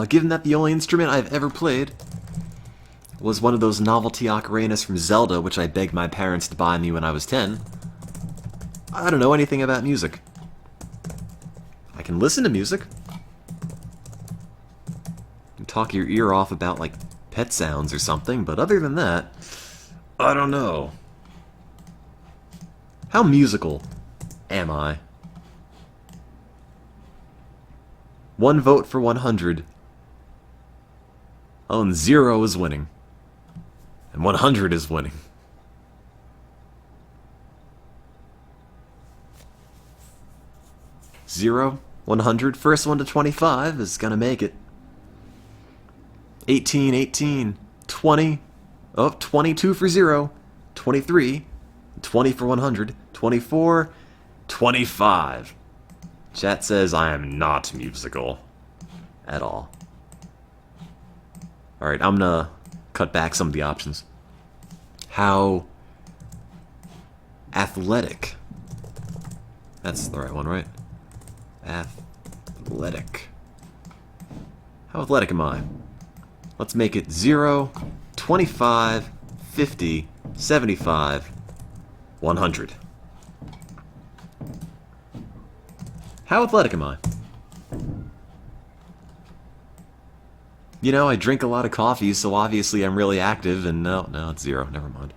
Given that the only instrument I've ever played was one of those novelty ocarinas from Zelda, which I begged my parents to buy me when I was 10, I don't know anything about music. I can listen to music. You can talk your ear off about, like, pet sounds or something, but other than that, I don't know. How musical am I? 1 vote for 100. Oh, and 0 is winning. And 100 is winning. Zero, 100, first one to 25 is gonna make it. 18, 18, 20, oh, 22 for 0, 23, 20 for 100, 24, 25. Chat says I am not musical at all. Alright, I'm gonna cut back some of the options. How athletic. That's the right one, right? Athletic. How athletic am I? Let's make it 0, 25, 50, 75, 100. How athletic am I? You know, I drink a lot of coffee, so obviously I'm really active, and no, it's 0, never mind.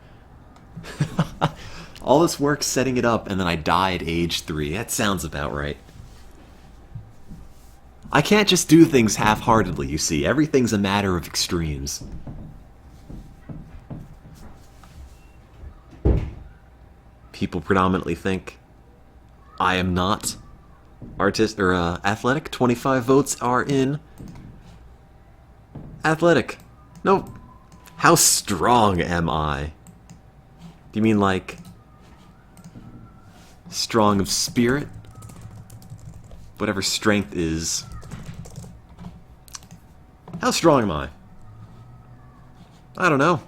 All this work setting it up, and then I die at age 3. That sounds about right. I can't just do things half-heartedly, you see. Everything's a matter of extremes. People predominantly think I am not athletic. 25 votes are in athletic. Nope. How strong am I? Do you mean like strong of spirit? Whatever strength is. How strong am I? I don't know.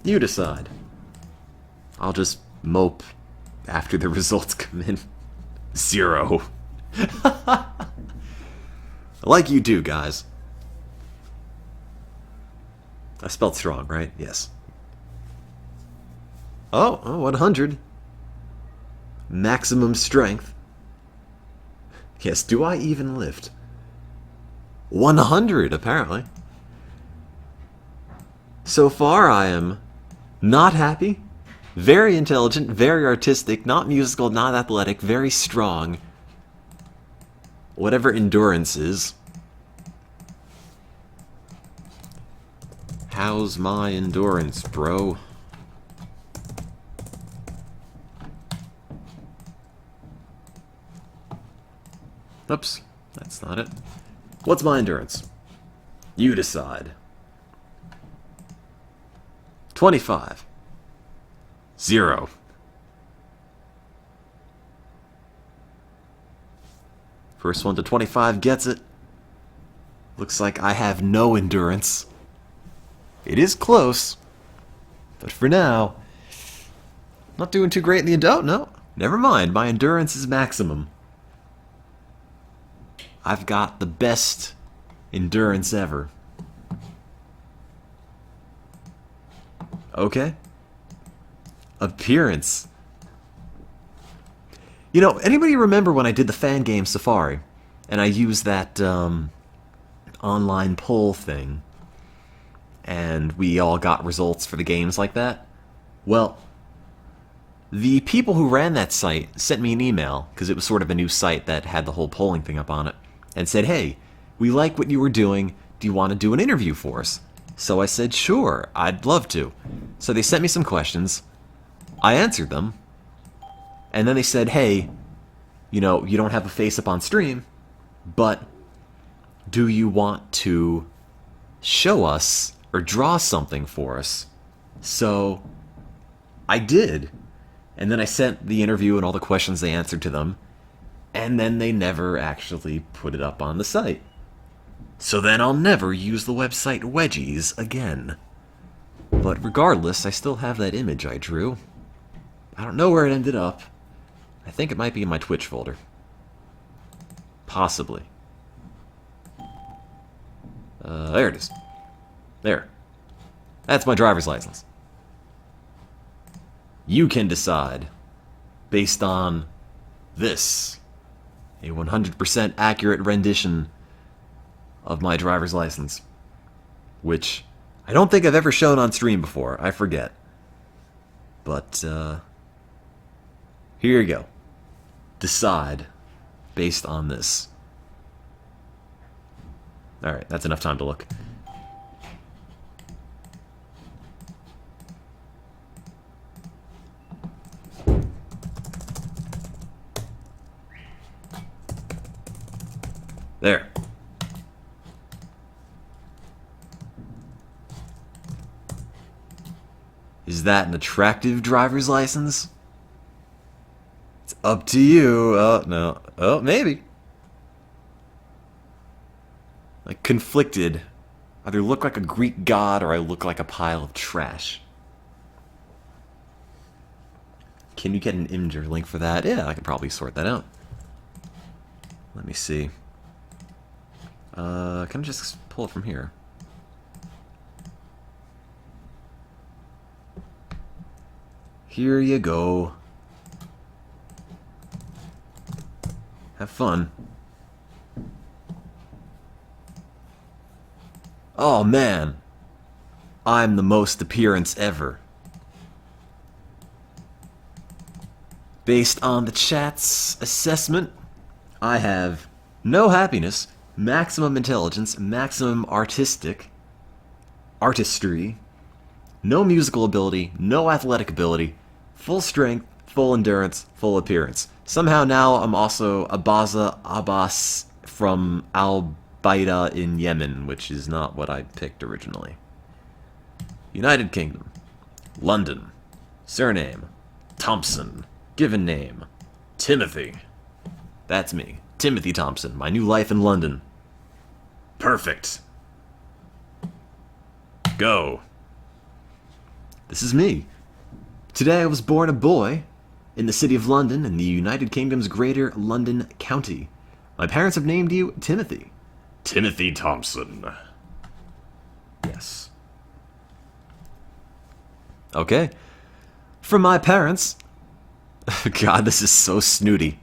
You decide. I'll just mope after the results come in. 0. Like you do, guys. I spelled strong, right? Yes. Oh, 100. Maximum strength. Yes, do I even lift? 100, apparently. So far, I am not happy, very intelligent, very artistic, not musical, not athletic, very strong. Whatever endurance is. How's my endurance, bro? Oops, that's not it. What's my endurance? You decide. 25. 0. First one to 25 gets it. Looks like I have no endurance. It is close, but for now, not doing too great in the endurance. No, never mind. My endurance is maximum. I've got the best endurance ever. Okay. Appearance. You know, anybody remember when I did the fan game Safari, and I used that online poll thing, and we all got results for the games like that? Well, the people who ran that site sent me an email, because it was sort of a new site that had the whole polling thing up on it, and said, hey, we like what you were doing, do you want to do an interview for us? So I said, sure, I'd love to. So they sent me some questions, I answered them, and then they said, hey, you know, you don't have a face up on stream, but do you want to show us or draw something for us? So I did. And then I sent the interview and all the questions they answered to them, and then they never actually put it up on the site. So then I'll never use the website Wedgies again. But regardless, I still have that image I drew. I don't know where it ended up. I think it might be in my Twitch folder. Possibly. There it is. There. That's my driver's license. You can decide, based on this, a 100% accurate rendition of my driver's license, which I don't think I've ever shown on stream before. I forget. But, here you go. Decide based on this. Alright, that's enough time to look. There. Is that an attractive driver's license? It's up to you. Oh, no. Oh, maybe. Like, conflicted. Either look like a Greek god or I look like a pile of trash. Can you get an imgur link for that? Yeah, I can probably sort that out. Let me see. Can I just pull it from here? Here you go. Have fun. Oh man. I'm the most appearance ever. Based on the chat's assessment, I have no happiness, maximum intelligence, maximum artistry, no musical ability, no athletic ability, full strength, full endurance, full appearance. Somehow now I'm also Abaza Abbas from Al Baida in Yemen, which is not what I picked originally. United Kingdom. London. Surname. Thompson. Given name. Timothy. That's me. Timothy Thompson. My new life in London. Perfect. Go. This is me. Today I was born a boy in the city of London in the United Kingdom's Greater London County. My parents have named you Timothy. Timothy Thompson. Yes. Okay. From my parents... God, this is so snooty.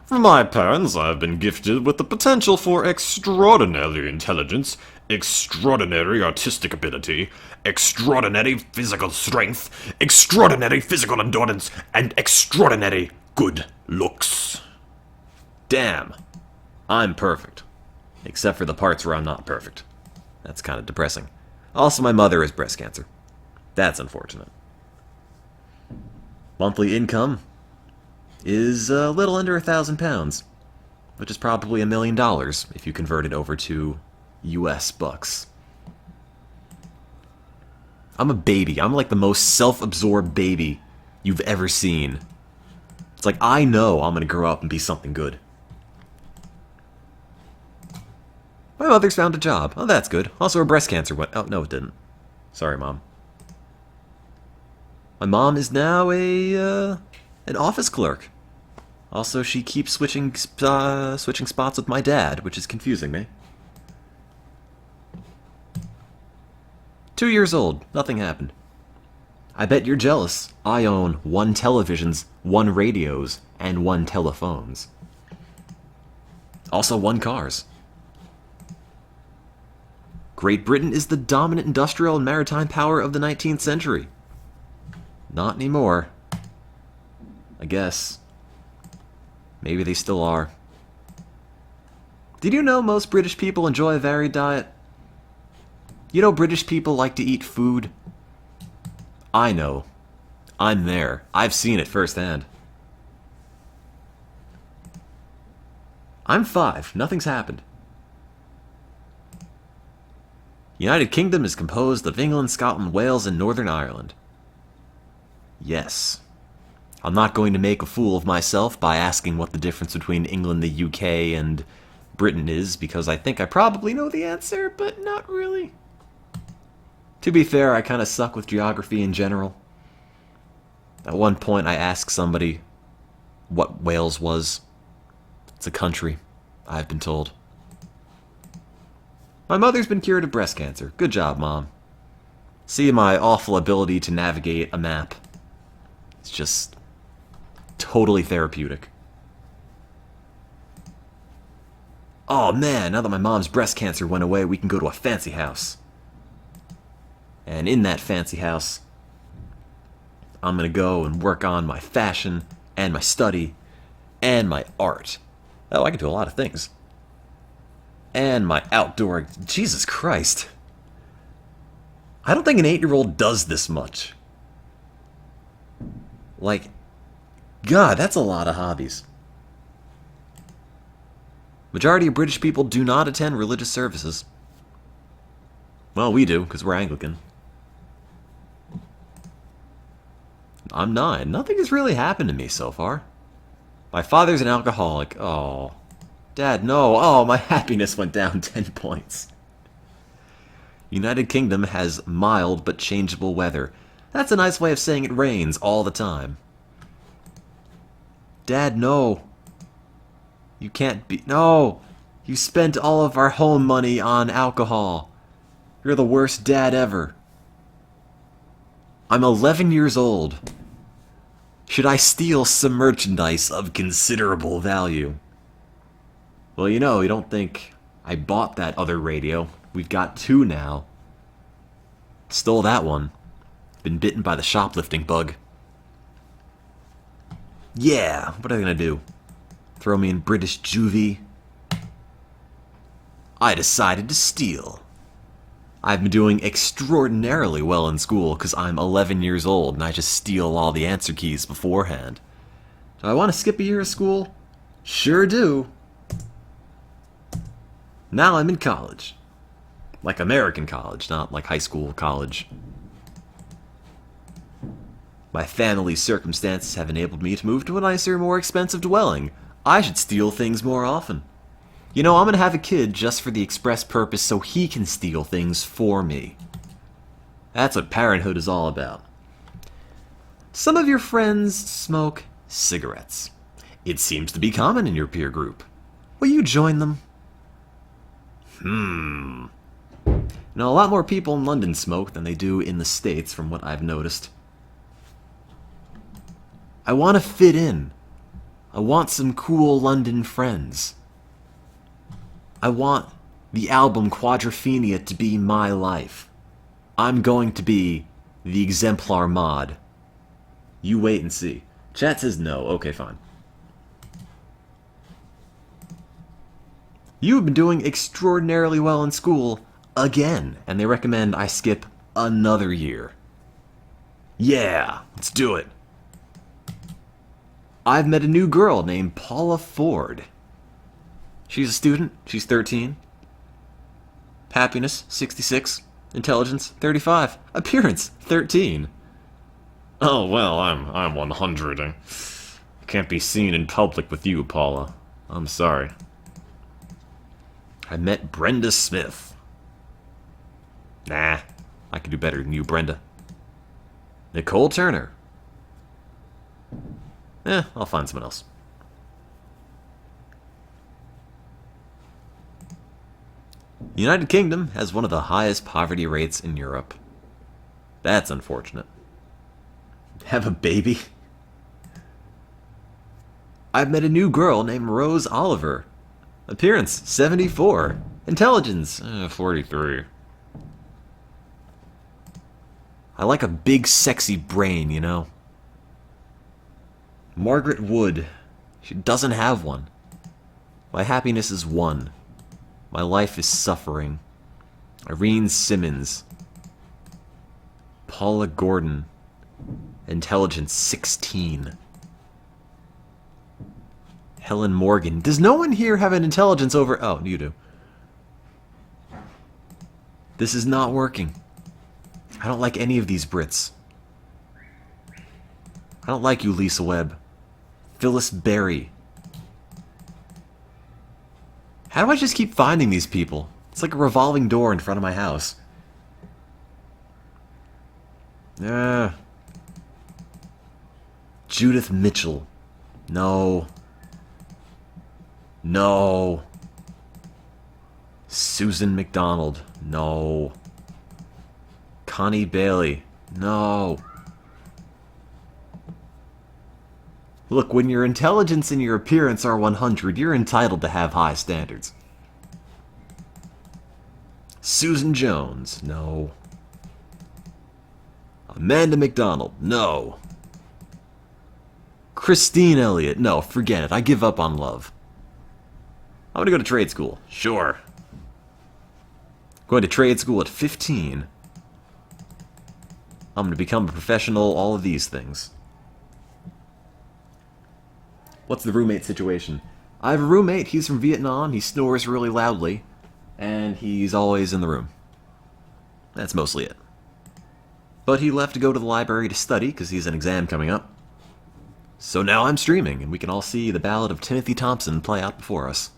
From my parents, I have been gifted with the potential for extraordinary intelligence, extraordinary artistic ability, extraordinary physical strength, extraordinary physical endurance, and extraordinary good looks. Damn. I'm perfect. Except for the parts where I'm not perfect. That's kind of depressing. Also, my mother has breast cancer. That's unfortunate. Monthly income is a little under £1,000, which is probably $1 million if you convert it over to US bucks. I'm a baby. I'm like the most self-absorbed baby you've ever seen. It's like, I know I'm gonna grow up and be something good. My mother's found a job. Oh, that's good. Also, her breast cancer went... Oh, no, it didn't. Sorry, Mom. My mom is now an office clerk. Also, she keeps switching spots with my dad, which is confusing me. 2 years old. Nothing happened. I bet you're jealous. I own 1 televisions, 1 radios, and 1 telephones. Also 1 cars. Great Britain is the dominant industrial and maritime power of the 19th century. Not anymore. I guess. Maybe they still are. Did you know most British people enjoy a varied diet? You know British people like to eat food? I know. I'm there. I've seen it firsthand. I'm 5. Nothing's happened. United Kingdom is composed of England, Scotland, Wales, and Northern Ireland. Yes. I'm not going to make a fool of myself by asking what the difference between England, the UK, and Britain is, because I think I probably know the answer, but not really. To be fair, I kind of suck with geography in general. At one point, I asked somebody what Wales was. It's a country, I've been told. My mother's been cured of breast cancer. Good job, Mom. See my awful ability to navigate a map. It's just totally therapeutic. Oh man, now that my mom's breast cancer went away, we can go to a fancy house. And in that fancy house, I'm gonna go and work on my fashion, and my study, and my art. Oh, I can do a lot of things. And my outdoor... Jesus Christ. I don't think an 8-year-old does this much. Like, God, that's a lot of hobbies. Majority of British people do not attend religious services. Well, we do, because we're Anglican. I'm 9. Nothing has really happened to me so far. My father's an alcoholic. Oh. Dad, no. Oh, my happiness went down 10 points. United Kingdom has mild but changeable weather. That's a nice way of saying it rains all the time. Dad, no. You can't be... No! You spent all of our home money on alcohol. You're the worst dad ever. I'm 11 years old. Should I steal some merchandise of considerable value? Well, you know, you don't think I bought that other radio. We've got 2 now. Stole that one. Been bitten by the shoplifting bug. Yeah, what are they gonna do? Throw me in British juvie? I decided to steal. I've been doing extraordinarily well in school because I'm 11 years old and I just steal all the answer keys beforehand. Do I want to skip a year of school? Sure do. Now I'm in college. Like American college, not like high school college. My family's circumstances have enabled me to move to a nicer, more expensive dwelling. I should steal things more often. You know, I'm gonna have a kid just for the express purpose so he can steal things for me. That's what parenthood is all about. Some of your friends smoke cigarettes. It seems to be common in your peer group. Will you join them? Now, a lot more people in London smoke than they do in the States, from what I've noticed. I want to fit in. I want some cool London friends. I want the album Quadrophenia to be my life. I'm going to be the exemplar mod. You wait and see. Chat says no. Okay, fine. You have been doing extraordinarily well in school again, and they recommend I skip another year. Yeah, let's do it. I've met a new girl named Paula Ford. She's a student. She's 13. Happiness, 66. Intelligence, 35. Appearance, 13. Oh, well, I'm 100. I can't be seen in public with you, Paula. I'm sorry. I met Brenda Smith. Nah, I could do better than you, Brenda. Nicole Turner. I'll find someone else. United Kingdom has one of the highest poverty rates in Europe. That's unfortunate. Have a baby? I've met a new girl named Rose Oliver. Appearance, 74. Intelligence, 43. I like a big, sexy brain, you know? Margaret Wood. She doesn't have one. My happiness is 1. My life is suffering. Irene Simmons. Paula Gordon. Intelligence, 16. Helen Morgan. Does no one here have an intelligence over... Oh, you do. This is not working. I don't like any of these Brits. I don't like you, Lisa Webb. Phyllis Berry. How do I just keep finding these people? It's like a revolving door in front of my house. Judith Mitchell. No. No. Susan McDonald. No. Connie Bailey. No. Look, when your intelligence and your appearance are 100, you're entitled to have high standards. Susan Jones. No. Amanda McDonald. No. Christine Elliott. No, forget it. I give up on love. I'm going to go to trade school. Sure. Going to trade school at 15. I'm going to become a professional, all of these things. What's the roommate situation? I have a roommate. He's from Vietnam. He snores really loudly. And he's always in the room. That's mostly it. But he left to go to the library to study because he has an exam coming up. So now I'm streaming, and we can all see the Ballad of Timothy Thompson play out before us.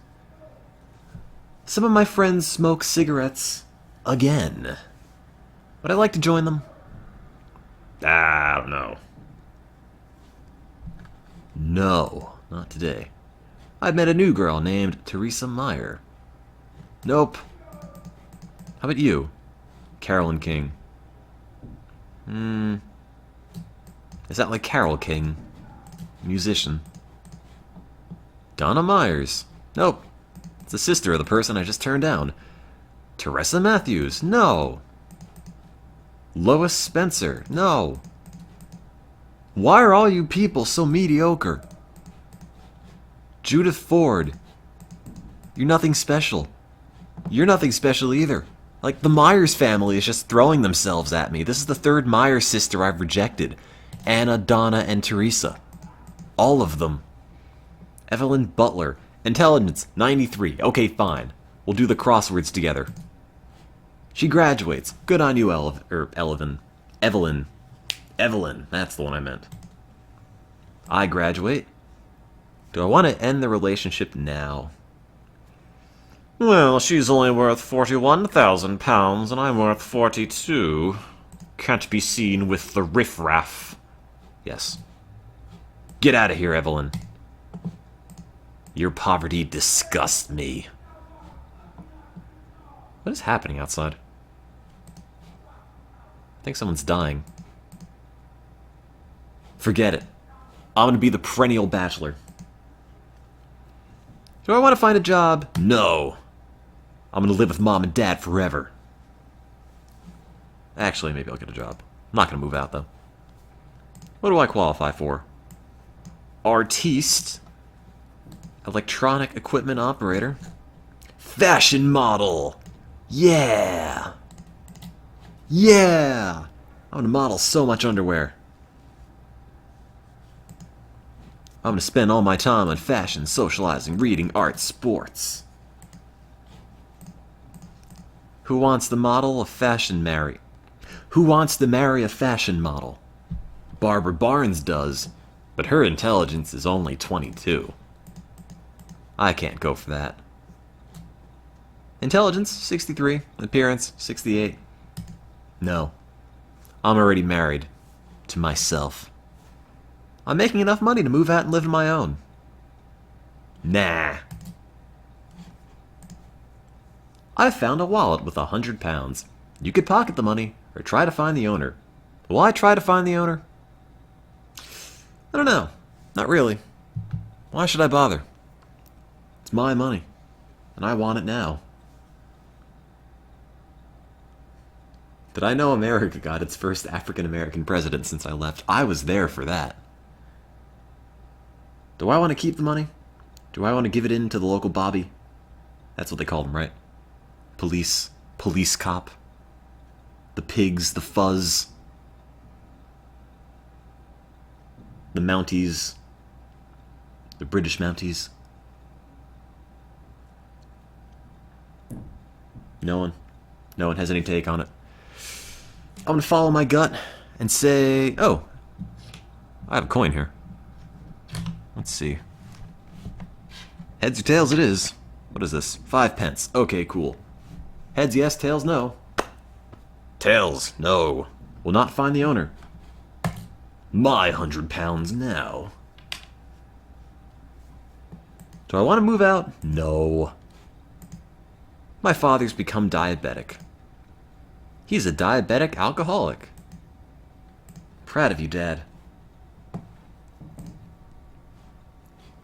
Some of my friends smoke cigarettes again. Would I like to join them? I don't know. No, not today. I've met a new girl named Teresa Meyer. Nope. How about you? Carolyn King. Is that like Carol King? Musician. Donna Myers. Nope. It's the sister of the person I just turned down. Teresa Matthews. No. Lois Spencer. No. Why are all you people so mediocre? Judith Ford. You're nothing special. You're nothing special either. Like, the Myers family is just throwing themselves at me. This is the third Myers sister I've rejected. Anna, Donna, and Teresa. All of them. Evelyn Butler. Intelligence, 93. Okay, fine. We'll do the crosswords together. She graduates. Good on you, Evelyn. Evelyn. That's the one I meant. I graduate. Do I want to end the relationship now? Well, she's only worth £41,000, and I'm worth 42. Can't be seen with the riffraff. Yes. Get out of here, Evelyn. Your poverty disgusts me. What is happening outside? I think someone's dying. Forget it. I'm gonna be the perennial bachelor. Do I want to find a job? No. I'm gonna live with mom and dad forever. Actually, maybe I'll get a job. I'm not gonna move out, though. What do I qualify for? Artiste. Electronic equipment operator. Fashion model. Yeah. Yeah. I'm gonna model so much underwear. I'm gonna spend all my time on fashion, socializing, reading, art, sports. Who wants to model a fashion marry? Who wants to marry a fashion model? Barbara Barnes does, but her intelligence is only 22. I can't go for that. Intelligence, 63. Appearance, 68. No. I'm already married. To myself. I'm making enough money to move out and live on my own. Nah. I've found a wallet with £100. You could pocket the money, or try to find the owner. Will I try to find the owner? I don't know. Not really. Why should I bother? It's my money, and I want it now. Did I know America got its first African-American president since I left? I was there for that. Do I want to keep the money? Do I want to give it in to the local Bobby? That's what they called him, right? Police cop. The pigs, the fuzz. The Mounties. The British Mounties. No one has any take on it. I'm gonna follow my gut and say, oh, I have a coin here. Let's see. Heads or tails it is. What is this? 5 pence. Okay, cool. Heads yes, tails no. Tails, no. Will not find the owner. My £100 now. Do I want to move out? No. My father's become diabetic. He's a diabetic alcoholic. Proud of you, Dad.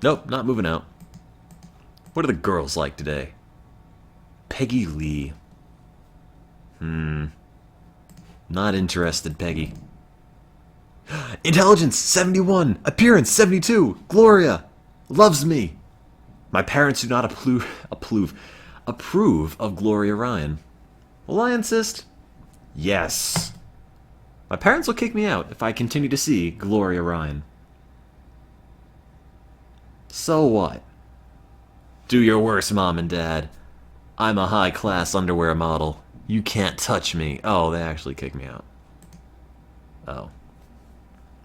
Nope, not moving out. What are the girls like today? Peggy Lee. Not interested, Peggy. Intelligence 71, appearance 72, Gloria loves me. My parents do not approve of Gloria Ryan. Will I insist? Yes. My parents will kick me out if I continue to see Gloria Ryan. So what? Do your worst, Mom and Dad. I'm a high-class underwear model. You can't touch me. Oh, they actually kicked me out. Oh.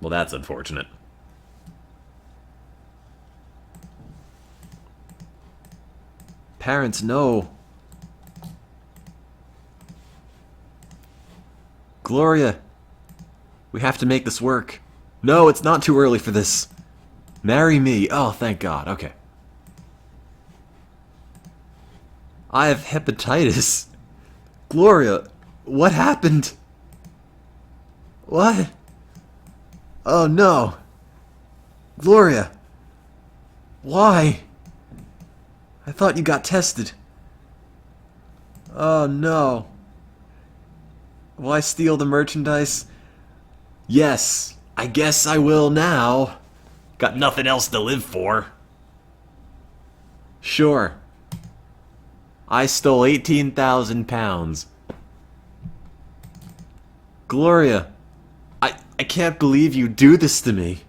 Well, that's unfortunate. Parents, no. Gloria, we have to make this work. No, it's not too early for this. Marry me. Oh, thank God. Okay. I have hepatitis. Gloria, what happened? What? Oh, no. Gloria. Why? I thought you got tested. Oh, no. Will I steal the merchandise? Yes, I guess I will now. Got nothing else to live for. Sure. I stole 18,000 pounds. Gloria, I can't believe you do this to me.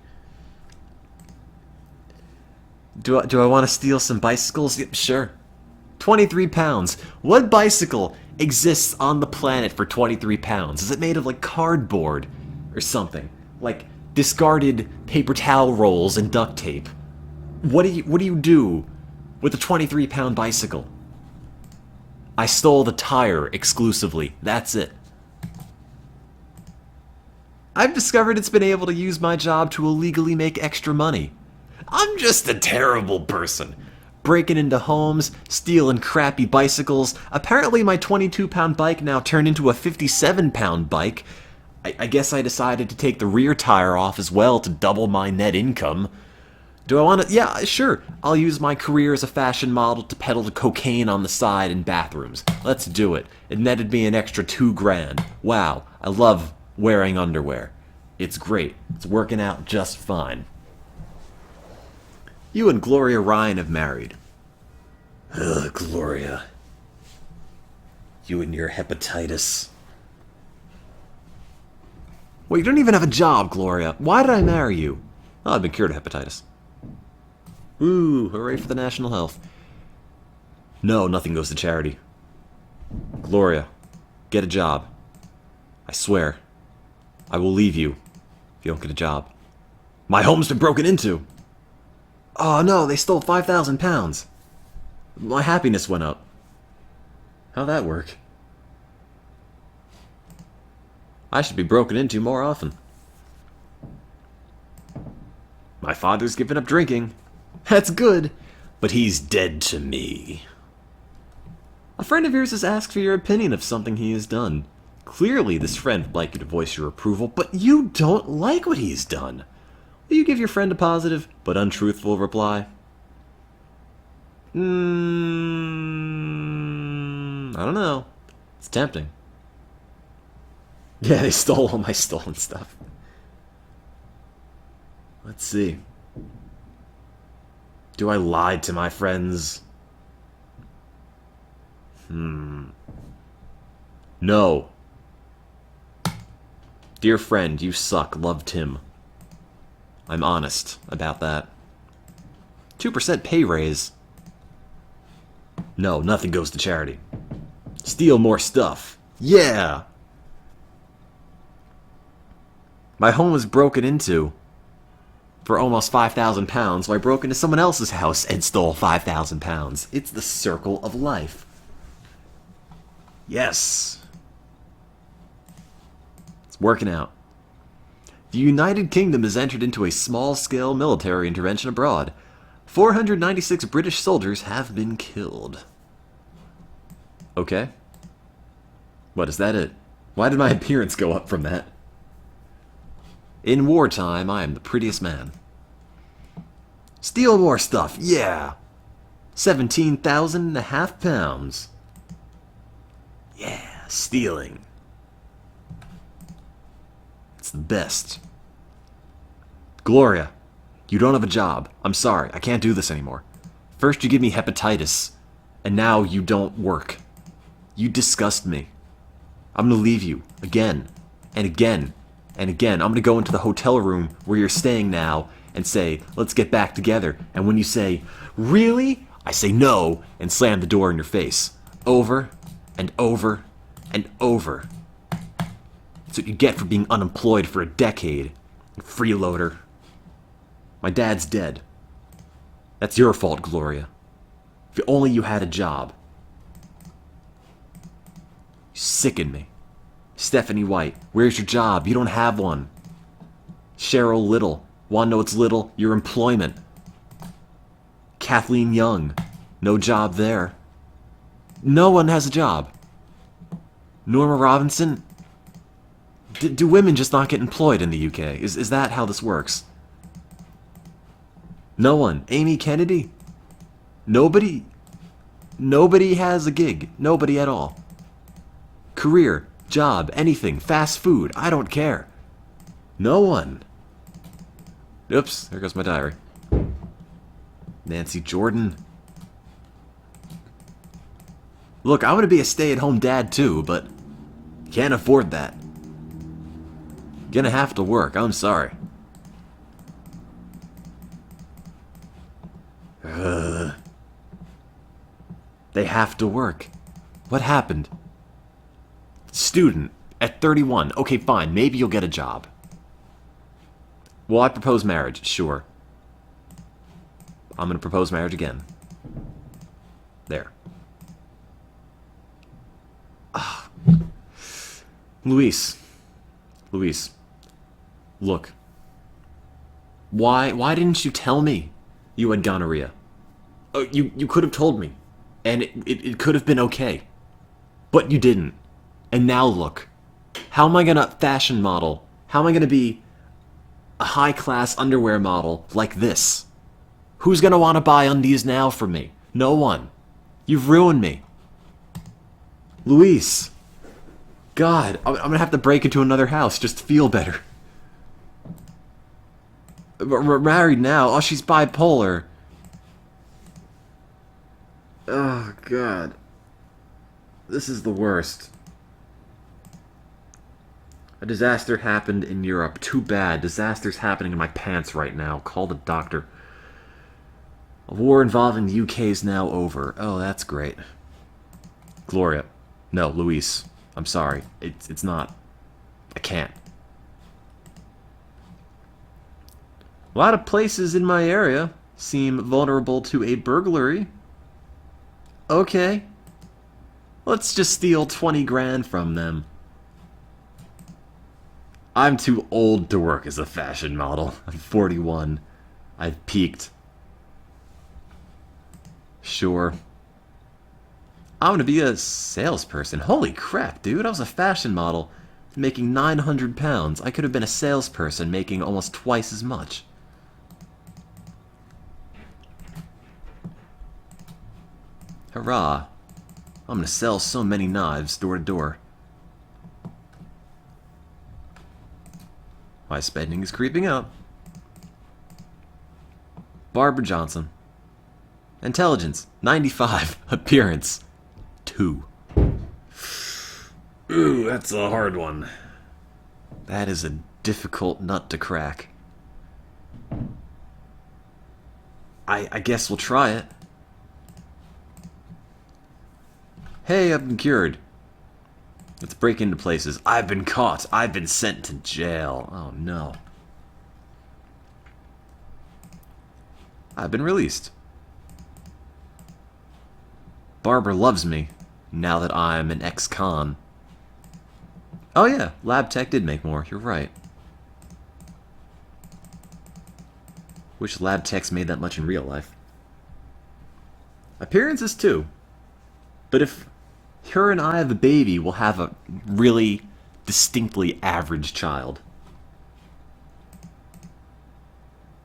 Do I want to steal some bicycles? Yep, sure. 23 pounds. What bicycle exists on the planet for 23 pounds? Is it made of like cardboard or something? Like discarded paper towel rolls and duct tape? What do you do with a 23-pound bicycle? I stole the tire exclusively. That's it. I've discovered it's been able to use my job to illegally make extra money. I'm just a terrible person. Breaking into homes, stealing crappy bicycles. Apparently my 22-pound bike now turned into a 57-pound bike. I guess I decided to take the rear tire off as well to double my net income. Do I want to? Yeah, sure. I'll use my career as a fashion model to peddle the cocaine on the side in bathrooms. Let's do it. It netted me an extra $2,000. Wow, I love wearing underwear. It's great. It's working out just fine. You and Gloria Ryan have married. Ugh, Gloria. You and your hepatitis. Well, you don't even have a job, Gloria. Why did I marry you? Oh, I've been cured of hepatitis. Ooh, hooray for the national health. No, nothing goes to charity. Gloria, get a job. I swear, I will leave you if you don't get a job. My home's been broken into. Oh no, they stole 5,000 pounds. My happiness went up. How'd that work? I should be broken into more often. My father's given up drinking. That's good, but he's dead to me. A friend of yours has asked for your opinion of something he has done. Clearly, this friend would like you to voice your approval, but you don't like what he's done. Will you give your friend a positive but untruthful reply? I don't know. It's tempting. Yeah, they stole all my stolen stuff. Let's see. Do I lie to my friends? No. Dear friend, you suck. Love, Tim. I'm honest about that. 2% pay raise. No, nothing goes to charity. Steal more stuff. Yeah! My home was broken into for almost 5,000 pounds, so I broke into someone else's house and stole 5,000 pounds. It's the circle of life. Yes. It's working out. The United Kingdom has entered into a small-scale military intervention abroad. 496 British soldiers have been killed. Okay. What, is that it? Why did my appearance go up from that? In wartime, I am the prettiest man. Steal more stuff, yeah! 17,500 pounds. Yeah, stealing. It's the best. Gloria, you don't have a job. I'm sorry, I can't do this anymore. First you give me hepatitis, and now you don't work. You disgust me. I'm gonna leave you again and again and again. I'm gonna go into the hotel room where you're staying now and say, let's get back together. And when you say, really? I say no and slam the door in your face. Over and over and over. That's what you get for being unemployed for a decade. You freeloader. My dad's dead. That's your fault, Gloria. If only you had a job. You sicken me. Stephanie White, where's your job? You don't have one. Cheryl Little, wanna know what's little? Your employment. Kathleen Young, no job there. No one has a job. Norma Robinson, do women just not get employed in the UK? Is that how this works? No one. Amy Kennedy? Nobody? Nobody has a gig. Nobody at all. Career, job, anything, fast food, I don't care. No one. Oops, there goes my diary. Nancy Jordan. Look, I want to be a stay-at-home dad too, but can't afford that. Gonna have to work, I'm sorry. They have to work. What happened? Student, at 31. Okay, fine, maybe you'll get a job. Well, I propose marriage, sure. I'm gonna propose marriage again. There. Ah. Luis, look. Why didn't you tell me you had gonorrhea? Oh, you could have told me, and it could have been okay. But you didn't. And now look. How am I gonna fashion model? How am I gonna be a high-class underwear model like this? Who's gonna want to buy undies now from me? No one. You've ruined me. Luis. God, I'm gonna have to break into another house just to feel better. We're married now. Oh, she's bipolar. Oh, God. This is the worst. A disaster happened in Europe. Too bad. Disaster's happening in my pants right now. Call the doctor. A war involving the UK is now over. Oh, that's great. Gloria. No, Luis. I'm sorry. It's not. I can't. A lot of places in my area seem vulnerable to a burglary. Okay. Let's just steal 20 grand from them. I'm too old to work as a fashion model. I'm 41. I've peaked. Sure. I'm gonna be a salesperson. Holy crap, dude. I was a fashion model making 900 pounds. I could have been a salesperson making almost twice as much. Hurrah. I'm gonna sell so many knives door to door. My spending is creeping up. Barbara Johnson. Intelligence, 95. Appearance, 2. Ooh, that's a hard one. That is a difficult nut to crack. I guess we'll try it. Hey, I've been cured. Let's break into places. I've been caught. I've been sent to jail. Oh, no. I've been released. Barbara loves me, now that I'm an ex-con. Oh yeah, Lab Tech did make more. You're right. Wish Lab Techs made that much in real life. Appearances too. But if her and I have a baby, we'll have a really distinctly average child.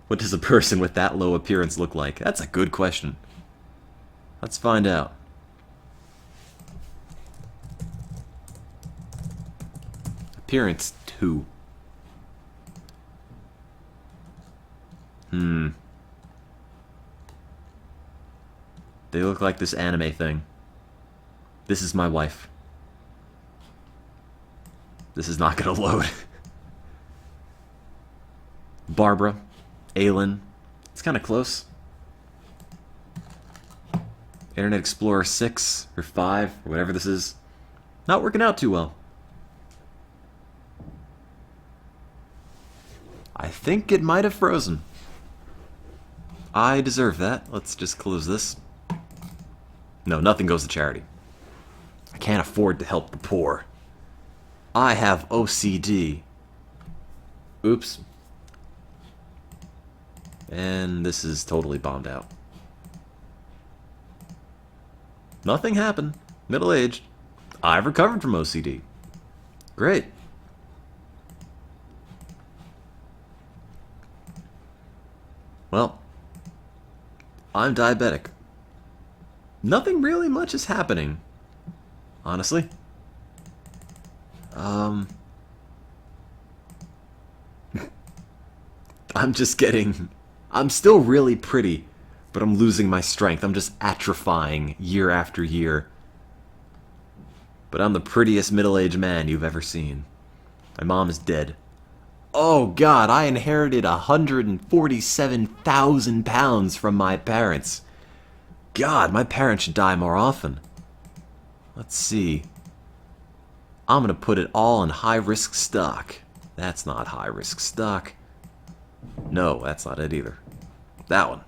What does a person with that low appearance look like? That's a good question. Let's find out. Appearance 2. They look like this anime thing. This is my wife. This is not gonna load. Barbara. Aylin. It's kind of close. Internet Explorer 6 or 5 or whatever this is. Not working out too well. I think it might have frozen. I deserve that. Let's just close this. No, nothing goes to charity. I can't afford to help the poor. I have OCD. Oops. And this is totally bombed out. Nothing happened. Middle-aged. I've recovered from OCD. Great. Well, I'm diabetic. Nothing really much is happening, honestly. I'm still really pretty, but I'm losing my strength. I'm just atrophying year after year. But I'm the prettiest middle-aged man you've ever seen. My mom is dead. Oh God, I inherited 147,000 pounds from my parents. God, my parents should die more often. Let's see. I'm gonna put it all in high-risk stock. That's not high-risk stock. No, that's not it either. That one.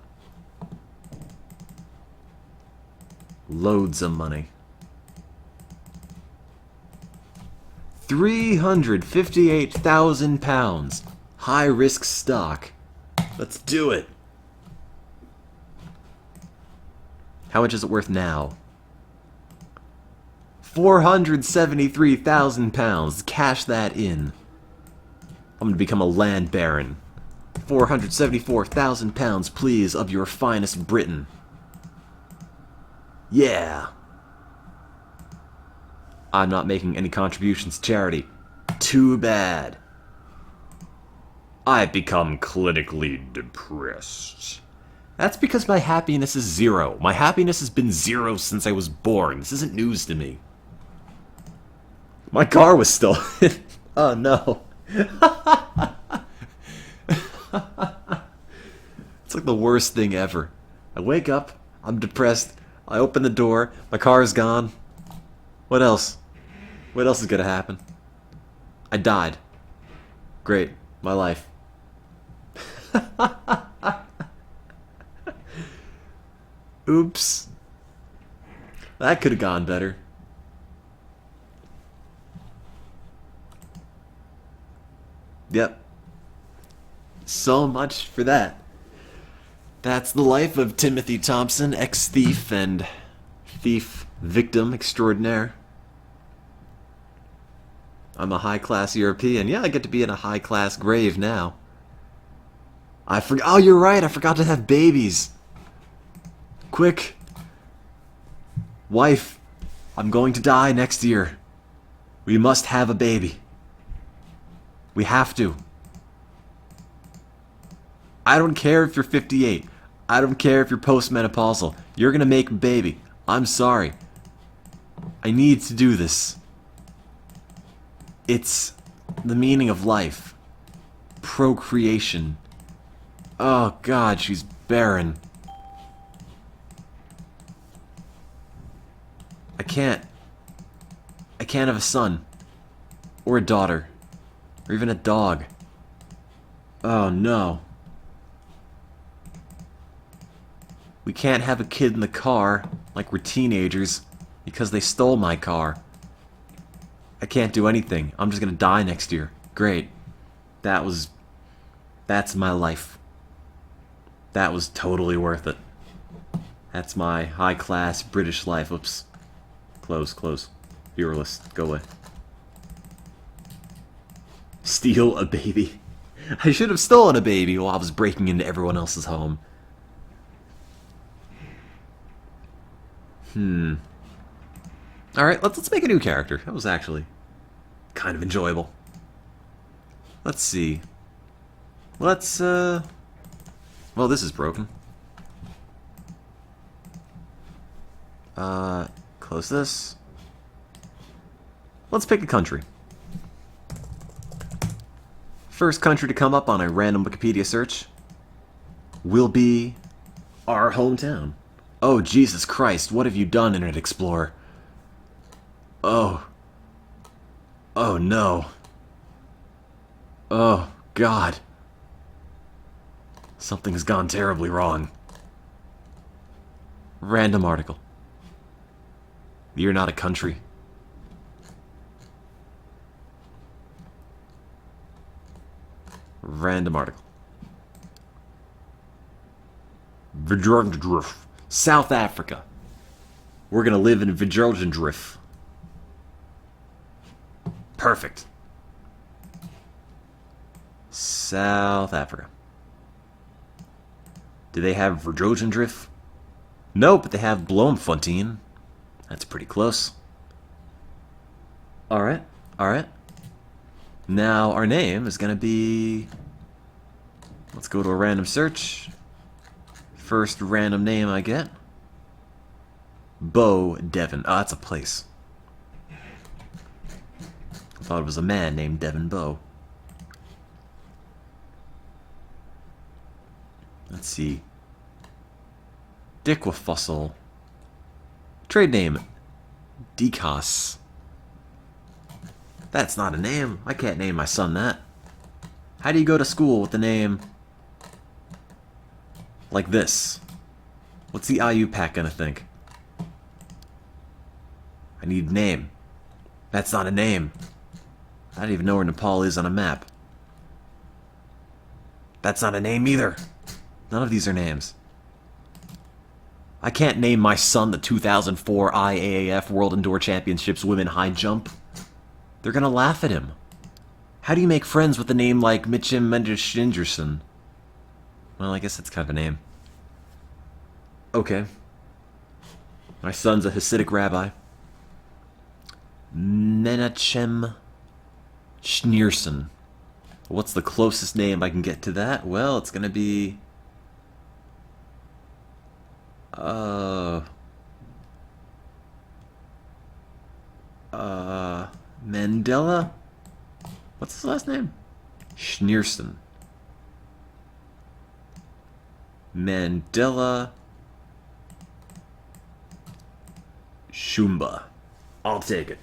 Loads of money. 358,000 pounds. High-risk stock. Let's do it. How much is it worth now? 473,000 pounds. Cash that in. I'm gonna become a land baron. 474,000 pounds, please, of your finest Britain. Yeah. I'm not making any contributions to charity. Too bad. I've become clinically depressed. That's because my happiness is 0. My happiness has been 0 since I was born. This isn't news to me. My car was stolen. Oh no. It's like the worst thing ever. I wake up, I'm depressed, I open the door, my car is gone. What else? What else is gonna happen? I died. Great. My life. Oops. That could have gone better. Yep. So much for that. That's the life of Timothy Thompson, ex-thief and thief victim extraordinaire. I'm a high-class European. Yeah, I get to be in a high-class grave now. Oh, you're right. I forgot to have babies. Quick. Wife, I'm going to die next year. We must have a baby. We have to. I don't care if you're 58. I don't care if you're postmenopausal. You're gonna make a baby. I'm sorry. I need to do this. It's the meaning of life. Procreation. Oh God, she's barren. I can't have a son. Or a daughter. Or even a dog. Oh no. We can't have a kid in the car, like we're teenagers, because they stole my car. I can't do anything. I'm just gonna die next year. Great. That's my life. That was totally worth it. That's my high-class British life. Oops. Close, close. Viewer list, go away. Steal a baby. I should have stolen a baby while I was breaking into everyone else's home. Alright, let's make a new character. That was actually kind of enjoyable. Let's see. Let's, well, this is broken. Close this. Let's pick a country. First country to come up on a random Wikipedia search will be our hometown. Oh, Jesus Christ, what have you done, Internet Explorer? Oh. Oh, no. Oh, God. Something has gone terribly wrong. Random article. You're not a country. Random article. Vijorgendrift. South Africa. We're gonna live in Vijorgendrift. Perfect. South Africa. Do they have Vijorgendrift? No, but they have Bloemfontein. That's pretty close. Alright, alright. Now, our name is going to be... Let's go to a random search. First random name I get. Bo Devon. Oh, that's a place. I thought it was a man named Devon Bow. Let's see. Dickwafussil. Trade name. Decos. That's not a name. I can't name my son that. How do you go to school with the name like this? What's the IU pack gonna think? I need a name. That's not a name. I don't even know where Nepal is on a map. That's not a name either. None of these are names. I can't name my son the 2004 IAAF World Indoor Championships Women High Jump. They're gonna laugh at him. How do you make friends with a name like Mitchum Mendershingerson? Well, I guess that's kind of a name. Okay. My son's a Hasidic rabbi. Menachem Schneerson. What's the closest name I can get to that? Well, it's gonna be... Mandela? What's his last name? Schneerson. Mandela Shumba. I'll take it.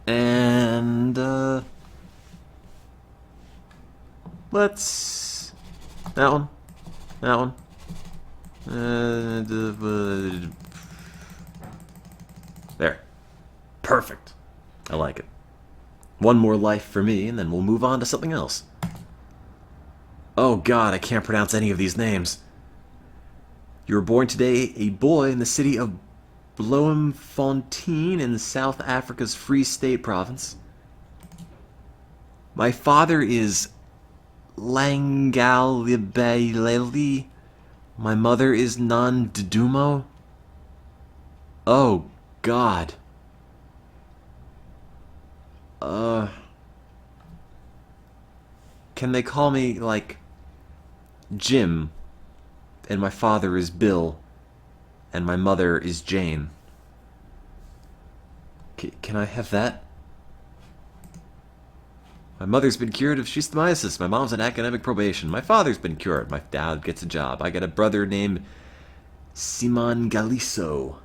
And, let's... That one. That one. There. Perfect. I like it. One more life for me, and then we'll move on to something else. Oh God, I can't pronounce any of these names. You were born today, a boy in the city of Bloemfontein in South Africa's Free State province. My father is Langalibeleli. My mother is Nandudumo. Oh, God. Can they call me, like, Jim? And my father is Bill. And my mother is Jane. Can I have that? My mother's been cured of schistomiasis. My mom's on academic probation. My father's been cured. My dad gets a job. I got a brother named Simon Galiso.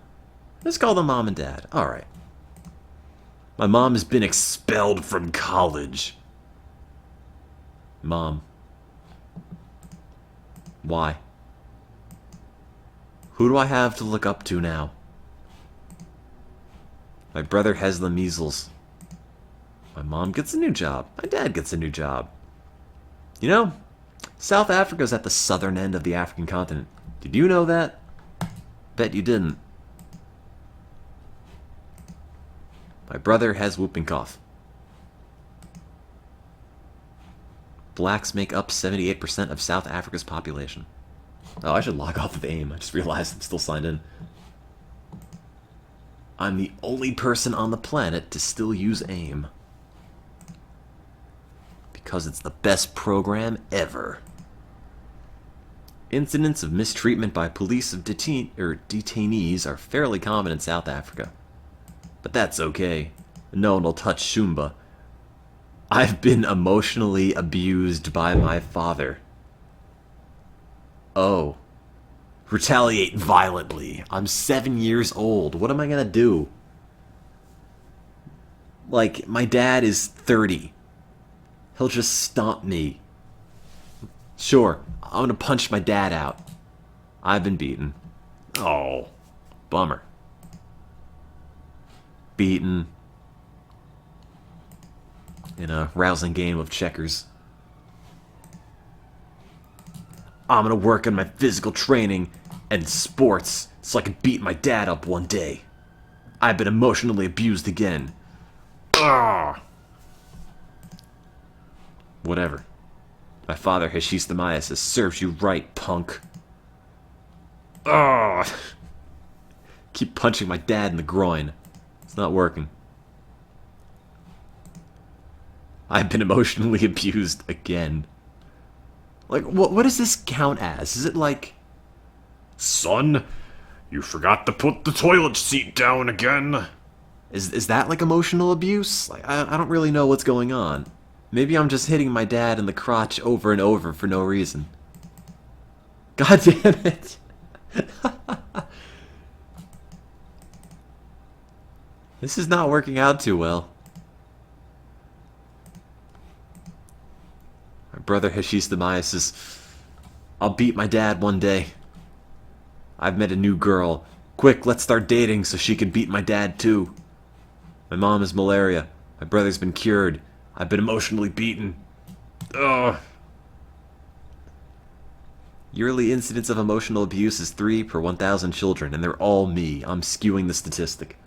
Let's call them mom and dad. Alright. My mom has been expelled from college. Mom. Why? Who do I have to look up to now? My brother has the measles. My mom gets a new job. My dad gets a new job. You know, South Africa's at the southern end of the African continent. Did you know that? Bet you didn't. My brother has whooping cough. Blacks make up 78% of South Africa's population. Oh, I should log off of AIM. I just realized I'm still signed in. I'm the only person on the planet to still use AIM. Because it's the best program ever. Incidents of mistreatment by police of detainees are fairly common in South Africa. But that's okay. No one will touch Shumba. I've been emotionally abused by my father. Oh. Retaliate violently. I'm 7 years old. What am I gonna do? Like, my dad is 30. He'll just stomp me. Sure, I'm gonna punch my dad out. I've been beaten. Oh, bummer. Beaten. In a rousing game of checkers. I'm gonna work on my physical training and sports so I can beat my dad up one day. I've been emotionally abused again. Ugh. Whatever. My father, Hashistamias, serves you right, punk. Ugh. Keep punching my dad in the groin. It's not working. I've been emotionally abused again. Like, what does this count as? Is it like... Son, you forgot to put the toilet seat down again. Is that like emotional abuse? Like, I don't really know what's going on. Maybe I'm just hitting my dad in the crotch over and over for no reason. God damn it. This is not working out too well. My brother Hashistamias says, I'll beat my dad one day. I've met a new girl. Quick, let's start dating so she can beat my dad too. My mom has malaria. My brother's been cured. I've been emotionally beaten. Ugh. Yearly incidence of emotional abuse is 3 per 1,000 children, and they're all me. I'm skewing the statistic.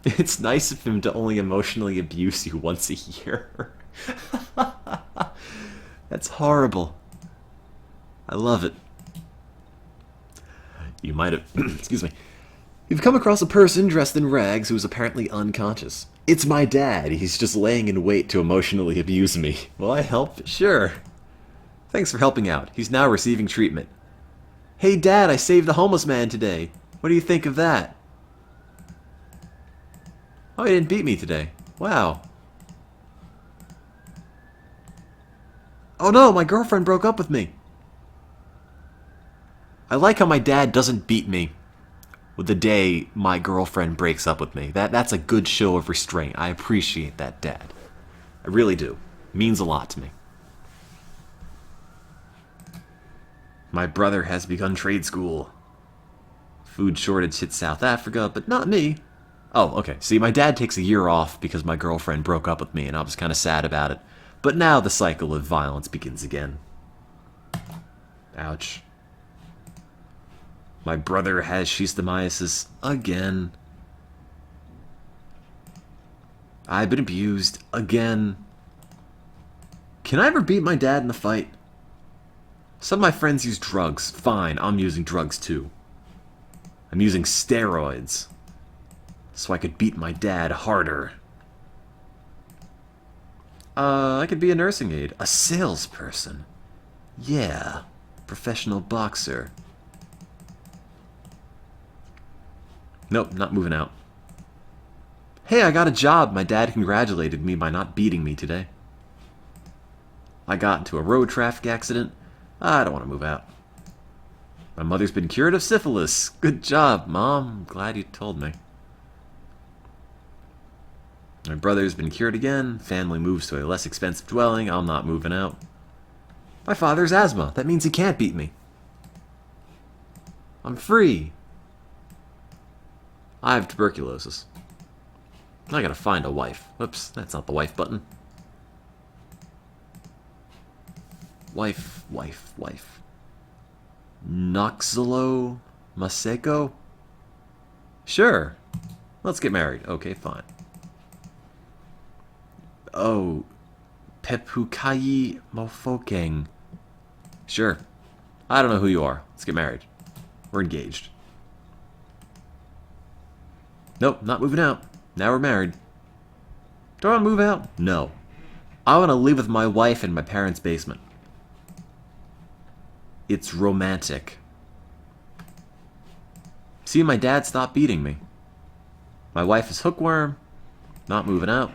It's nice of him to only emotionally abuse you once a year. That's horrible. I love it. You might have... excuse me. You've come across a person dressed in rags who is apparently unconscious. It's my dad. He's just laying in wait to emotionally abuse me. Will I help? Sure. Thanks for helping out. He's now receiving treatment. Hey, Dad, I saved a homeless man today. What do you think of that? Oh, he didn't beat me today. Wow. Oh no, my girlfriend broke up with me. I like how my dad doesn't beat me with the day my girlfriend breaks up with me. That's a good show of restraint. I appreciate that, Dad. I really do. It means a lot to me. My brother has begun trade school. Food shortage hit South Africa, but not me. Oh, okay. See, my dad takes a year off because my girlfriend broke up with me, and I was kind of sad about it. But now the cycle of violence begins again. Ouch. My brother has schistomiasis again. I've been abused again. Can I ever beat my dad in a fight? Some of my friends use drugs. Fine, I'm using drugs too. I'm using steroids. So I could beat my dad harder. I could be a nursing aide. A salesperson. Yeah. Professional boxer. Nope, not moving out. Hey, I got a job. My dad congratulated me by not beating me today. I got into a road traffic accident. I don't want to move out. My mother's been cured of syphilis. Good job, Mom. I'm glad you told me. My brother's been cured again. Family moves to a less expensive dwelling. I'm not moving out. My father's asthma. That means he can't beat me. I'm free. I have tuberculosis. I gotta find a wife. Whoops, that's not the wife button. Wife, wife, wife. Noxolo Maseko? Sure. Let's get married. Okay, fine. Oh, Pepukai Mofokeng. Sure. I don't know who you are. Let's get married. We're engaged. Nope, not moving out. Now we're married. Do I want to move out? No. I want to live with my wife in my parents' basement. It's romantic. See, my dad stopped beating me. My wife is hookworm. Not moving out.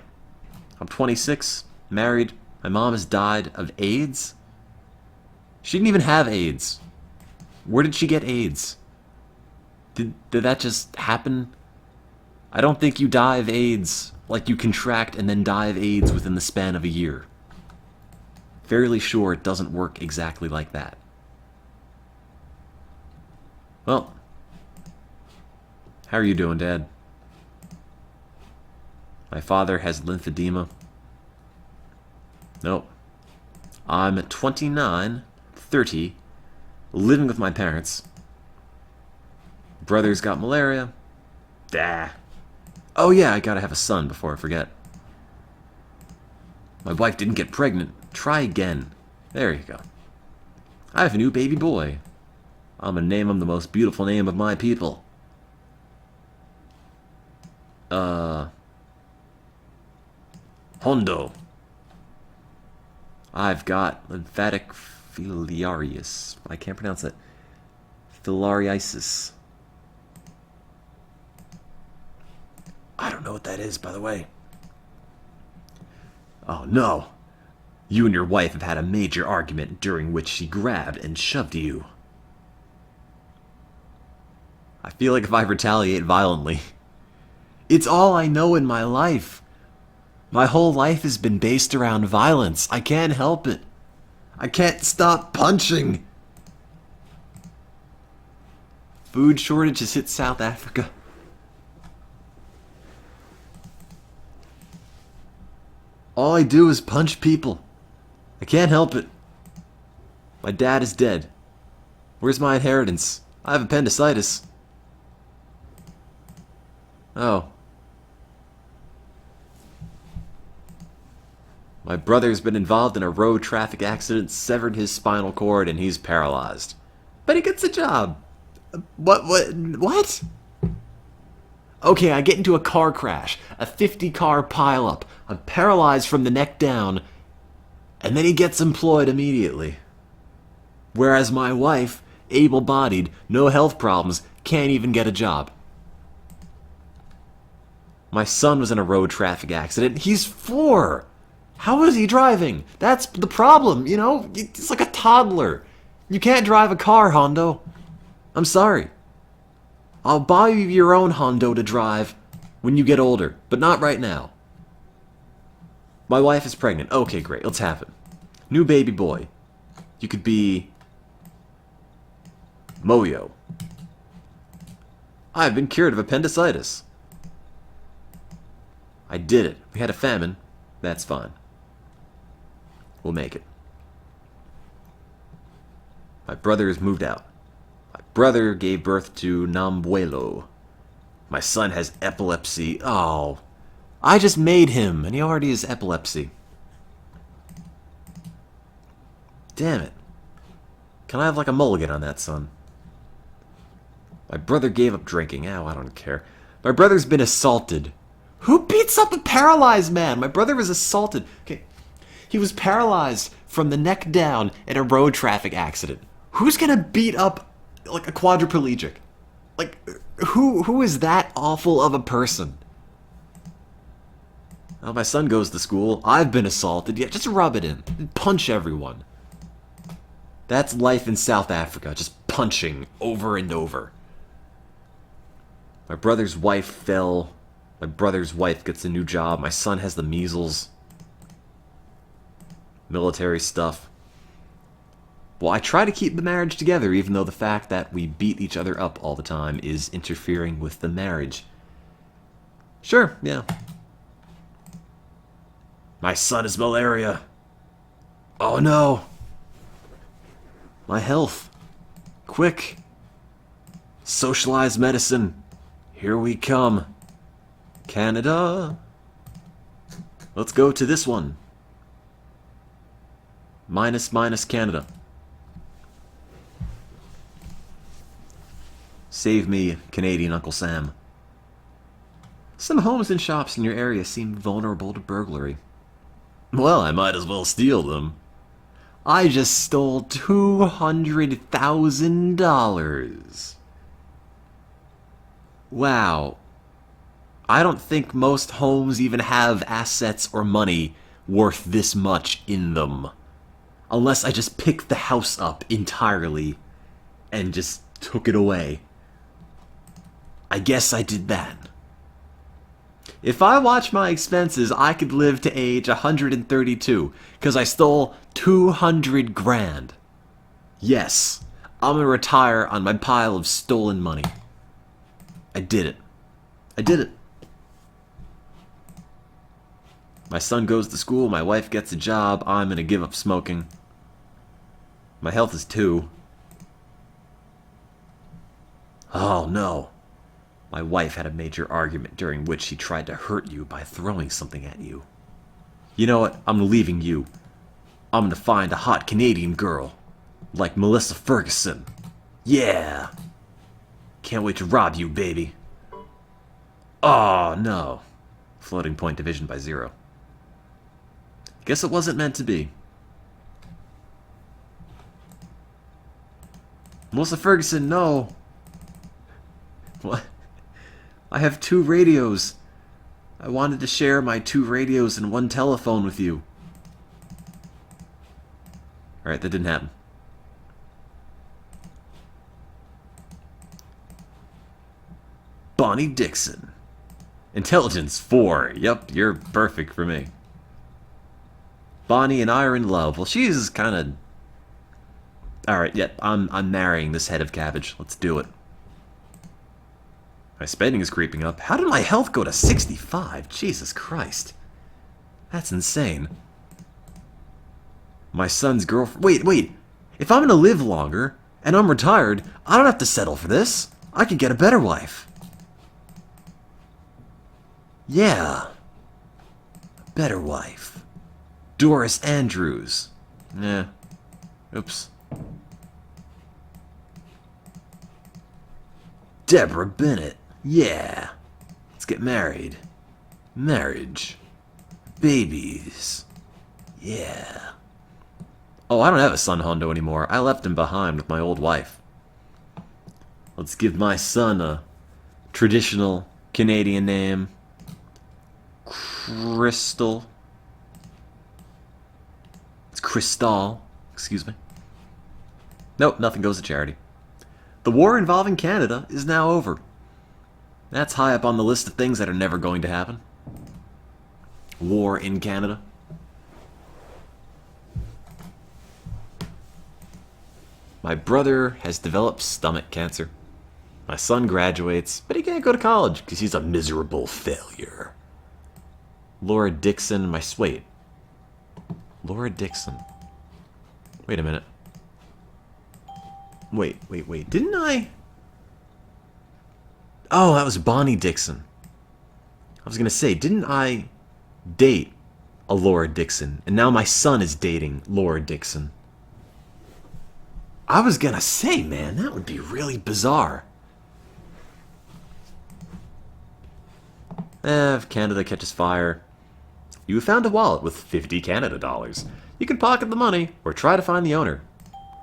I'm 26, married. My mom has died of AIDS. She didn't even have AIDS. Where did she get AIDS? Did that just happen? I don't think you die of AIDS like you contract and then die of AIDS within the span of a year. Fairly sure it doesn't work exactly like that. Well, how are you doing, Dad? My father has lymphedema. Nope. I'm 29, 30, living with my parents. Brother's got malaria. Dah. Oh yeah, I gotta have a son before I forget. My wife didn't get pregnant. Try again. There you go. I have a new baby boy. I'm gonna name him the most beautiful name of my people. Hondo. I've got lymphatic filariasis. I can't pronounce it. Filariasis. I don't know what that is, by the way. Oh no. You and your wife have had a major argument during which she grabbed and shoved you. I feel like if I retaliate violently, it's all I know in my life. My whole life has been based around violence. I can't help it. I can't stop punching. Food shortages hit South Africa. All I do is punch people. I can't help it. My dad is dead. Where's my inheritance? I have appendicitis. Oh. My brother's been involved in a road traffic accident, severed his spinal cord, and he's paralyzed. But he gets a job. What? Okay, I get into a car crash, a 50-car pileup. I'm paralyzed from the neck down, and then he gets employed immediately. Whereas my wife, able-bodied, no health problems, can't even get a job. My son was in a road traffic accident. He's 4. How is he driving? That's the problem, you know? It's like a toddler. You can't drive a car, Hondo. I'm sorry. I'll buy you your own Hondo to drive when you get older, but not right now. My wife is pregnant. Okay, great. Let's have it. New baby boy. You could be Moyo. I've been cured of appendicitis. I did it. We had a famine. That's fine. We'll make it. My brother has moved out. My brother gave birth to Nambuelo. My son has epilepsy. Oh, I just made him, and he already has epilepsy. Damn it. Can I have like a mulligan on that, son? My brother gave up drinking. Ow, I don't care. My brother's been assaulted. Who beats up a paralyzed man? My brother was assaulted. Okay. He was paralyzed from the neck down in a road traffic accident. Who's gonna beat up like a quadriplegic? Like, who is that awful of a person? Well, my son goes to school. I've been assaulted. Yeah, just rub it in. Punch everyone. That's life in South Africa. Just punching over and over. My brother's wife fell. My brother's wife gets a new job. My son has the measles. Military stuff. Well, I try to keep the marriage together, even though the fact that we beat each other up all the time is interfering with the marriage. Sure, yeah. My son has malaria. Oh no. My health. Quick. Socialized medicine. Here we come. Canada. Let's go to this one. Minus Canada. Save me, Canadian Uncle Sam. Some homes and shops in your area seem vulnerable to burglary. Well, I might as well steal them. I just stole $200,000. Wow. I don't think most homes even have assets or money worth this much in them. Unless I just picked the house up entirely and just took it away. I guess I did that. If I watch my expenses, I could live to age 132, because I stole 200 grand. Yes, I'm gonna retire on my pile of stolen money. I did it. I did it. My son goes to school, my wife gets a job, I'm gonna give up smoking. My health is 2. Oh no. My wife had a major argument during which she tried to hurt you by throwing something at you. You know what? I'm leaving you. I'm gonna find a hot Canadian girl. Like Melissa Ferguson. Yeah! Can't wait to rob you, baby. Oh, no. Floating point division by 0. Guess it wasn't meant to be. Melissa Ferguson, no! What? I have 2 radios. I wanted to share my 2 radios and 1 telephone with you. Alright, that didn't happen. Bonnie Dixon. Intelligence 4. Yep, you're perfect for me. Bonnie and I are in love. Well, she's kind of... Alright, yep, I'm marrying this head of cabbage. Let's do it. My spending is creeping up. How did my health go to 65? Jesus Christ. That's insane. My son's girlfriend... Wait. If I'm gonna live longer, and I'm retired, I don't have to settle for this. I can get a better wife. Yeah. A better wife. Doris Andrews. Nah. Oops. Deborah Bennett. Yeah. Let's get married. Marriage. Babies. Yeah. Oh, I don't have a son Hondo anymore. I left him behind with my old wife. Let's give my son a traditional Canadian name. Crystal. It's Crystal. Excuse me. Nope, nothing goes to charity. The war involving Canada is now over. That's high up on the list of things that are never going to happen. War in Canada. My brother has developed stomach cancer. My son graduates, but he can't go to college because he's a miserable failure. Laura Dixon, wait. Laura Dixon. Wait a minute. Wait. Didn't I? Oh, that was Bonnie Dixon. I was gonna say, didn't I date a Laura Dixon? And now my son is dating Laura Dixon. I was gonna say, man, that would be really bizarre. If Canada catches fire, you found a wallet with 50 Canada dollars. You can pocket the money or try to find the owner.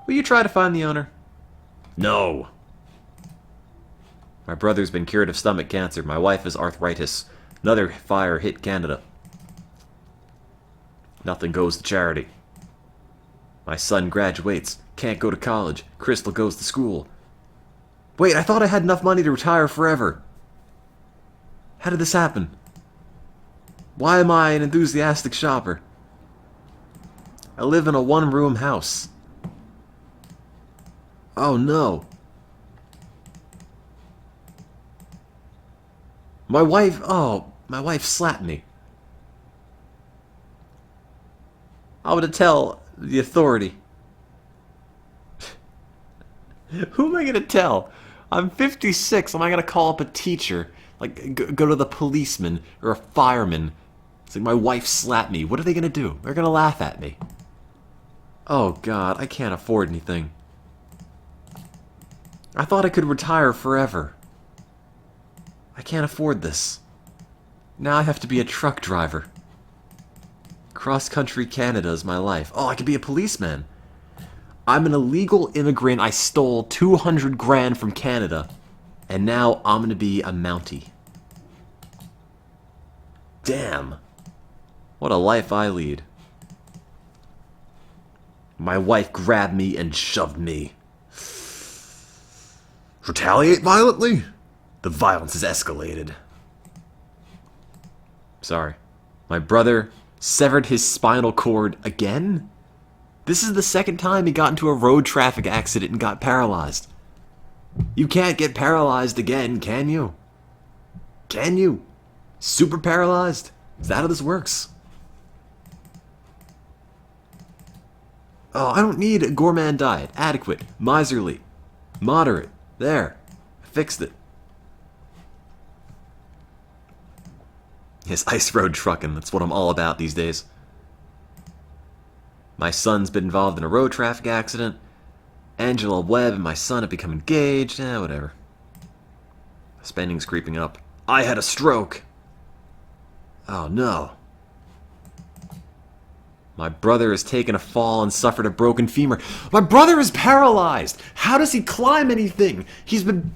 Will you try to find the owner? No. My brother's been cured of stomach cancer. My wife has arthritis. Another fire hit Canada. Nothing goes to charity. My son graduates. Can't go to college. Crystal goes to school. Wait, I thought I had enough money to retire forever. How did this happen? Why am I an enthusiastic shopper? I live in a one-room house. Oh no. My wife slapped me. I'm gonna tell the authority. Who am I gonna tell? I'm 56. Am I gonna call up a teacher Like, go to the policeman or a fireman. It's like, my wife slapped me. What are they gonna do? They're gonna laugh at me. Oh God, I can't afford anything. I thought I could retire forever. I can't afford this. Now I have to be a truck driver. Cross-country Canada is my life. Oh, I could be a policeman. I'm an illegal immigrant. I stole 200 grand from Canada. And now I'm gonna be a Mountie. Damn. What a life I lead. My wife grabbed me and shoved me. Retaliate violently? The violence has escalated. Sorry. My brother severed his spinal cord again? This is the second time he got into a road traffic accident and got paralyzed. You can't get paralyzed again, can you? Can you? Super paralyzed? Is that how this works? Oh, I don't need a gourmand diet. Adequate. Miserly. Moderate. There. I fixed it. Yes, ice road trucking. That's what I'm all about these days. My son's been involved in a road traffic accident. Angela Webb and my son have become engaged. Whatever. Spending's creeping up. I had a stroke. Oh, no. My brother has taken a fall and suffered a broken femur. My brother is paralyzed! How does he climb anything? He's been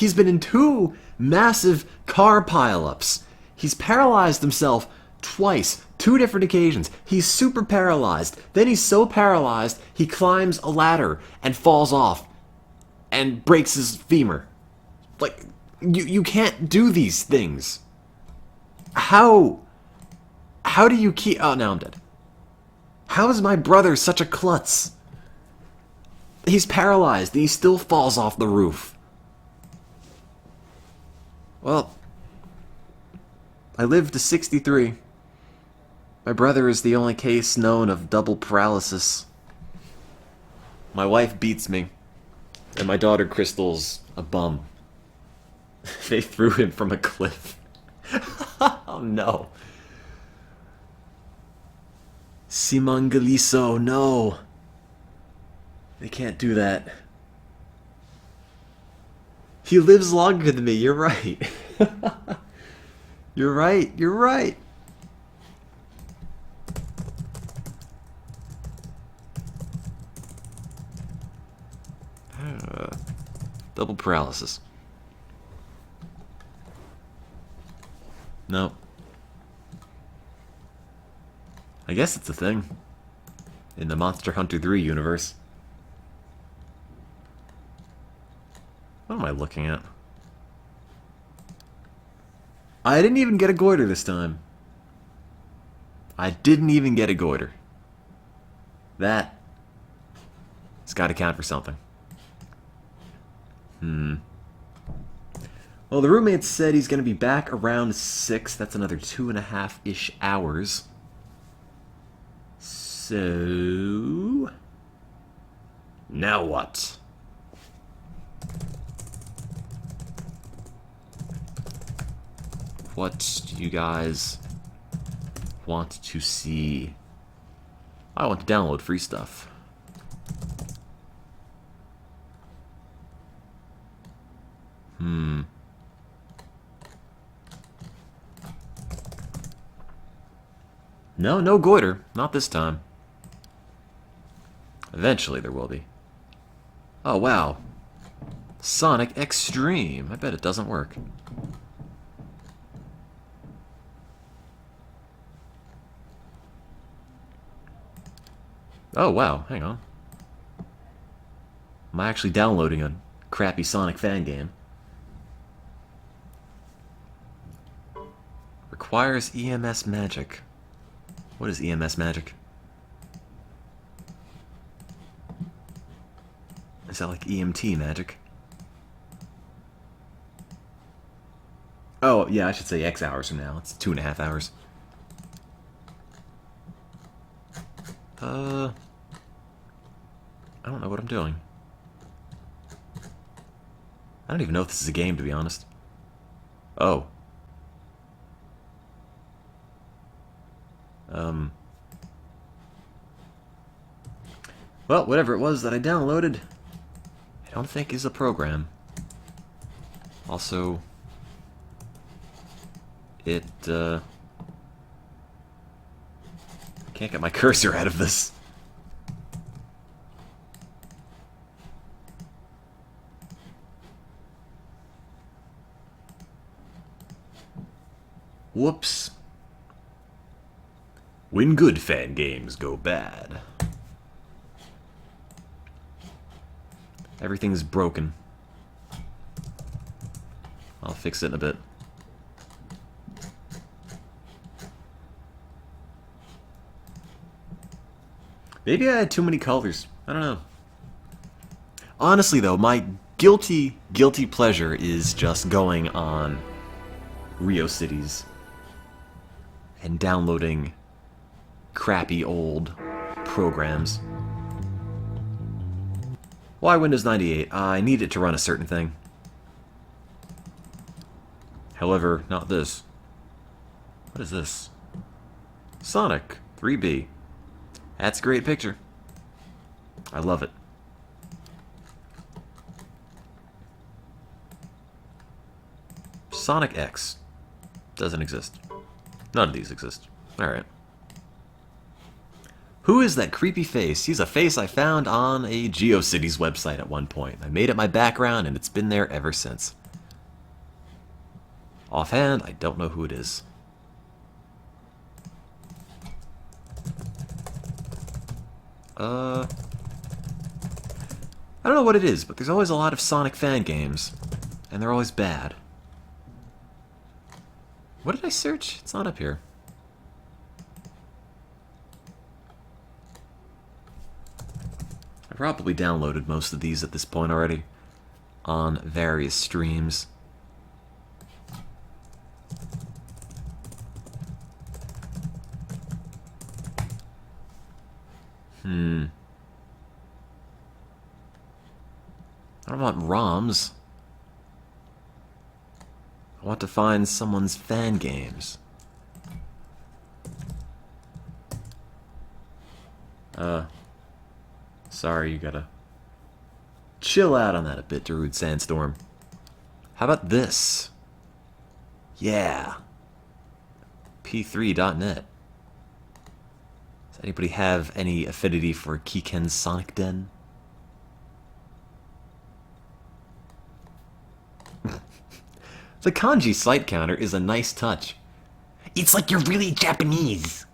in 2 massive car pileups. He's paralyzed himself twice, 2 different occasions. He's super paralyzed. Then he's so paralyzed, he climbs a ladder and falls off and breaks his femur. Like, you can't do these things. How do you keep... Oh, now I'm dead. How is my brother such a klutz? He's paralyzed and he still falls off the roof. Well, I lived to 63. My brother is the only case known of double paralysis. My wife beats me, and my daughter Crystal's a bum. They threw him from a cliff. Oh no. Simangaliso, no. They can't do that. He lives longer than me, you're right. You're right, you're right. Double paralysis. No. I guess it's a thing. In the Monster Hunter 3 universe. What am I looking at? I didn't even get a goiter this time. I didn't even get a goiter. That's got to count for something. Well, the roommate said he's going to be back around 6. That's another 2.5-ish hours. So... now what? What do you guys want to see? I want to download free stuff. No, no goiter. Not this time. Eventually there will be. Oh, wow. Sonic Extreme. I bet it doesn't work. Oh, wow. Hang on. Am I actually downloading a crappy Sonic fan game? Requires EMS magic. What is EMS magic? Is that like EMT magic? Oh, yeah, I should say X hours from now. It's 2.5 hours. I don't know what I'm doing. I don't even know if this is a game, to be honest. Oh. Well, whatever it was that I downloaded, I don't think is a program. Also, I can't get my cursor out of this. Whoops. When good fan games go bad. Everything's broken. I'll fix it in a bit. Maybe I had too many colors. I don't know. Honestly, though, my guilty pleasure is just going on RioCities and downloading crappy old programs. Why Windows 98? I need it to run a certain thing. However, not this. What is this? Sonic 3B. That's a great picture. I love it. Sonic X. Doesn't exist. None of these exist. Alright. Who is that creepy face? He's a face I found on a GeoCities website at one point. I made it my background and it's been there ever since. Offhand, I don't know who it is. I don't know what it is, but there's always a lot of Sonic fan games. And they're always bad. What did I search? It's not up here. I probably downloaded most of these at this point already. On various streams. I don't want ROMs. I want to find someone's fan games. Sorry, you gotta chill out on that a bit, Darude Sandstorm. How about this? Yeah. P3.net. Does anybody have any affinity for Kiken's Sonic Den? The kanji site counter is a nice touch. It's like you're really Japanese.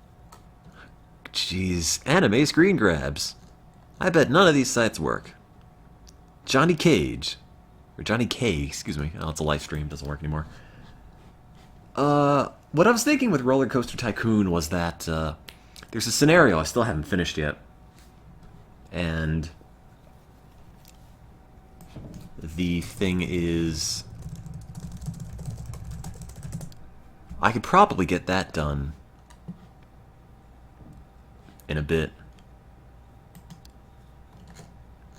Jeez, anime screen grabs. I bet none of these sites work. Johnny Cage. Or Johnny K, excuse me. Oh, it's a live stream, doesn't work anymore. What I was thinking with Roller Coaster Tycoon was that, there's a scenario I still haven't finished yet. And the thing is, I could probably get that done in a bit.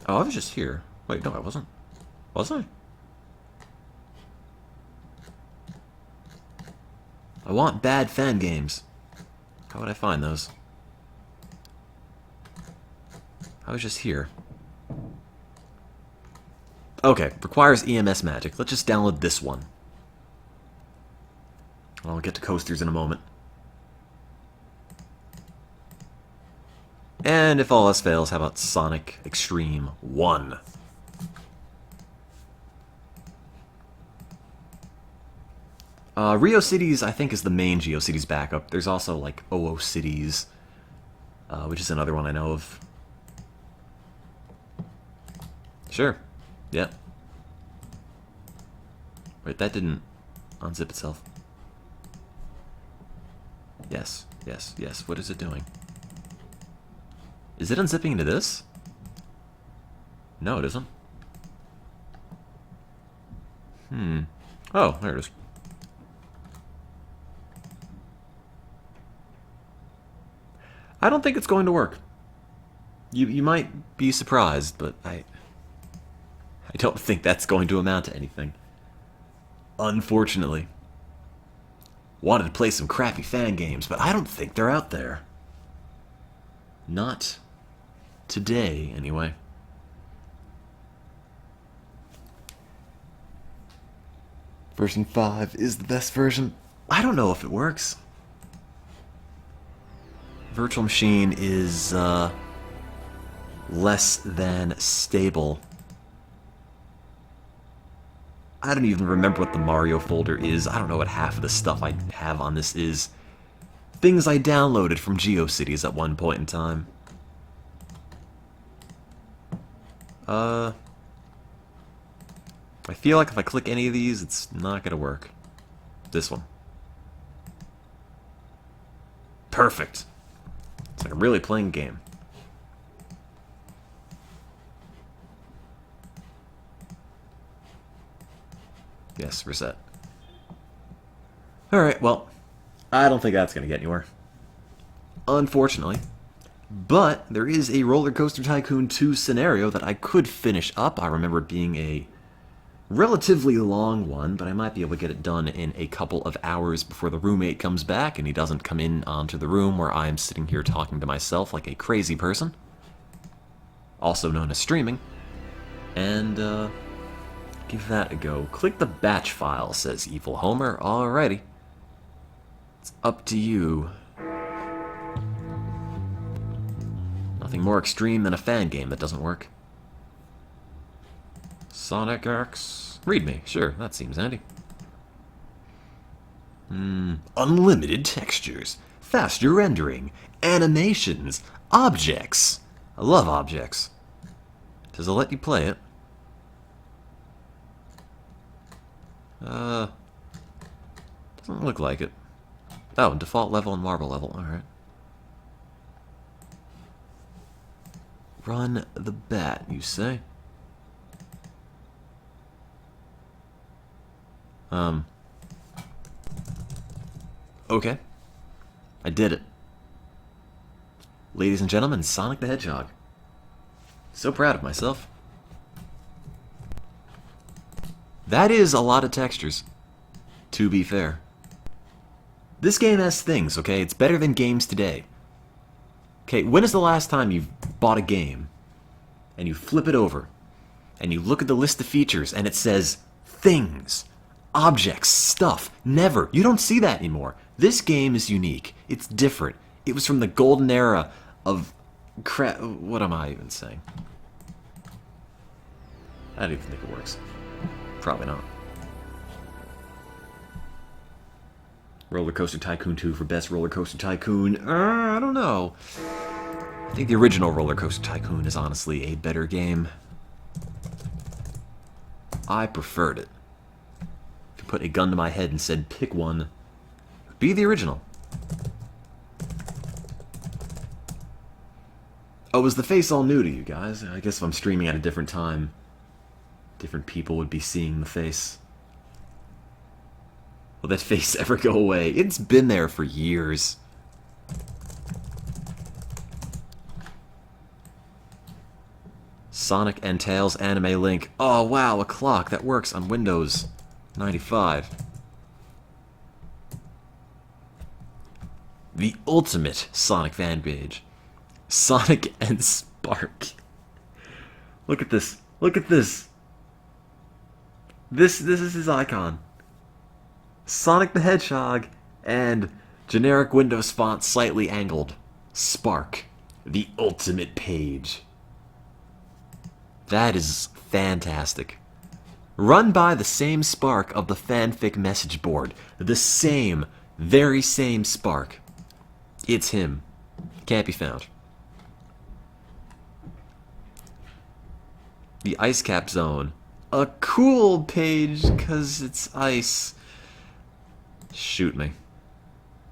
Oh, I was just here. Wait, no, I wasn't. Was I? I want bad fan games. How would I find those? I was just here. Okay, requires EMS magic. Let's just download this one. I'll get to coasters in a moment. And if all else fails, how about Sonic Extreme 1? RioCities, I think, is the main GeoCities backup. There's also, like, OOCities, which is another one I know of. Sure. Yeah. Wait, that didn't unzip itself. Yes, yes, yes. What is it doing? Is it unzipping into this? No, it isn't. Oh, there it is. I don't think it's going to work. You might be surprised, but I don't think that's going to amount to anything. Unfortunately. Wanted to play some crappy fan games, but I don't think they're out there. Not today, anyway. Version 5 is the best version. I don't know if it works. Virtual Machine is less than stable. I don't even remember what the Mario folder is. I don't know what half of the stuff I have on this is. Things I downloaded from GeoCities at one point in time. I feel like if I click any of these, it's not gonna work. This one. Perfect. It's like I'm really playing a game. Yes, reset. Alright, well, I don't think that's going to get anywhere. Unfortunately. But there is a Roller Coaster Tycoon 2 scenario that I could finish up. I remember it being a relatively long one, but I might be able to get it done in a couple of hours before the roommate comes back and he doesn't come in onto the room where I am sitting here talking to myself like a crazy person. Also known as streaming. And, give that a go. Click the batch file, says Evil Homer. Alrighty. It's up to you. Nothing more extreme than a fan game that doesn't work. Sonic X. Read me. Sure, that seems handy. Unlimited textures. Faster rendering. Animations. Objects. I love objects. Does it let you play it? Doesn't look like it. Oh, default level and marble level. Alright. Run the bat, you say? Okay. I did it. Ladies and gentlemen, Sonic the Hedgehog. So proud of myself. That is a lot of textures, to be fair. This game has things, okay? It's better than games today. Okay, when is the last time you've bought a game, and you flip it over, and you look at the list of features, and it says, things, objects, stuff, never. You don't see that anymore. This game is unique. It's different. It was from the golden era of crap. What am I even saying? I don't even think it works. Probably not. Roller Coaster Tycoon 2 for best Roller Coaster Tycoon. I don't know. I think the original Roller Coaster Tycoon is honestly a better game. I preferred it. If you put a gun to my head and said pick one, it would be the original. Oh, is the face all new to you guys? I guess if I'm streaming at a different time, different people would be seeing the face. Will that face ever go away? It's been there for years. Sonic and Tails Anime Link. Oh wow, a clock that works on Windows 95. The ultimate Sonic fan page. Sonic and Spark. Look at this. Look at this. This is his icon. Sonic the Hedgehog and generic Windows font slightly angled. Spark. The ultimate page. That is fantastic. Run by the same Spark of the fanfic message board. The same, very same Spark. It's him. Can't be found. The Ice Cap Zone. A cool page, because it's ice. Shoot me.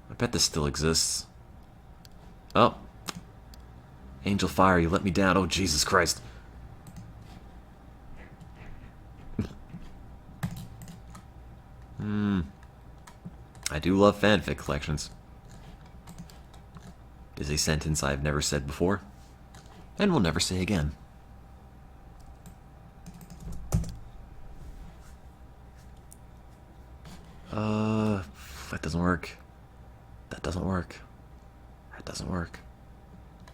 I bet this still exists. Oh. Angel Fire, you let me down. Oh, Jesus Christ. I do love fanfic collections. Is a sentence I've never said before, and will never say again. That doesn't work. That doesn't work. That doesn't work.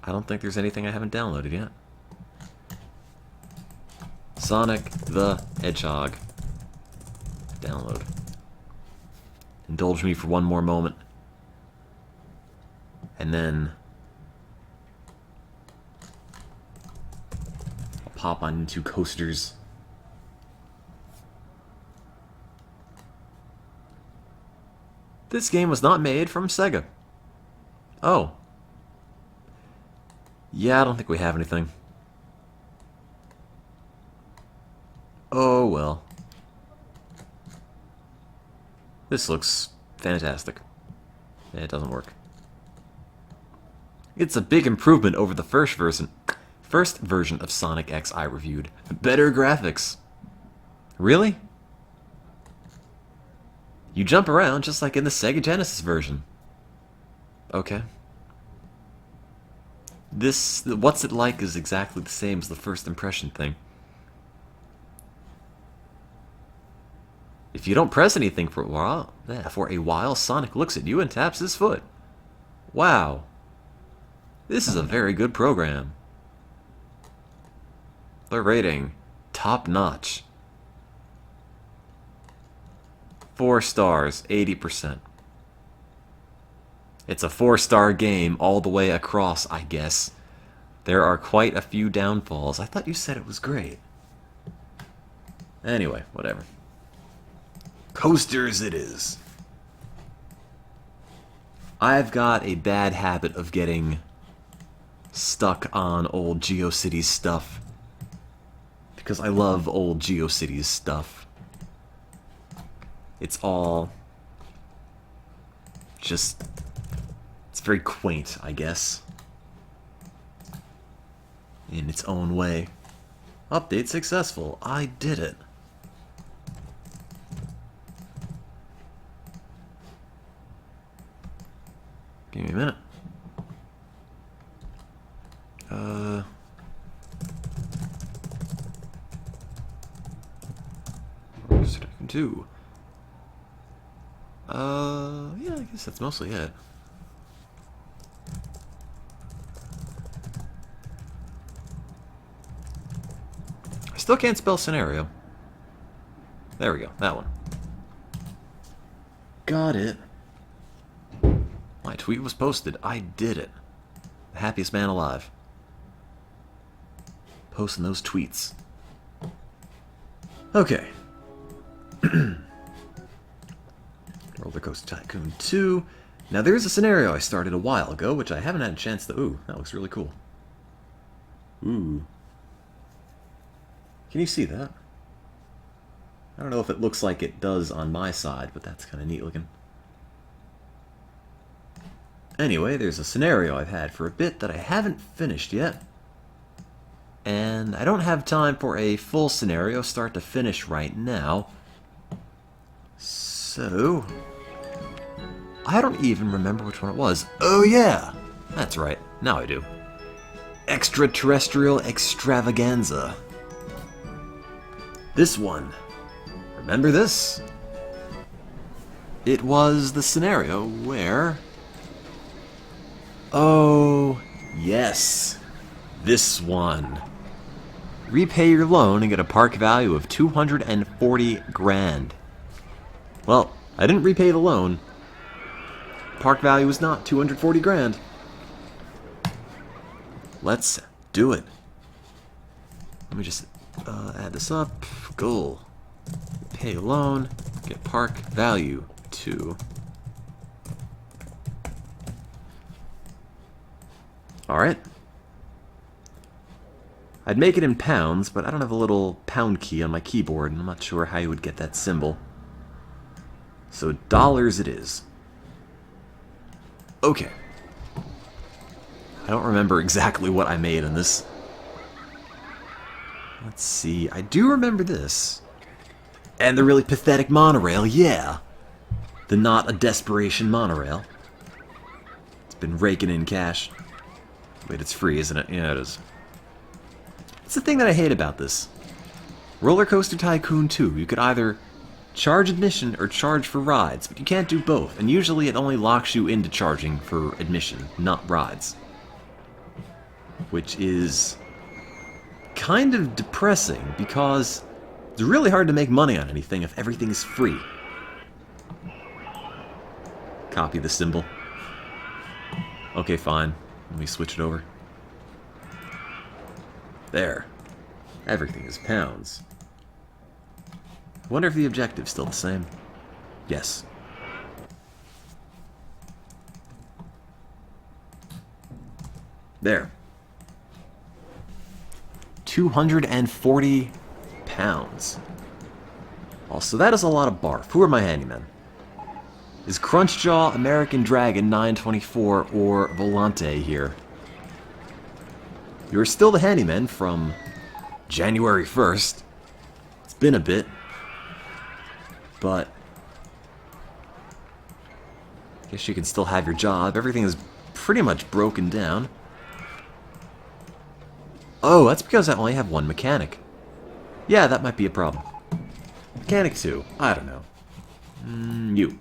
I don't think there's anything I haven't downloaded yet. Sonic the Hedgehog. Download. Indulge me for one more moment. And then I'll pop on into Coasters. This game was not made from Sega. Oh. Yeah, I don't think we have anything. Oh, well. This looks fantastic. Yeah, it doesn't work. It's a big improvement over the first version of Sonic X I reviewed. Better graphics. Really? You jump around just like in the Sega Genesis version. Okay. This, what's it like is exactly the same as the first impression thing. If you don't press anything for a while, Sonic looks at you and taps his foot. Wow. This is a very good program. The rating, top notch. 4 stars, 80%. It's a 4-star game all the way across, I guess. There are quite a few downfalls. I thought you said it was great. Anyway, whatever. Coasters it is. I've got a bad habit of getting stuck on old GeoCities stuff. Because I love old GeoCities stuff. It's all just, it's very quaint, I guess, in its own way. Update successful. I did it. Give me a minute. Tycoon 2. Yeah, I guess that's mostly it. I still can't spell scenario. There we go, that one. Got it. My tweet was posted. I did it. The happiest man alive. Posting those tweets. Okay. Roller Coaster Tycoon 2. Now there's a scenario I started a while ago, which I haven't had a chance to... Ooh, that looks really cool. Ooh. Can you see that? I don't know if it looks like it does on my side, but that's kind of neat looking. Anyway, there's a scenario I've had for a bit that I haven't finished yet. And I don't have time for a full scenario start to finish right now. So... I don't even remember which one it was. Oh yeah! That's right, now I do. Extraterrestrial Extravaganza. This one. Remember this? It was the scenario where... Oh, yes. This one. Repay your loan and get a park value of 240 grand. Well, I didn't repay the loan. Park value was not 240 grand. Let's do it. Let me just add this up. Goal. Pay a loan. Get park value 2. Alright. I'd make it in pounds, but I don't have a little pound key on my keyboard, and I'm not sure how you would get that symbol. So dollars it is. Okay. I don't remember exactly what I made in this. Let's see. I do remember this. And the really pathetic monorail, yeah. The not a desperation monorail. It's been raking in cash. Wait, it's free, isn't it? Yeah, it is. It's the thing that I hate about this. Roller Coaster Tycoon 2, you could either charge admission or charge for rides, but you can't do both, and usually it only locks you into charging for admission, not rides. Which is kind of depressing, because it's really hard to make money on anything if everything is free. Copy the symbol. Okay, fine. Let me switch it over. There. Everything is pounds. I wonder if the objective's still the same. Yes. There. 240 pounds. Also, that is a lot of barf. Who are my handymen? Is Crunchjaw, American Dragon, 924, or Volante here? You're still the handyman from January 1st. It's been a bit. But I guess you can still have your job. Everything is pretty much broken down. Oh, that's because I only have one mechanic. Yeah, that might be a problem. Mechanic 2. I don't know. You.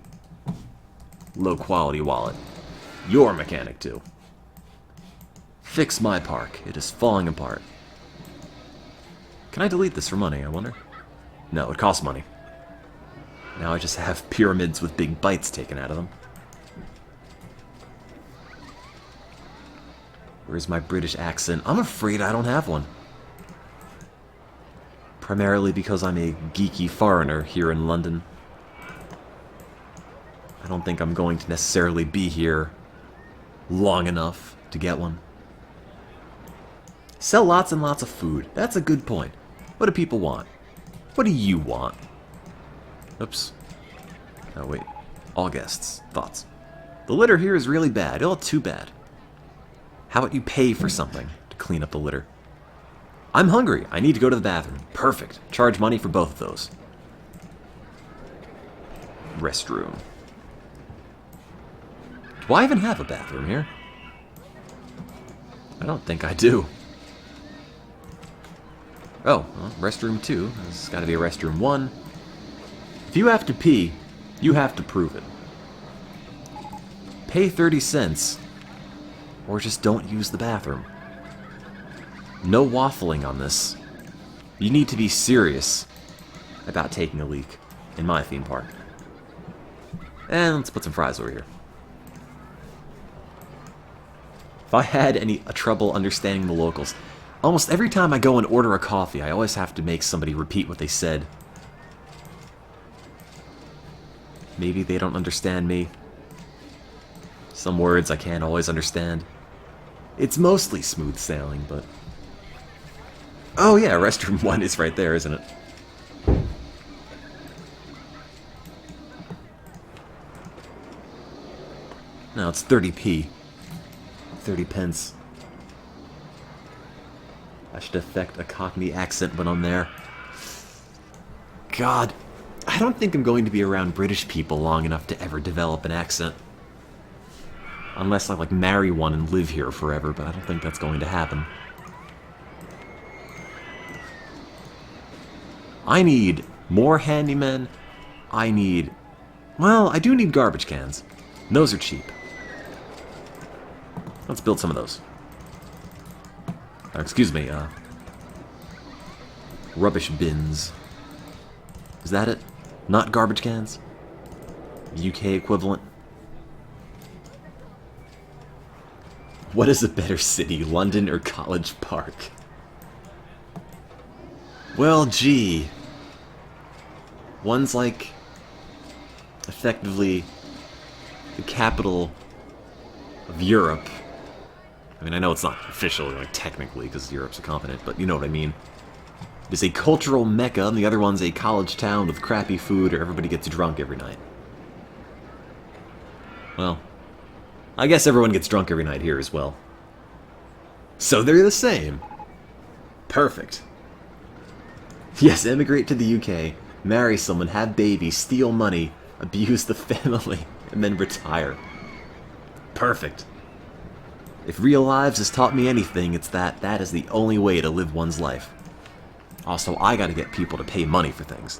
Low quality wallet. You're Mechanic 2. Fix my park. It is falling apart. Can I delete this for money, I wonder? No, it costs money. Now I just have pyramids with big bites taken out of them. Where's my British accent? I'm afraid I don't have one. Primarily because I'm a geeky foreigner here in London. I don't think I'm going to necessarily be here long enough to get one. Sell lots and lots of food. That's a good point. What do people want? What do you want? Oops. Oh, wait. All guests. Thoughts. The litter here is really bad. Oh, too bad. How about you pay for something to clean up the litter? I'm hungry. I need to go to the bathroom. Perfect. Charge money for both of those. Restroom. Do I even have a bathroom here? I don't think I do. Oh, well, restroom 2. There's got to be a restroom 1. If you have to pee, you have to prove it. Pay 30 cents, or just don't use the bathroom. No waffling on this. You need to be serious about taking a leak in my theme park. And let's put some fries over here. If I had any trouble understanding the locals, almost every time I go and order a coffee, I always have to make somebody repeat what they said. Maybe they don't understand me. Some words I can't always understand. It's mostly smooth sailing, but... Oh yeah, restroom 1 is right there, isn't it? No, it's 30p. 30 pence. I should affect a Cockney accent when I'm there. God, I don't think I'm going to be around British people long enough to ever develop an accent. Unless I, like, marry one and live here forever, but I don't think that's going to happen. I need more handymen. I need... Well, I do need garbage cans. Those are cheap. Let's build some of those. Excuse me, rubbish bins. Is that it? Not garbage cans? UK equivalent? What is a better city, London or College Park? Well, gee. One's like, effectively, the capital of Europe. I mean, I know it's not officially, like, technically, because Europe's a continent, but you know what I mean. It's a cultural mecca, and the other one's a college town with crappy food where everybody gets drunk every night. Well, I guess everyone gets drunk every night here as well. So they're the same. Perfect. Yes, emigrate to the UK, marry someone, have babies, steal money, abuse the family, and then retire. Perfect. If real lives has taught me anything, it's that that is the only way to live one's life. Also, I gotta get people to pay money for things.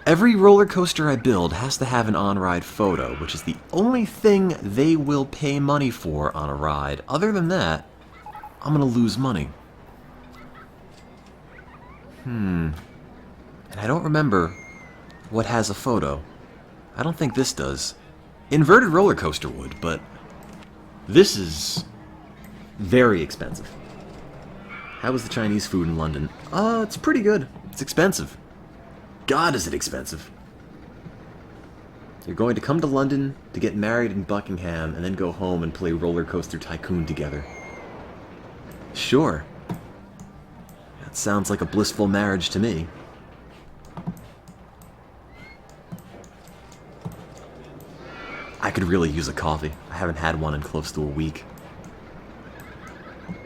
Every roller coaster I build has to have an on-ride photo, which is the only thing they will pay money for on a ride. Other than that, I'm gonna lose money. And I don't remember what has a photo. I don't think this does. Inverted roller coaster would, but this is very expensive. How is the Chinese food in London? It's pretty good. It's expensive. God, is it expensive. You're going to come to London to get married in Buckingham and then go home and play Roller Coaster Tycoon together. Sure. That sounds like a blissful marriage to me. I could really use a coffee. I haven't had one in close to a week.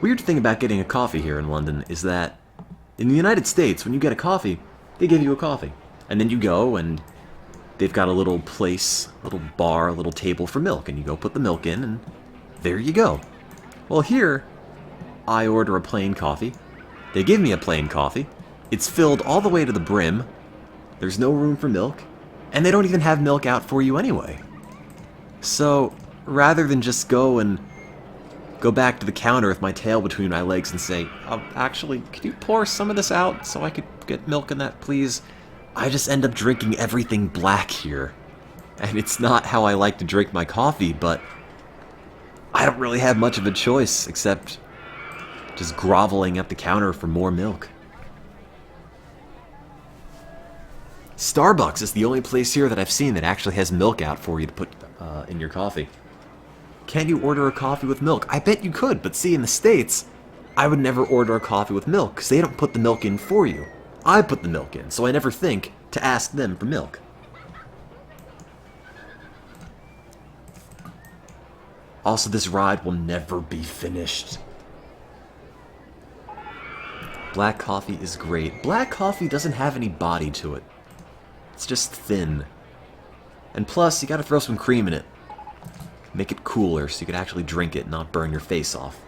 Weird thing about getting a coffee here in London is that in the United States, when you get a coffee, they give you a coffee. And then you go and they've got a little place, a little bar, a little table for milk. And you go put the milk in and there you go. Well, here, I order a plain coffee. They give me a plain coffee. It's filled all the way to the brim. There's no room for milk. And they don't even have milk out for you anyway. So, rather than just go back to the counter with my tail between my legs and say, actually, could you pour some of this out so I could get milk in that, please? I just end up drinking everything black here. And it's not how I like to drink my coffee, but I don't really have much of a choice except just groveling at the counter for more milk. Starbucks is the only place here that I've seen that actually has milk out for you to put in your coffee. Can you order a coffee with milk? I bet you could, but see, in the States, I would never order a coffee with milk, because they don't put the milk in for you. I put the milk in, so I never think to ask them for milk. Also, this ride will never be finished. Black coffee is great. Black coffee doesn't have any body to it. It's just thin. And plus, you gotta throw some cream in it. Make it cooler so you can actually drink it and not burn your face off.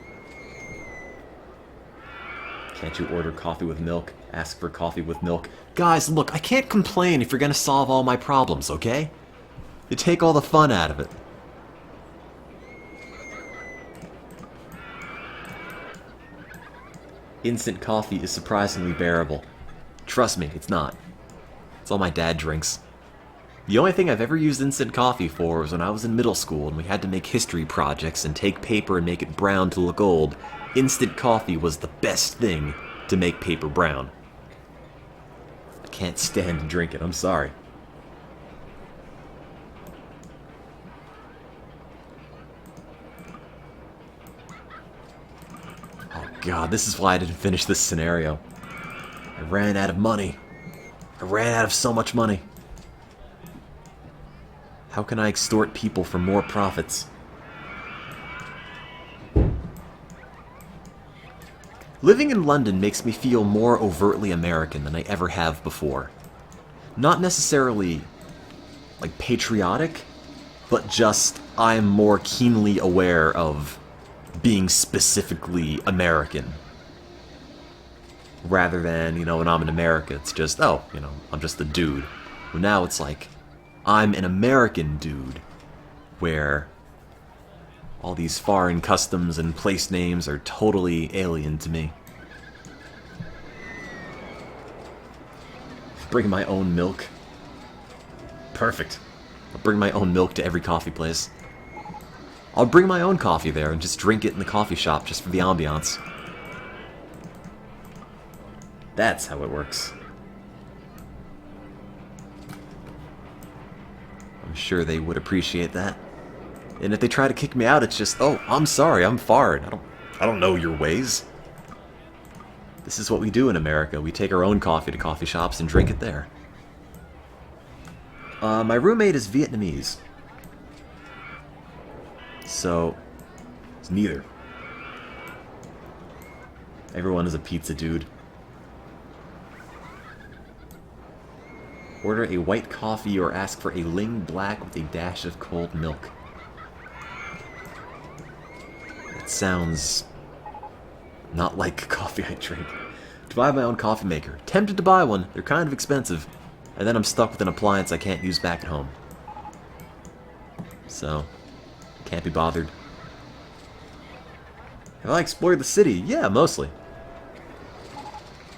Can't you order coffee with milk? Ask for coffee with milk. Guys, look, I can't complain if you're gonna solve all my problems, okay? You take all the fun out of it. Instant coffee is surprisingly bearable. Trust me, it's not. It's all my dad drinks. The only thing I've ever used instant coffee for was when I was in middle school and we had to make history projects and take paper and make it brown to look old. Instant coffee was the best thing to make paper brown. I can't stand to drink it, I'm sorry. Oh god, this is why I didn't finish this scenario. I ran out of money. I ran out of so much money. How can I extort people for more profits? Living in London makes me feel more overtly American than I ever have before. Not necessarily, like, patriotic, but just I'm more keenly aware of being specifically American. Rather than, you know, when I'm in America, it's just, oh, you know, I'm just a dude. But now it's like, I'm an American dude, where all these foreign customs and place names are totally alien to me. Bring my own milk. Perfect. I'll bring my own milk to every coffee place. I'll bring my own coffee there and just drink it in the coffee shop just for the ambiance. That's how it works. I'm sure they would appreciate that. And if they try to kick me out, it's just, oh, I'm sorry, I'm foreign. I don't know your ways. This is what we do in America. We take our own coffee to coffee shops and drink it there. My roommate is Vietnamese. So, it's neither. Everyone is a pizza dude. Order a white coffee or ask for a Ling Black with a dash of cold milk. It sounds not like coffee I drink. To buy my own coffee maker. Tempted to buy one. They're kind of expensive. And then I'm stuck with an appliance I can't use back at home. So, can't be bothered. Have I explored the city? Yeah, mostly.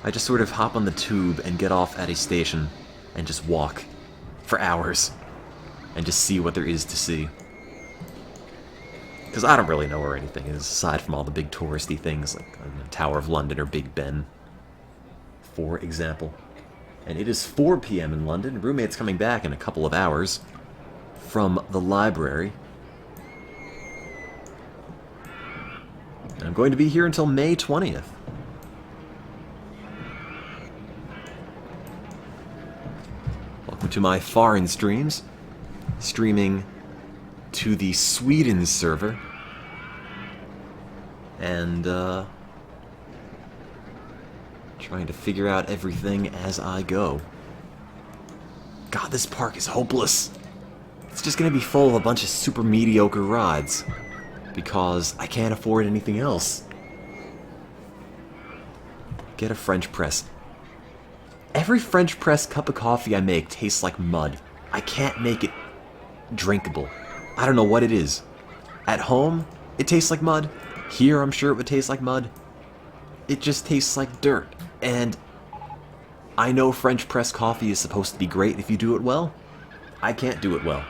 I just sort of hop on the tube and get off at a station and just walk for hours and just see what there is to see. Because I don't really know where anything is, aside from all the big touristy things like the Tower of London or Big Ben, for example. And it is 4 p.m. in London. Roommate's coming back in a couple of hours from the library. And I'm going to be here until May 20th. Welcome to my foreign streams. Streaming to the Sweden server. And, trying to figure out everything as I go. God, this park is hopeless. It's just gonna be full of a bunch of super mediocre rides. Because I can't afford anything else. Get a French press. Every French press cup of coffee I make tastes like mud. I can't make it drinkable. I don't know what it is. At home, it tastes like mud. Here, I'm sure it would taste like mud. It just tastes like dirt. And I know French press coffee is supposed to be great if you do it well. I can't do it well.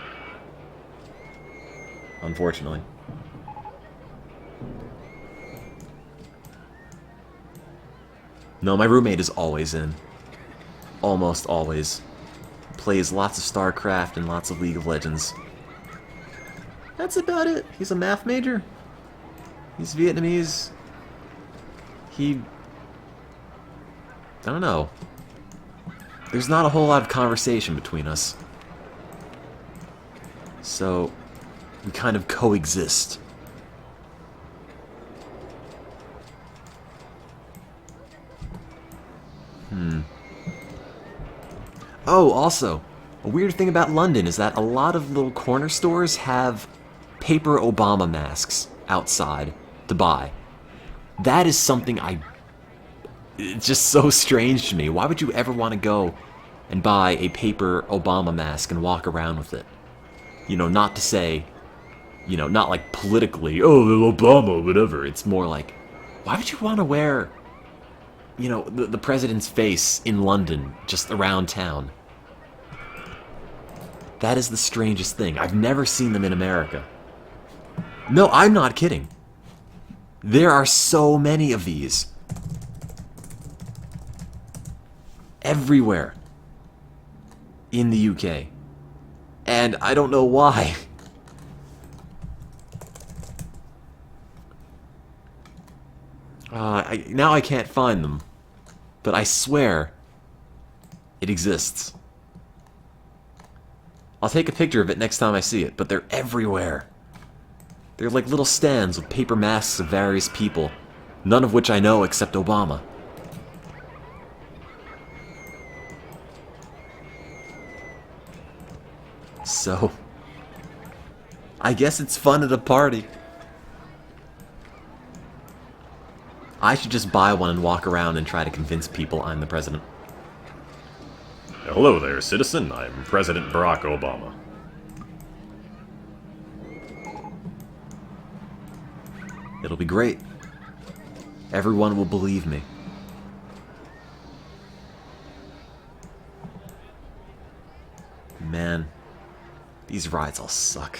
Unfortunately. No, my roommate is always in. Almost always. Plays lots of StarCraft and lots of League of Legends. That's about it. He's a math major. He's Vietnamese. I don't know. There's not a whole lot of conversation between us. So, we kind of coexist. Oh, also, a weird thing about London is that a lot of little corner stores have paper Obama masks outside to buy. That is something it's just so strange to me. Why would you ever want to go and buy a paper Obama mask and walk around with it? You know, not to say, you know, not like politically, oh, Obama, whatever. It's more like, why would you want to wear, you know, the president's face in London, just around town? That is the strangest thing. I've never seen them in America. No, I'm not kidding. There are so many of these. Everywhere. In the UK. And I don't know why. Now I can't find them. But I swear it exists. I'll take a picture of it next time I see it, but they're everywhere. They're like little stands with paper masks of various people, none of which I know except Obama. So, I guess it's fun at a party. I should just buy one and walk around and try to convince people I'm the president. Hello there, citizen. I'm President Barack Obama. It'll be great. Everyone will believe me. Man, these rides all suck.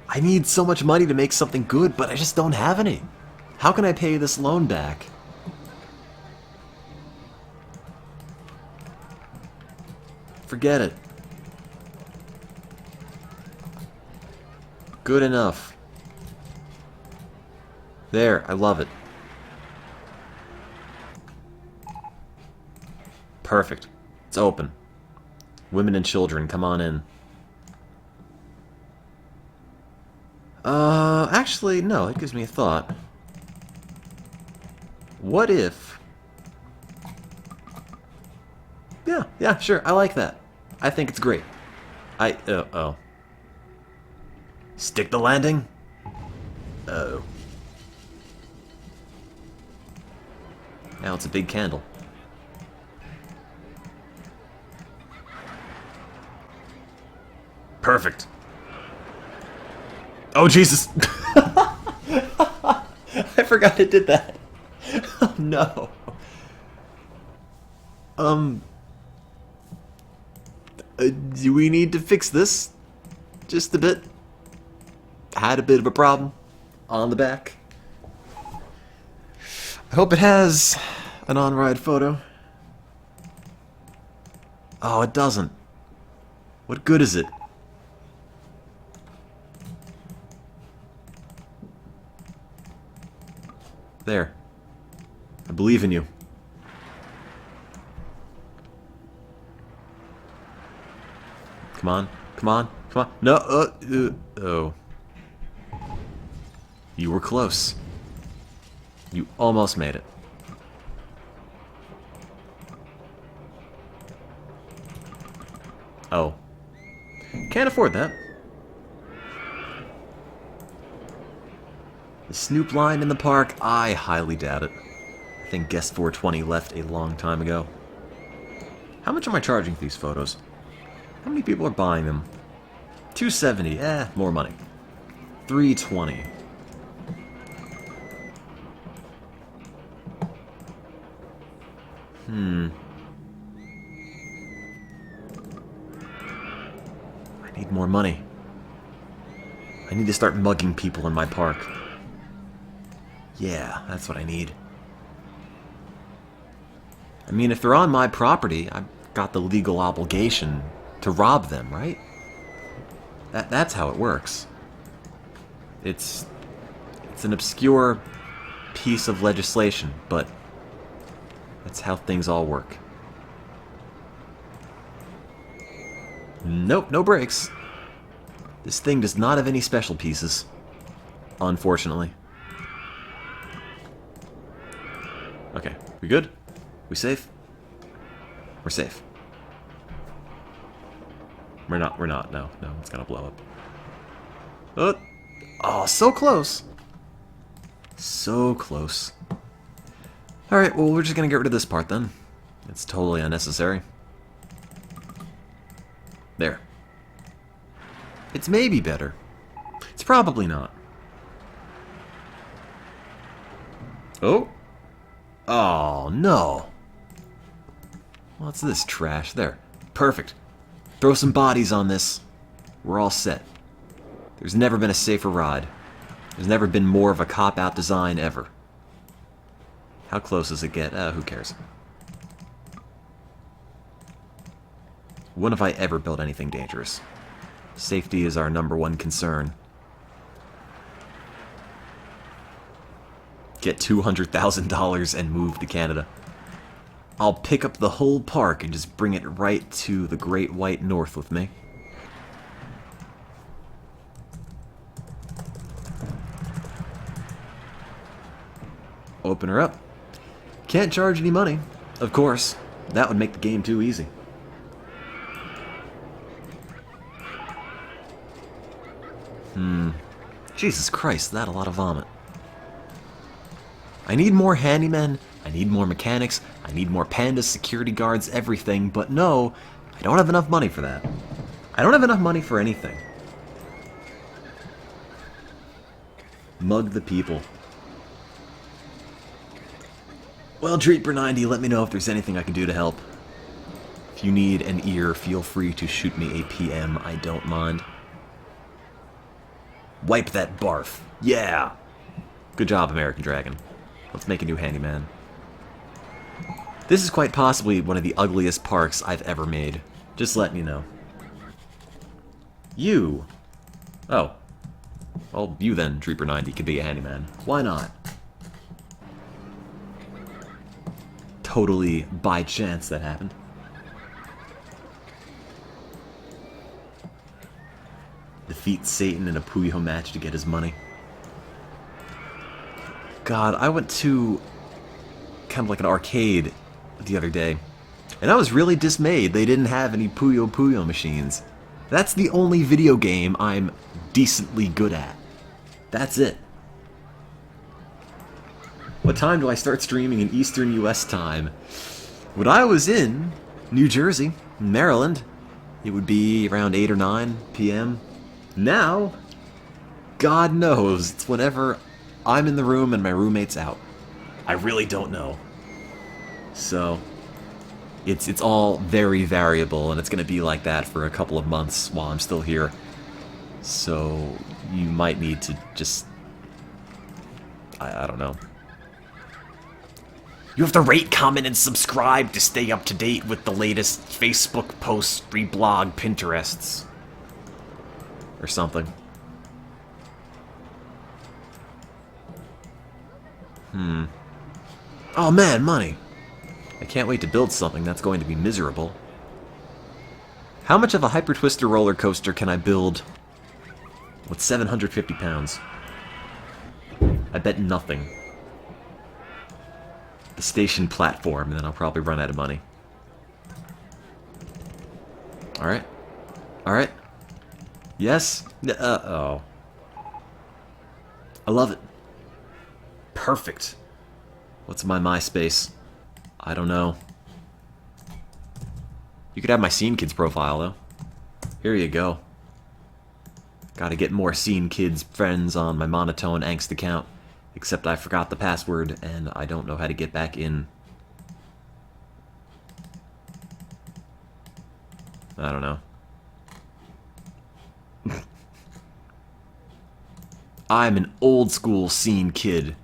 I need so much money to make something good, but I just don't have any. How can I pay this loan back? Forget it. Good enough. There, I love it. Perfect. It's open. Women and children, come on in. Actually, no, it gives me a thought. What if... Yeah, sure, I like that. I think it's great. Oh. Stick the landing? Uh-oh. Now it's a big candle. Perfect. Oh, Jesus! I forgot it did that. Oh, no. Do we need to fix this? Just a bit. Had a bit of a problem on the back. I hope it has an on-ride photo. Oh, it doesn't. What good is it? There. I believe in you. Come on. Come on. Come on. No. Oh. You were close. You almost made it. Oh. Can't afford that. The Snoop line in the park? I highly doubt it. I think Guest 420 left a long time ago. How much am I charging for these photos? How many people are buying them? $270. More money. $320. I need more money. I need to start mugging people in my park. Yeah, that's what I need. I mean, if they're on my property, I've got the legal obligation to rob them, right? That's how it works. It's an obscure piece of legislation, but that's how things all work. Nope, no brakes. This thing does not have any special pieces, unfortunately. Okay, we good? We safe? We're safe. We're not, no, it's gonna blow up. Oh, so close! So close. Alright, well, we're just gonna get rid of this part then. It's totally unnecessary. There. It's maybe better. It's probably not. Oh! Oh, no! What's this trash? There. Perfect. Throw some bodies on this. We're all set. There's never been a safer ride. There's never been more of a cop-out design ever. How close does it get? Who cares? When have I ever built anything dangerous? Safety is our #1 concern. Get $200,000 and move to Canada. I'll pick up the whole park and just bring it right to the Great White North with me. Open her up. Can't charge any money, of course. That would make the game too easy. Jesus Christ, that's a lot of vomit. I need more handymen, I need more mechanics, I need more pandas, security guards, everything, but no, I don't have enough money for that. I don't have enough money for anything. Mug the people. Well, Dreeper90, let me know if there's anything I can do to help. If you need an ear, feel free to shoot me a PM, I don't mind. Wipe that barf. Yeah! Good job, American Dragon. Let's make a new handyman. This is quite possibly one of the ugliest parks I've ever made. Just letting you know. You! Oh. Well, you then, Dreeper90, could be a handyman. Why not? Totally by chance that happened. Defeat Satan in a Puyo match to get his money. God, I went to kind of like an arcade the other day, and I was really dismayed they didn't have any Puyo Puyo machines. That's the only video game I'm decently good at. That's it. What time do I start streaming in Eastern US time? When I was in New Jersey, Maryland, it would be around 8 or 9 p.m. Now, God knows, it's whenever I'm in the room and my roommate's out. I really don't know. So, it's all very variable, and it's going to be like that for a couple of months while I'm still here. So, you might need to just... I don't know. You have to rate, comment, and subscribe to stay up to date with the latest Facebook posts, reblog, Pinterests. Or something. Oh man, money! I can't wait to build something that's going to be miserable. How much of a Hyper Twister roller coaster can I build with 750 pounds? I bet nothing. The station platform, and then I'll probably run out of money. Alright. Alright. Yes? Uh-oh. I love it. Perfect. What's my MySpace? I don't know. You could have my Scene Kids profile, though. Here you go. Gotta get more Scene Kids friends on my Monotone Angst account. Except I forgot the password, and I don't know how to get back in. I don't know. I'm an old school Scene Kid.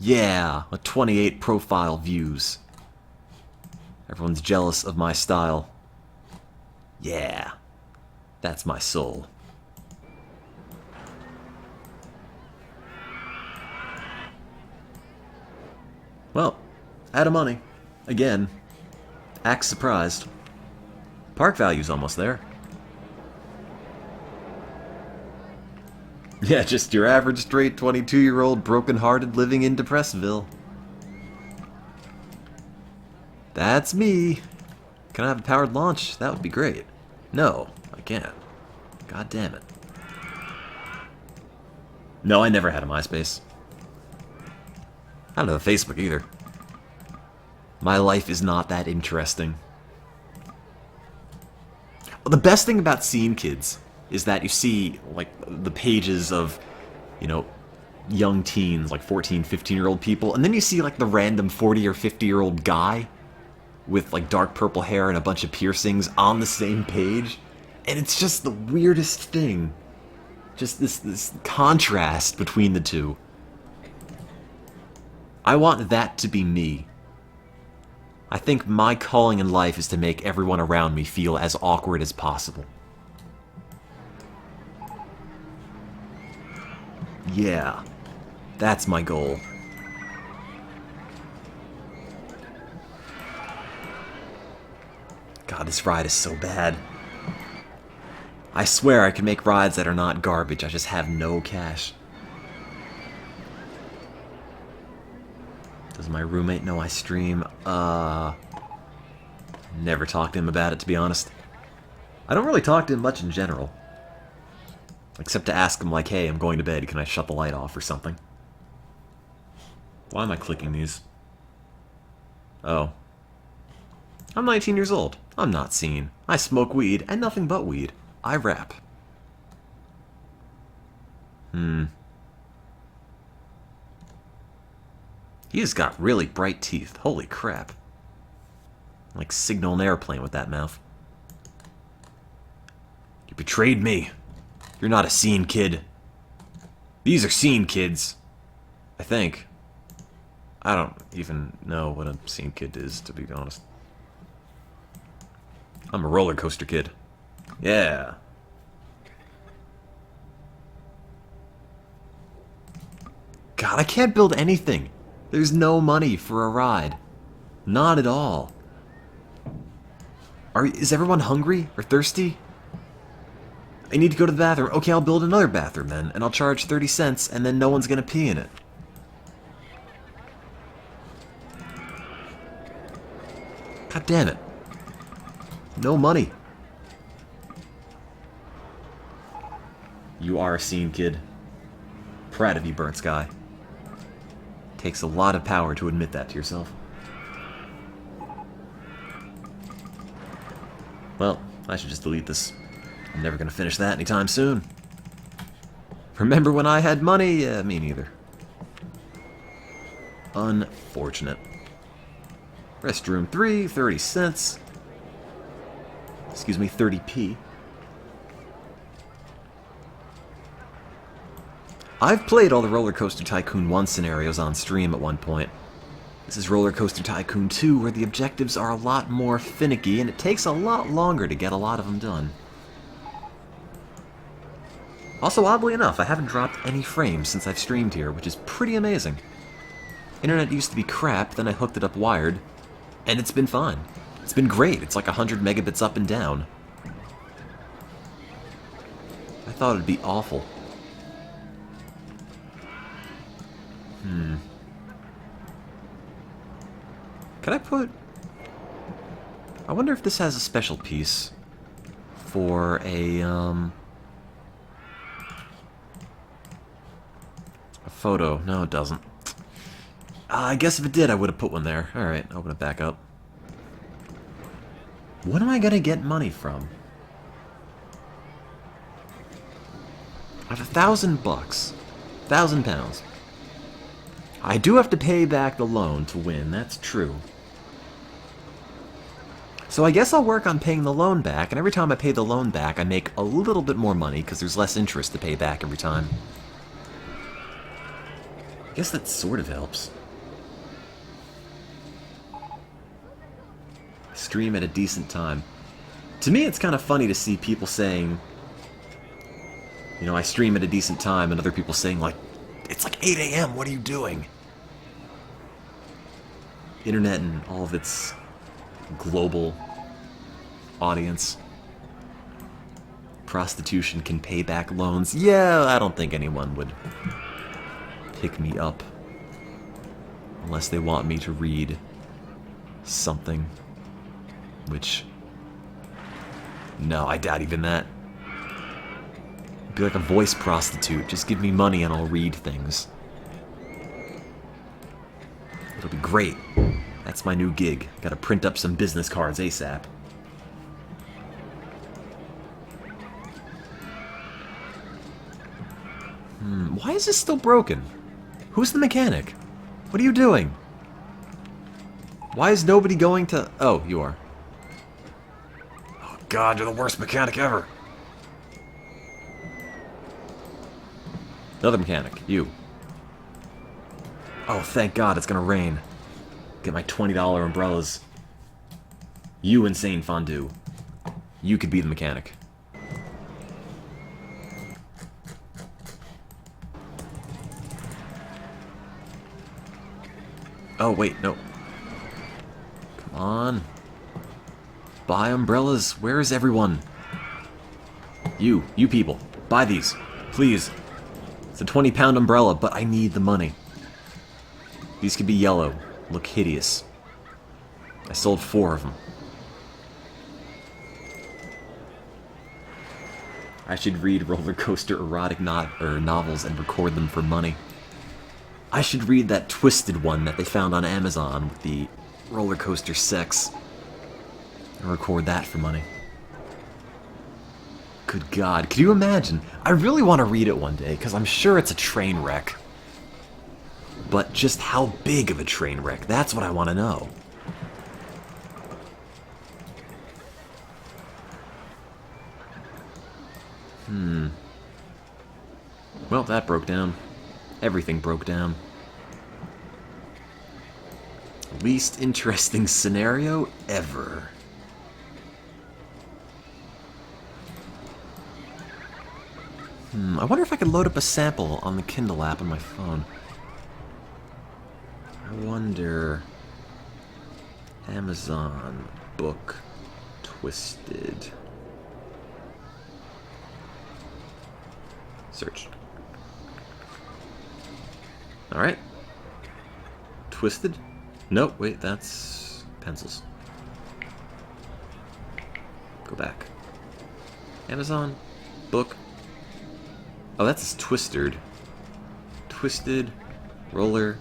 Yeah, a 28 profile views. Everyone's jealous of my style. Yeah, that's my soul. Well, out of money. Again. Act surprised. Park value's almost there. Yeah, just your average straight 22-year-old broken-hearted living in Depressville. That's me. Can I have a powered launch? That would be great. No, I can't. God damn it. No, I never had a MySpace. I don't have Facebook either. My life is not that interesting. Well, the best thing about Scene Kids is that you see, like, the pages of, you know, young teens, like 14, 15-year-old people, and then you see, like, the random 40 or 50-year-old guy with, like, dark purple hair and a bunch of piercings on the same page, and it's just the weirdest thing. Just this contrast between the two. I want that to be me. I think my calling in life is to make everyone around me feel as awkward as possible. Yeah, that's my goal. God, this ride is so bad. I swear I can make rides that are not garbage, I just have no cash. Does my roommate know I stream? Never talked to him about it, to be honest. I don't really talk to him much in general. Except to ask him, like, hey, I'm going to bed, can I shut the light off or something? Why am I clicking these? Oh. I'm 19 years old. I'm not seen. I smoke weed, and nothing but weed. I rap. He's got really bright teeth. Holy crap. Like signal an airplane with that mouth. You betrayed me. You're not a Scene Kid. These are Scene Kids. I think. I don't even know what a Scene Kid is, to be honest. I'm a roller coaster kid. Yeah. God, I can't build anything. There's no money for a ride. Not at all. Is everyone hungry or thirsty? I need to go to the bathroom. Okay, I'll build another bathroom then, and I'll charge 30 cents, and then no one's gonna pee in it. God damn it. No money. You are a Scene Kid. Proud of you, Burnt Sky. Takes a lot of power to admit that to yourself. Well, I should just delete this. I'm never gonna finish that anytime soon. Remember when I had money? Yeah, me neither. Unfortunate. Restroom 3, 30 cents. Excuse me, 30p. I've played all the Roller Coaster Tycoon 1 scenarios on stream at one point. This is Roller Coaster Tycoon 2, where the objectives are a lot more finicky, and it takes a lot longer to get a lot of them done. Also, oddly enough, I haven't dropped any frames since I've streamed here, which is pretty amazing. Internet used to be crap, then I hooked it up wired, and it's been fine. It's been great. It's like 100 megabits up and down. I thought it'd be awful. Can I put... I wonder if this has a special piece for a photo. No, it doesn't. I guess if it did, I would have put one there. Alright, open it back up. What am I gonna get money from? I have $1,000 bucks. £1,000. I do have to pay back the loan to win, that's true. So I guess I'll work on paying the loan back, and every time I pay the loan back, I make a little bit more money, because there's less interest to pay back every time. I guess that sort of helps. Stream at a decent time. To me, it's kind of funny to see people saying, you know, I stream at a decent time, and other people saying, like, it's like 8 a.m., what are you doing? Internet and all of its global audience. Prostitution can pay back loans. Yeah, I don't think anyone would pick me up unless they want me to read something, which, no, I doubt even that. It'd be like a voice prostitute. Just give me money and I'll read things. It'll be great. That's my new gig. Gotta print up some business cards ASAP. Why is this still broken? Who's the mechanic? What are you doing? Why is nobody going to... Oh, you are. Oh god, you're the worst mechanic ever. Another mechanic, you. Oh, thank god, it's gonna rain. Get my $20 umbrellas. You insane fondue. You could be the mechanic. Oh, wait, no. Come on. Buy umbrellas. Where is everyone? You people. Buy these. Please. It's a 20-pound umbrella, but I need the money. These could be yellow. Look hideous. I sold 4 of them. I should read roller coaster erotic novels and record them for money. I should read that twisted one that they found on Amazon with the roller coaster sex and record that for money. Good God, could you imagine? I really want to read it one day, because I'm sure it's a train wreck. But just how big of a train wreck? That's what I want to know. Well, that broke down. Everything broke down. Least interesting scenario ever. I wonder if I could load up a sample on the Kindle app on my phone. I wonder... Amazon book twisted. Search. Alright. Twisted? Nope, wait, that's pencils. Go back. Amazon book. Oh, that's Twisted. Twisted roller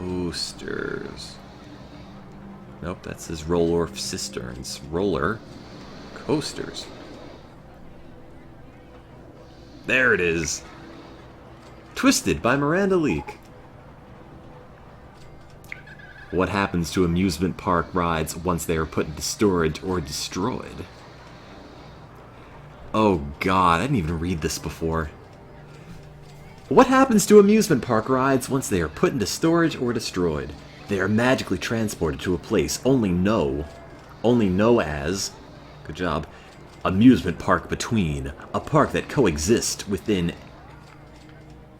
coasters. Nope, that says roller cisterns. Roller coasters. There it is. Twisted by Miranda Leak. What happens to amusement park rides once they are put into storage or destroyed? Oh god, I didn't even read this before. What happens to amusement park rides once they are put into storage or destroyed? They are magically transported to a place only know as, good job, amusement park between, a park that coexists within,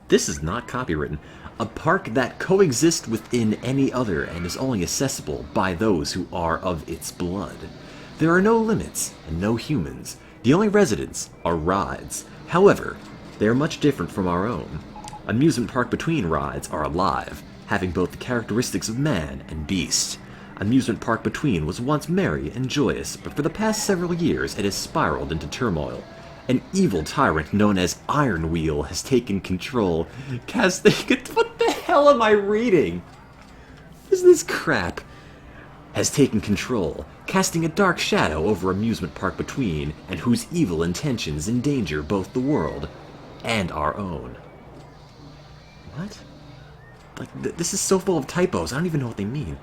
this is not copywritten, a park that coexists within any other and is only accessible by those who are of its blood. There are no limits and no humans. The only residents are rides. However, they are much different from our own. Amusement park between rides are alive, having both the characteristics of man and beast. Amusement park between was once merry and joyous, but for the past several years it has spiraled into turmoil. An evil tyrant known as Iron Wheel has taken control, casting... What the hell am I reading? What is this crap? Has taken control, casting a dark shadow over amusement park between, and whose evil intentions endanger both the world and our own. What? Like, this is so full of typos, I don't even know what they mean.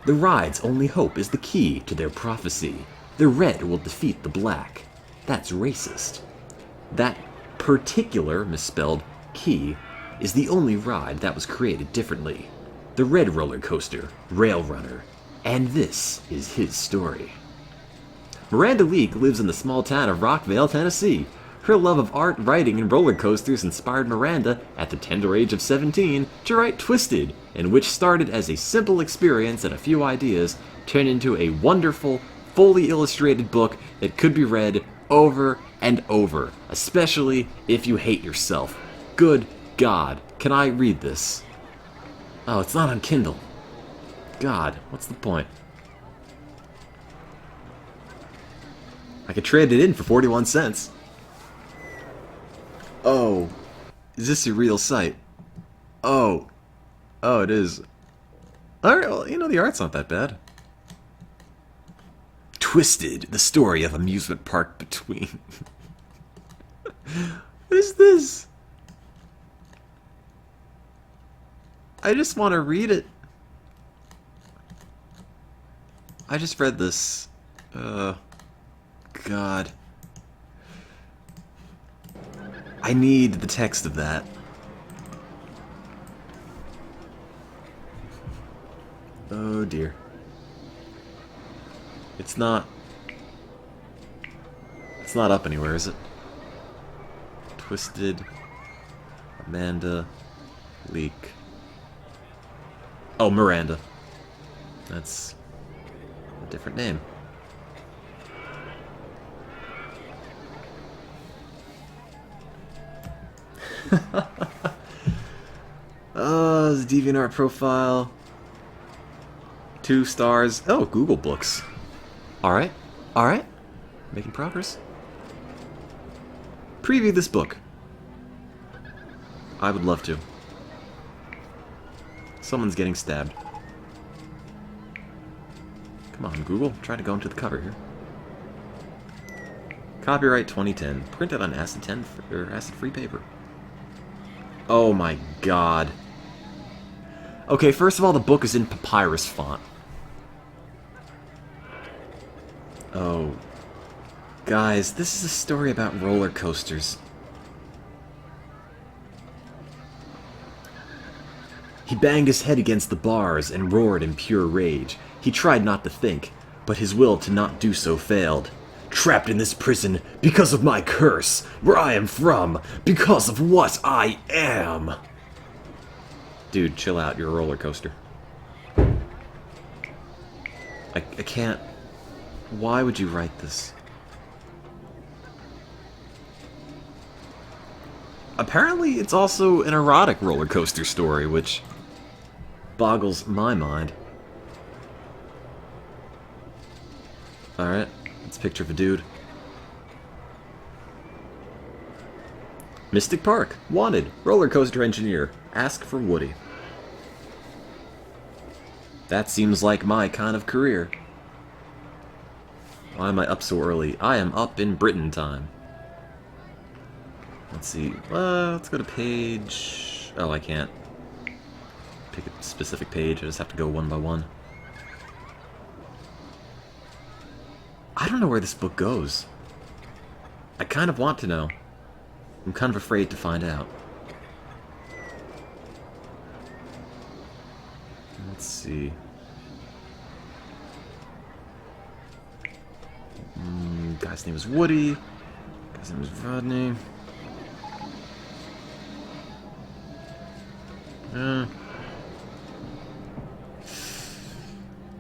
The ride's only hope is the key to their prophecy. The red will defeat the black. That's racist. That particular, misspelled, key is the only ride that was created differently. The red roller coaster, Rail Runner. And this is his story. Miranda Leak lives in the small town of Rockvale, Tennessee. Her love of art, writing, and roller coasters inspired Miranda, at the tender age of 17, to write Twisted, in which started as a simple experience and a few ideas, turned into a wonderful, fully illustrated book that could be read over and over, especially if you hate yourself. Good God, can I read this? Oh, it's not on Kindle. God, what's the point? I could trade it in for 41 cents. Oh, is this a real site? Oh, it is. Alright, well, you know, the art's not that bad. Twisted, the story of amusement park between. What is this? I just want to read it. I just read this. God. I need the text of that. Oh dear. It's not up anywhere, is it? Twisted Amanda Leak. Oh, Miranda. That's a different name. Oh, the DeviantArt profile. 2 stars. Oh, Google Books. Alright. Alright. Making progress. Preview this book. I would love to. Someone's getting stabbed. Come on, Google. Try to go into the cover here. Copyright 2010. Printed on acid-free paper. Oh my god. Okay, first of all, the book is in papyrus font. Oh. Guys, this is a story about roller coasters. He banged his head against the bars and roared in pure rage. He tried not to think, but his will to not do so failed. Trapped in this prison because of my curse, where I am from, because of what I am. Dude, chill out, you're a roller coaster. I can't... Why would you write this? Apparently, it's also an erotic roller coaster story, which boggles my mind. Alright, it's a picture of a dude. Mystic Park. Wanted. Roller coaster engineer. Ask for Woody. That seems like my kind of career. Why am I up so early? I am up in Britain time. Let's see. Let's go to page... Oh, I can't pick a specific page. I just have to go one by one. I don't know where this book goes. I kind of want to know. I'm kind of afraid to find out. Let's see. Guy's name is Woody. Guy's name is Rodney.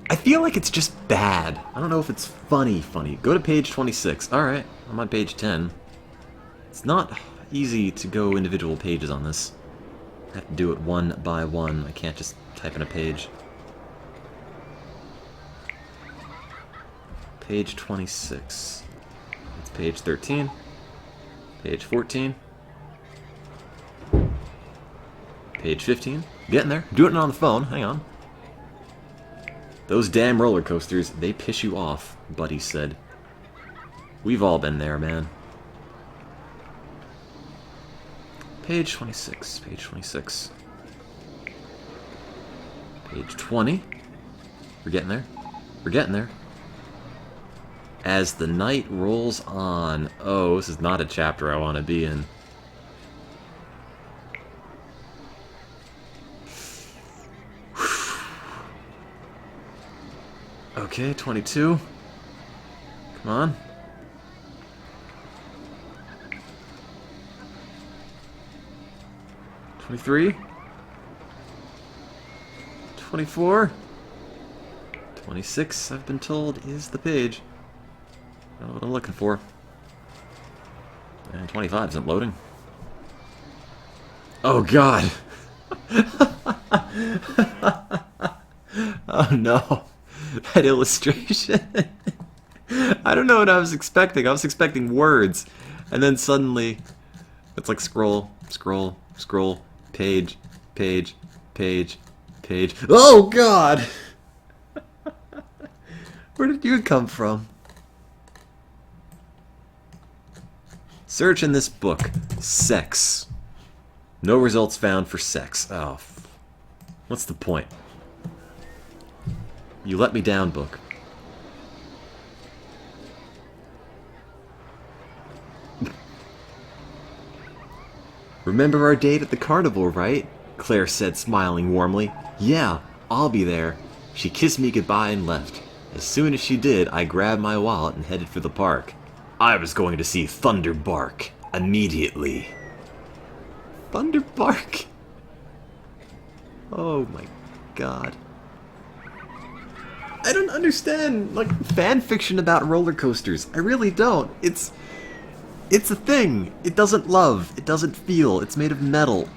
I feel like it's just bad. I don't know if it's funny. Go to page 26. Alright, I'm on page 10. It's not easy to go individual pages on this. I have to do it one by one. I can't just type in a page. Page 26. It's page 13. Page 14. Page 15. Getting there. Doing it on the phone. Hang on. Those damn roller coasters, they piss you off, Buddy said. We've all been there, man. Page 26. Page 26. Page 20. We're getting there. We're getting there. As the night rolls on. Oh, this is not a chapter I want to be in. Okay, 22. Come on. $23. 24. 26, I've been told, is the page. I don't know what I'm looking for. And 25 isn't loading. Oh god! Oh no. That illustration. I don't know what I was expecting. I was expecting words. And then suddenly, it's like scroll, scroll, scroll, page, page, page, page. Oh god! Where did you come from? Search in this book. Sex. No results found for sex. Oh. What's the point? You let me down, book. Remember our date at the carnival, right? Claire said, smiling warmly. Yeah, I'll be there. She kissed me goodbye and left. As soon as she did, I grabbed my wallet and headed for the park. I was going to see Thunder bark immediately. Thunder bark? Oh my god. I don't understand, like, fan fiction about roller coasters. I really don't. It's a thing. It doesn't love. It doesn't feel. It's made of metal.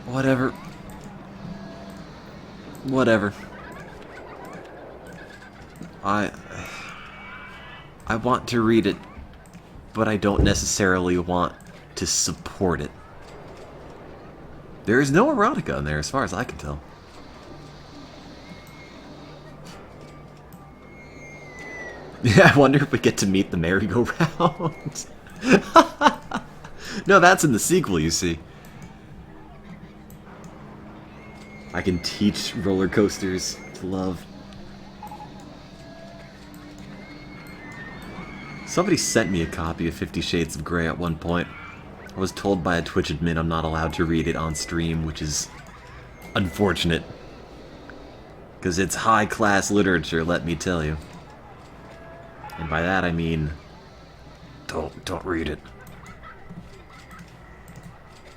Whatever. Whatever. I want to read it, but I don't necessarily want to support it. There is no erotica in there, as far as I can tell. Yeah, I wonder if we get to meet the merry-go-round. No, that's in the sequel, you see. I can teach roller coasters to love. Somebody sent me a copy of 50 Shades of Grey at one point. I was told by a Twitch admin I'm not allowed to read it on stream, which is unfortunate. Because it's high-class literature, let me tell you. And by that I mean, don't read it.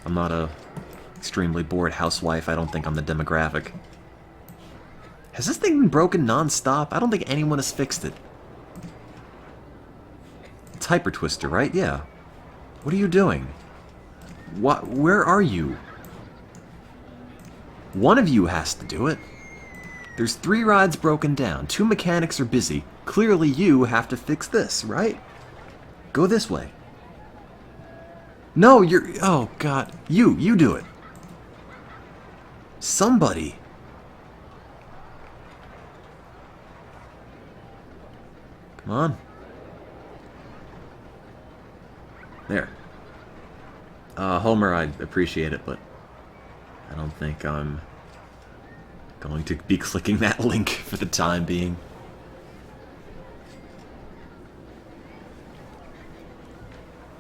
I'm not a extremely bored housewife. I don't think I'm the demographic. Has this thing been broken non-stop? I don't think anyone has fixed it. It's Hyper Twister, right? Yeah. What are you doing? What? Where are you? One of you has to do it. There's 3 rides broken down. 2 mechanics are busy. Clearly you have to fix this, right? Go this way. No, you're... Oh, God. You do it. Somebody. Come on. There. Homer, I appreciate it, but I don't think I'm going to be clicking that link for the time being.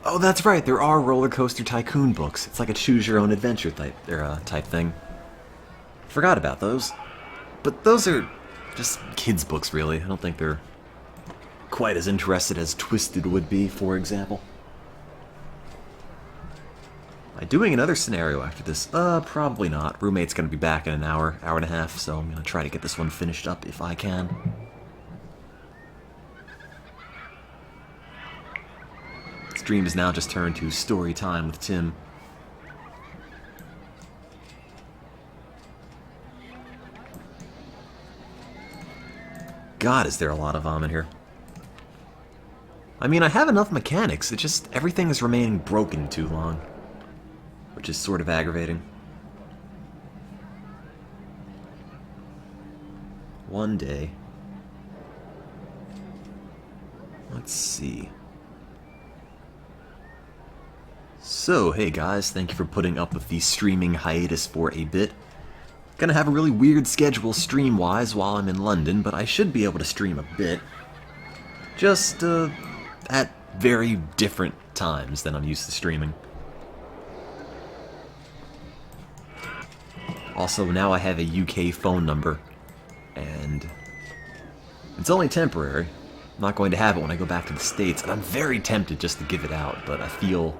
Oh, that's right. There are Roller Coaster Tycoon books. It's like a choose-your-own-adventure type thing. Forgot about those. But those are just kids' books, really. I don't think they're quite as interested as Twisted would be, for example. Am I doing another scenario after this? Probably not. Roommate's gonna be back in an hour and a half, so I'm gonna try to get this one finished up if I can. Stream is now just turned to story time with Tim. God, is there a lot of vomit here. I mean, I have enough mechanics, it's just everything is remaining broken too long. Which is sort of aggravating. One day. Let's see. So, hey guys, thank you for putting up with the streaming hiatus for a bit. Gonna have a really weird schedule stream-wise while I'm in London, but I should be able to stream a bit. Just, at very different times than I'm used to streaming. Also, now I have a UK phone number, and it's only temporary. I'm not going to have it when I go back to the States, and I'm very tempted just to give it out, but I feel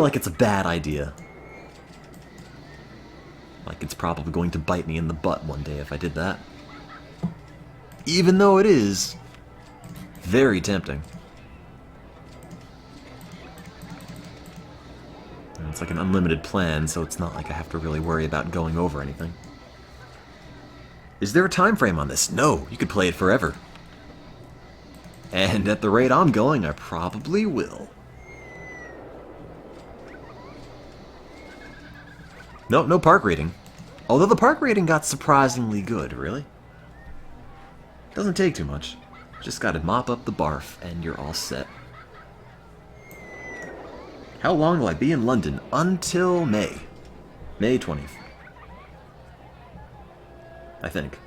like it's a bad idea. Like it's probably going to bite me in the butt one day if I did that. Even though it is very tempting. And it's like an unlimited plan, so it's not like I have to really worry about going over anything. Is there a time frame on this? No, you could play it forever. And at the rate I'm going, I probably will. No park rating. Although the park rating got surprisingly good, really. Doesn't take too much. Just gotta mop up the barf, and you're all set. How long will I be in London? Until May. May 20th. I think.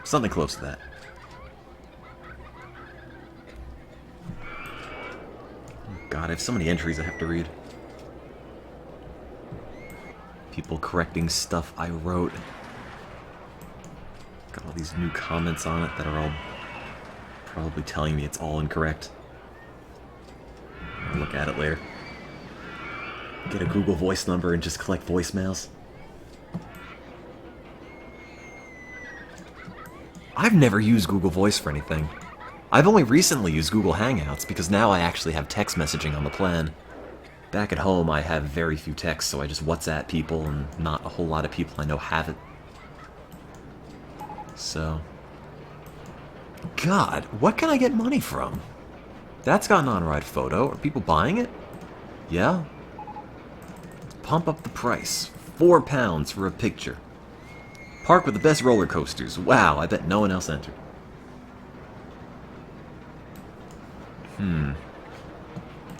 Something close to that. God, I have so many entries I have to read. People correcting stuff I wrote. Got all these new comments on it that are all probably telling me it's all incorrect. I'll look at it later. Get a Google Voice number and just collect voicemails. I've never used Google Voice for anything. I've only recently used Google Hangouts because now I actually have text messaging on the plan. Back at home, I have very few texts, so I just WhatsApp people, and not a whole lot of people I know have it. So... God, what can I get money from? That's got an on-ride photo. Are people buying it? Yeah? Let's pump up the price. £4 for a picture. Park with the best roller coasters. Wow, I bet no one else entered.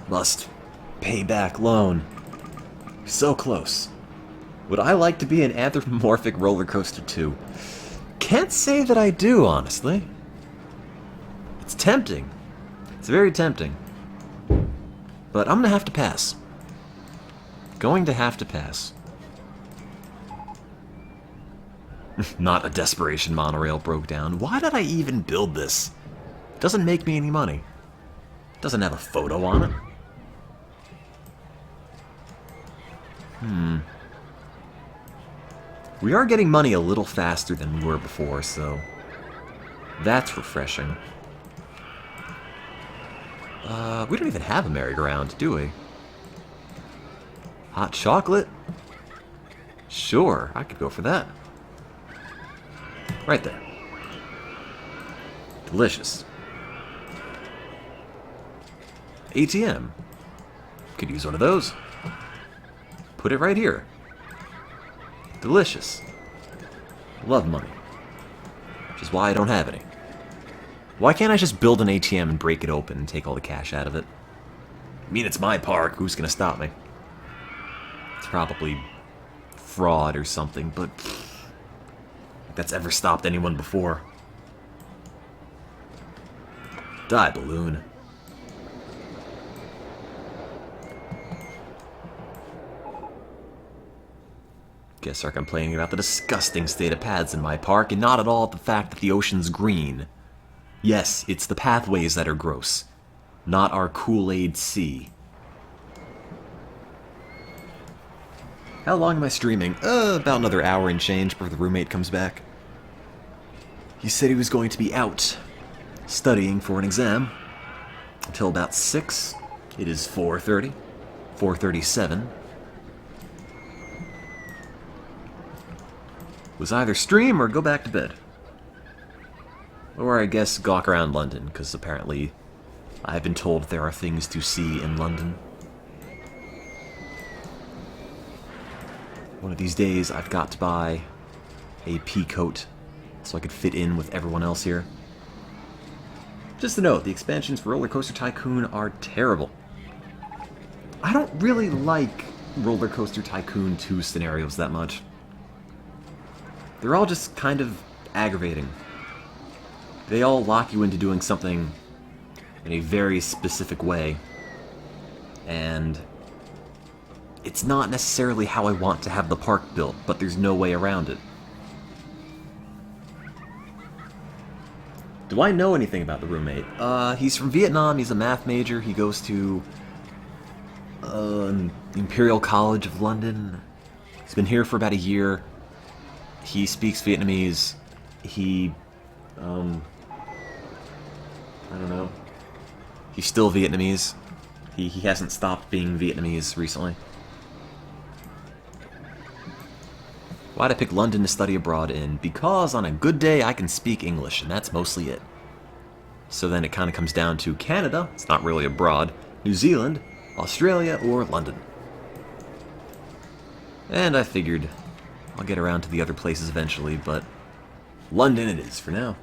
Must pay back loan. So close. Would I like to be an anthropomorphic roller coaster too? Can't say that I do, honestly. It's tempting. It's very tempting. But I'm gonna have to pass. Going to have to pass. Not a desperation monorail broke down. Why did I even build this? It doesn't make me any money. It doesn't have a photo on it. We are getting money a little faster than we were before, so that's refreshing. We don't even have a merry-go-round, do we? Hot chocolate? Sure, I could go for that. Right there. Delicious. ATM. Could use one of those. put it right here. Delicious. Love money. Which is why I don't have any. Why can't I just build an ATM and break it open and take all the cash out of it? I mean, it's my park. Who's gonna stop me? It's probably fraud or something, but that's ever stopped anyone before. Die, balloon. Guests are complaining about the disgusting state of paths in my park, and not at all the fact that the ocean's green. Yes, it's the pathways that are gross, not our Kool-Aid Sea. How long am I streaming? About another hour and change before the roommate comes back. He said he was going to be out, studying for an exam, until about 6. It is 4:30, 4:37. Was either stream or go back to bed. Or I guess gawk around London, because apparently I've been told there are things to see in London. One of these days I've got to buy a pea coat so I could fit in with everyone else here. Just a note, the expansions for Roller Coaster Tycoon are terrible. I don't really like Roller Coaster Tycoon 2 scenarios that much. They're all just kind of aggravating. They all lock you into doing something in a very specific way, and it's not necessarily how I want to have the park built, but there's no way around it. Do I know anything about the roommate? He's from Vietnam, he's a math major, he goes to Imperial College of London. He's been here for about a year. He speaks Vietnamese. He, I don't know. He's still Vietnamese. He hasn't stopped being Vietnamese recently. Why'd I pick London to study abroad in? Because on a good day I can speak English, and that's mostly it. So then it kind of comes down to Canada, it's not really abroad, New Zealand, Australia, or London. And I figured I'll get around to the other places eventually, but London it is for now.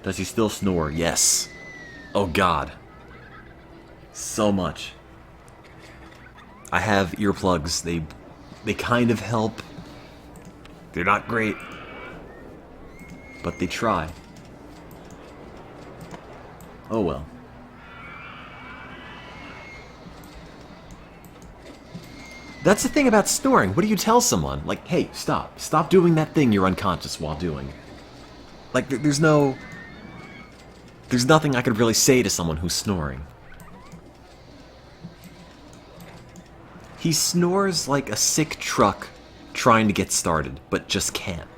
Does he still snore? Yes. Oh god. So much. I have earplugs. They kind of help. They're not great, but they try. Oh well. That's the thing about snoring. What do you tell someone? Like, hey, stop. Stop doing that thing you're unconscious while doing. Like, there's nothing I could really say to someone who's snoring. He snores like a sick truck trying to get started, but just can't.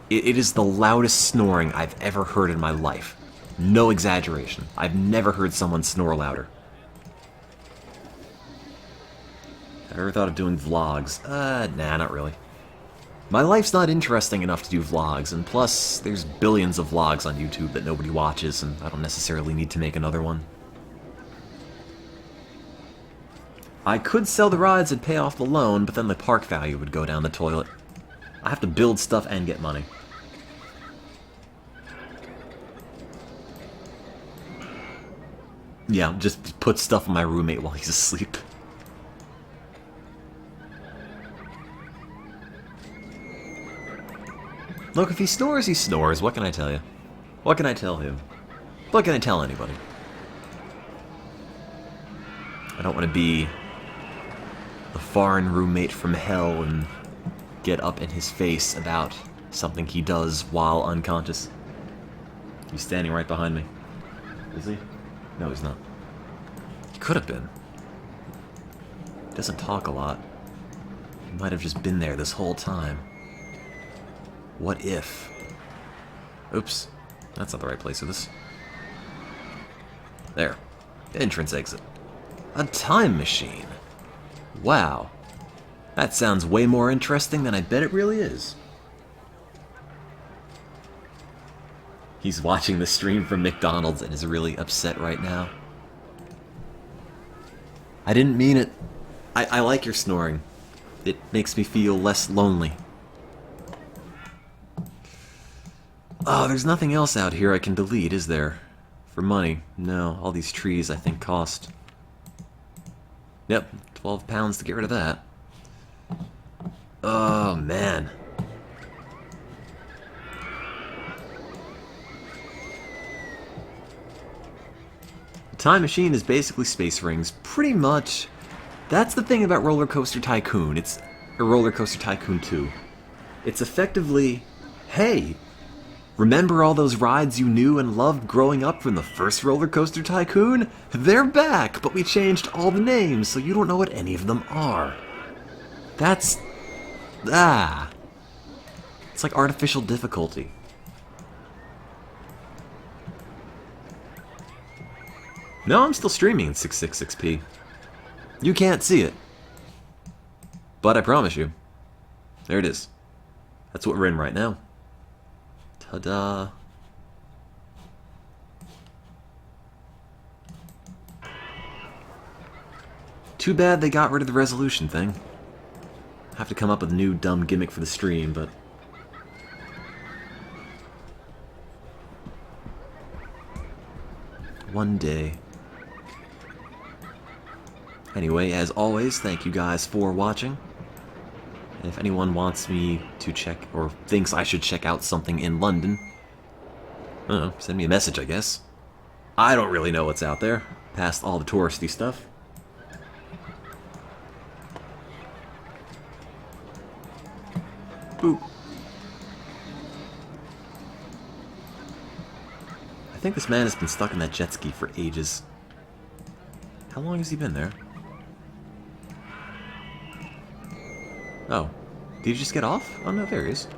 It is the loudest snoring I've ever heard in my life. No exaggeration. I've never heard someone snore louder. Have I ever thought of doing vlogs? Nah, not really. My life's not interesting enough to do vlogs, and plus, there's billions of vlogs on YouTube that nobody watches, and I don't necessarily need to make another one. I could sell the rides and pay off the loan, but then the park value would go down the toilet. I have to build stuff and get money. Yeah, just put stuff on my roommate while he's asleep. Look, if he snores, he snores. What can I tell you? What can I tell him? What can I tell anybody? I don't want to be the foreign roommate from hell and get up in his face about something he does while unconscious. He's standing right behind me. Is he? No, he's not. He could have been. He doesn't talk a lot. He might have just been there this whole time. What if? Oops. That's not the right place for this. There. Entrance exit. A time machine. Wow. That sounds way more interesting than I bet it really is. He's watching the stream from McDonald's and is really upset right now. I didn't mean it. I like your snoring. It makes me feel less lonely. Oh, there's nothing else out here I can delete, is there? For money. No, all these trees I think cost. Yep, 12 pounds to get rid of that. Oh, man. The time machine is basically space rings. Pretty much. That's the thing about Roller Coaster Tycoon. It's a Roller Coaster Tycoon 2. It's effectively, hey, remember all those rides you knew and loved growing up from the first Roller Coaster Tycoon? They're back, but we changed all the names so you don't know what any of them are. That's... It's like artificial difficulty. No, I'm still streaming in 666p. You can't see it. But I promise you, there it is. That's what we're in right now. Ta-da. Too bad they got rid of the resolution thing. Have to come up with a new dumb gimmick for the stream, but... one day. Anyway, as always, thank you guys for watching. And if anyone wants me to check, or thinks I should check out something in London, I don't know, send me a message, I guess. I don't really know what's out there, past all the touristy stuff. Boop. I think this man has been stuck in that jet ski for ages. How long has he been there? Oh. Did he just get off? Oh no, there he is.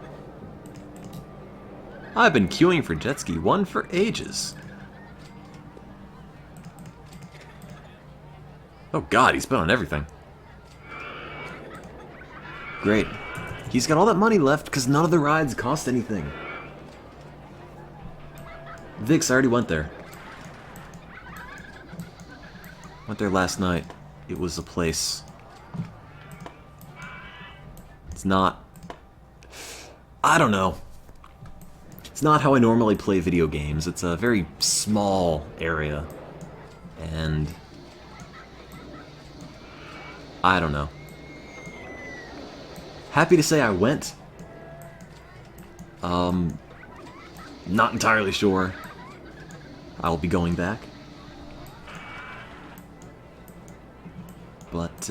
I've been queuing for jet ski 1 for ages. Oh god, he's been on everything. Great. He's got all that money left because none of the rides cost anything. Vix, I already went there. Went there last night. It was a place. It's not... I don't know. It's not how I normally play video games. It's a very small area. And... I don't know. Happy to say I went. Not entirely sure I'll be going back. But,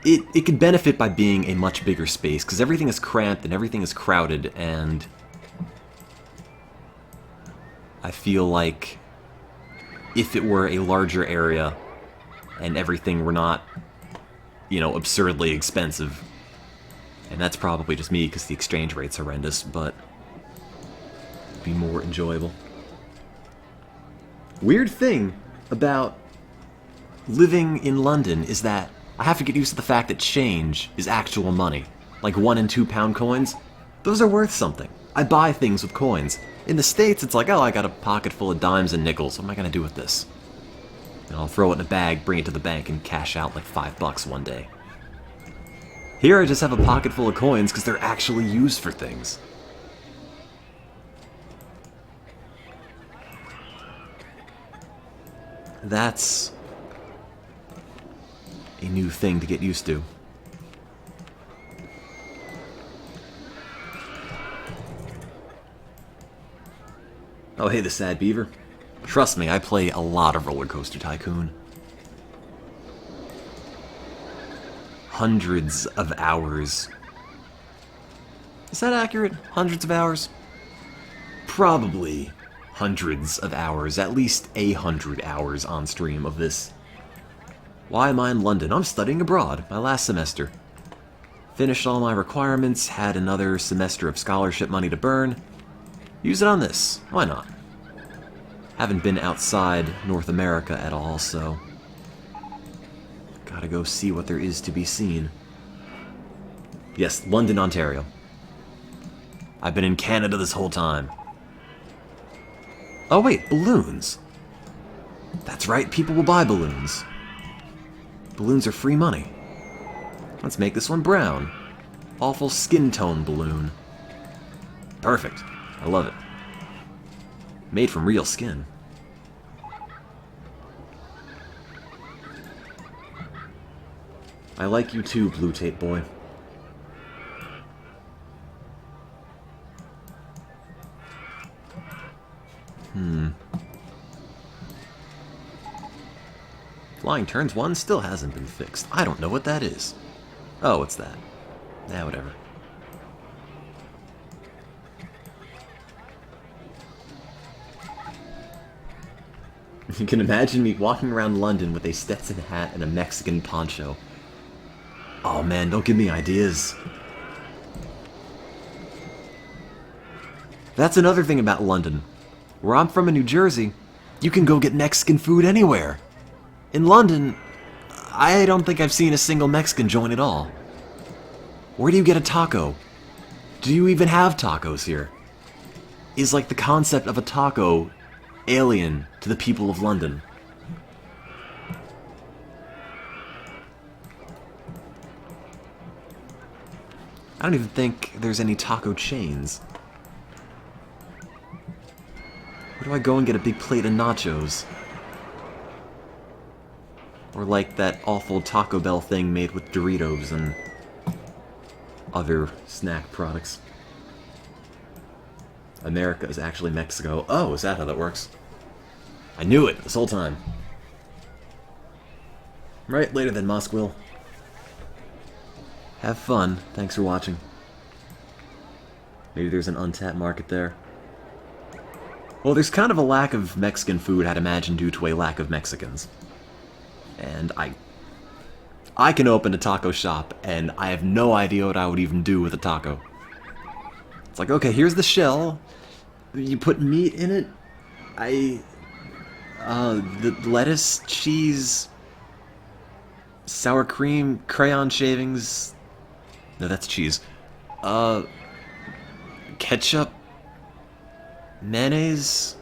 It could benefit by being a much bigger space, because everything is cramped and everything is crowded, and I feel like if it were a larger area and everything were not, you know, absurdly expensive, and that's probably just me because the exchange rate's horrendous, but it'd be more enjoyable. Weird thing about living in London is that I have to get used to the fact that change is actual money. Like 1 and 2 pound coins, those are worth something. I buy things with coins. In the States, it's like, oh, I got a pocket full of dimes and nickels. What am I gonna do with this? And I'll throw it in a bag, bring it to the bank, and cash out like $5 one day. Here, I just have a pocket full of coins because they're actually used for things. That's a new thing to get used to. Oh, hey, the sad beaver. Trust me, I play a lot of Roller Coaster Tycoon. Hundreds of hours. Is that accurate? Hundreds of hours? Probably hundreds of hours, at least 100 hours on stream of this. Why am I in London? I'm studying abroad, my last semester. Finished all my requirements, had another semester of scholarship money to burn. Use it on this. Why not? Haven't been outside North America at all, so... gotta go see what there is to be seen. Yes, London, Ontario. I've been in Canada this whole time. Oh wait, balloons. That's right, people will buy balloons. Balloons are free money. Let's make this one brown. Awful skin tone balloon. Perfect. I love it. Made from real skin. I like you too, Blue Tape Boy. Flying turns 1 still hasn't been fixed. I don't know what that is. Oh, what's that? Nah, whatever. You can imagine me walking around London with a Stetson hat and a Mexican poncho. Oh man, don't give me ideas. That's another thing about London. Where I'm from in New Jersey, you can go get Mexican food anywhere. In London, I don't think I've seen a single Mexican joint at all. Where do you get a taco? Do you even have tacos here? Is like the concept of a taco alien to the people of London? I don't even think there's any taco chains. Where do I go and get a big plate of nachos? Or like that awful Taco Bell thing made with Doritos and other snack products. America is actually Mexico. Oh, is that how that works? I knew it this whole time. Right, later then, Moskwill. Have fun. Thanks for watching. Maybe there's an untapped market there. Well, there's kind of a lack of Mexican food, I'd imagine, due to a lack of Mexicans. And I can open a taco shop, and I have no idea what I would even do with a taco. It's like, okay, here's the shell. You put meat in it. The lettuce, cheese, sour cream, crayon shavings. No, that's cheese. Ketchup, mayonnaise.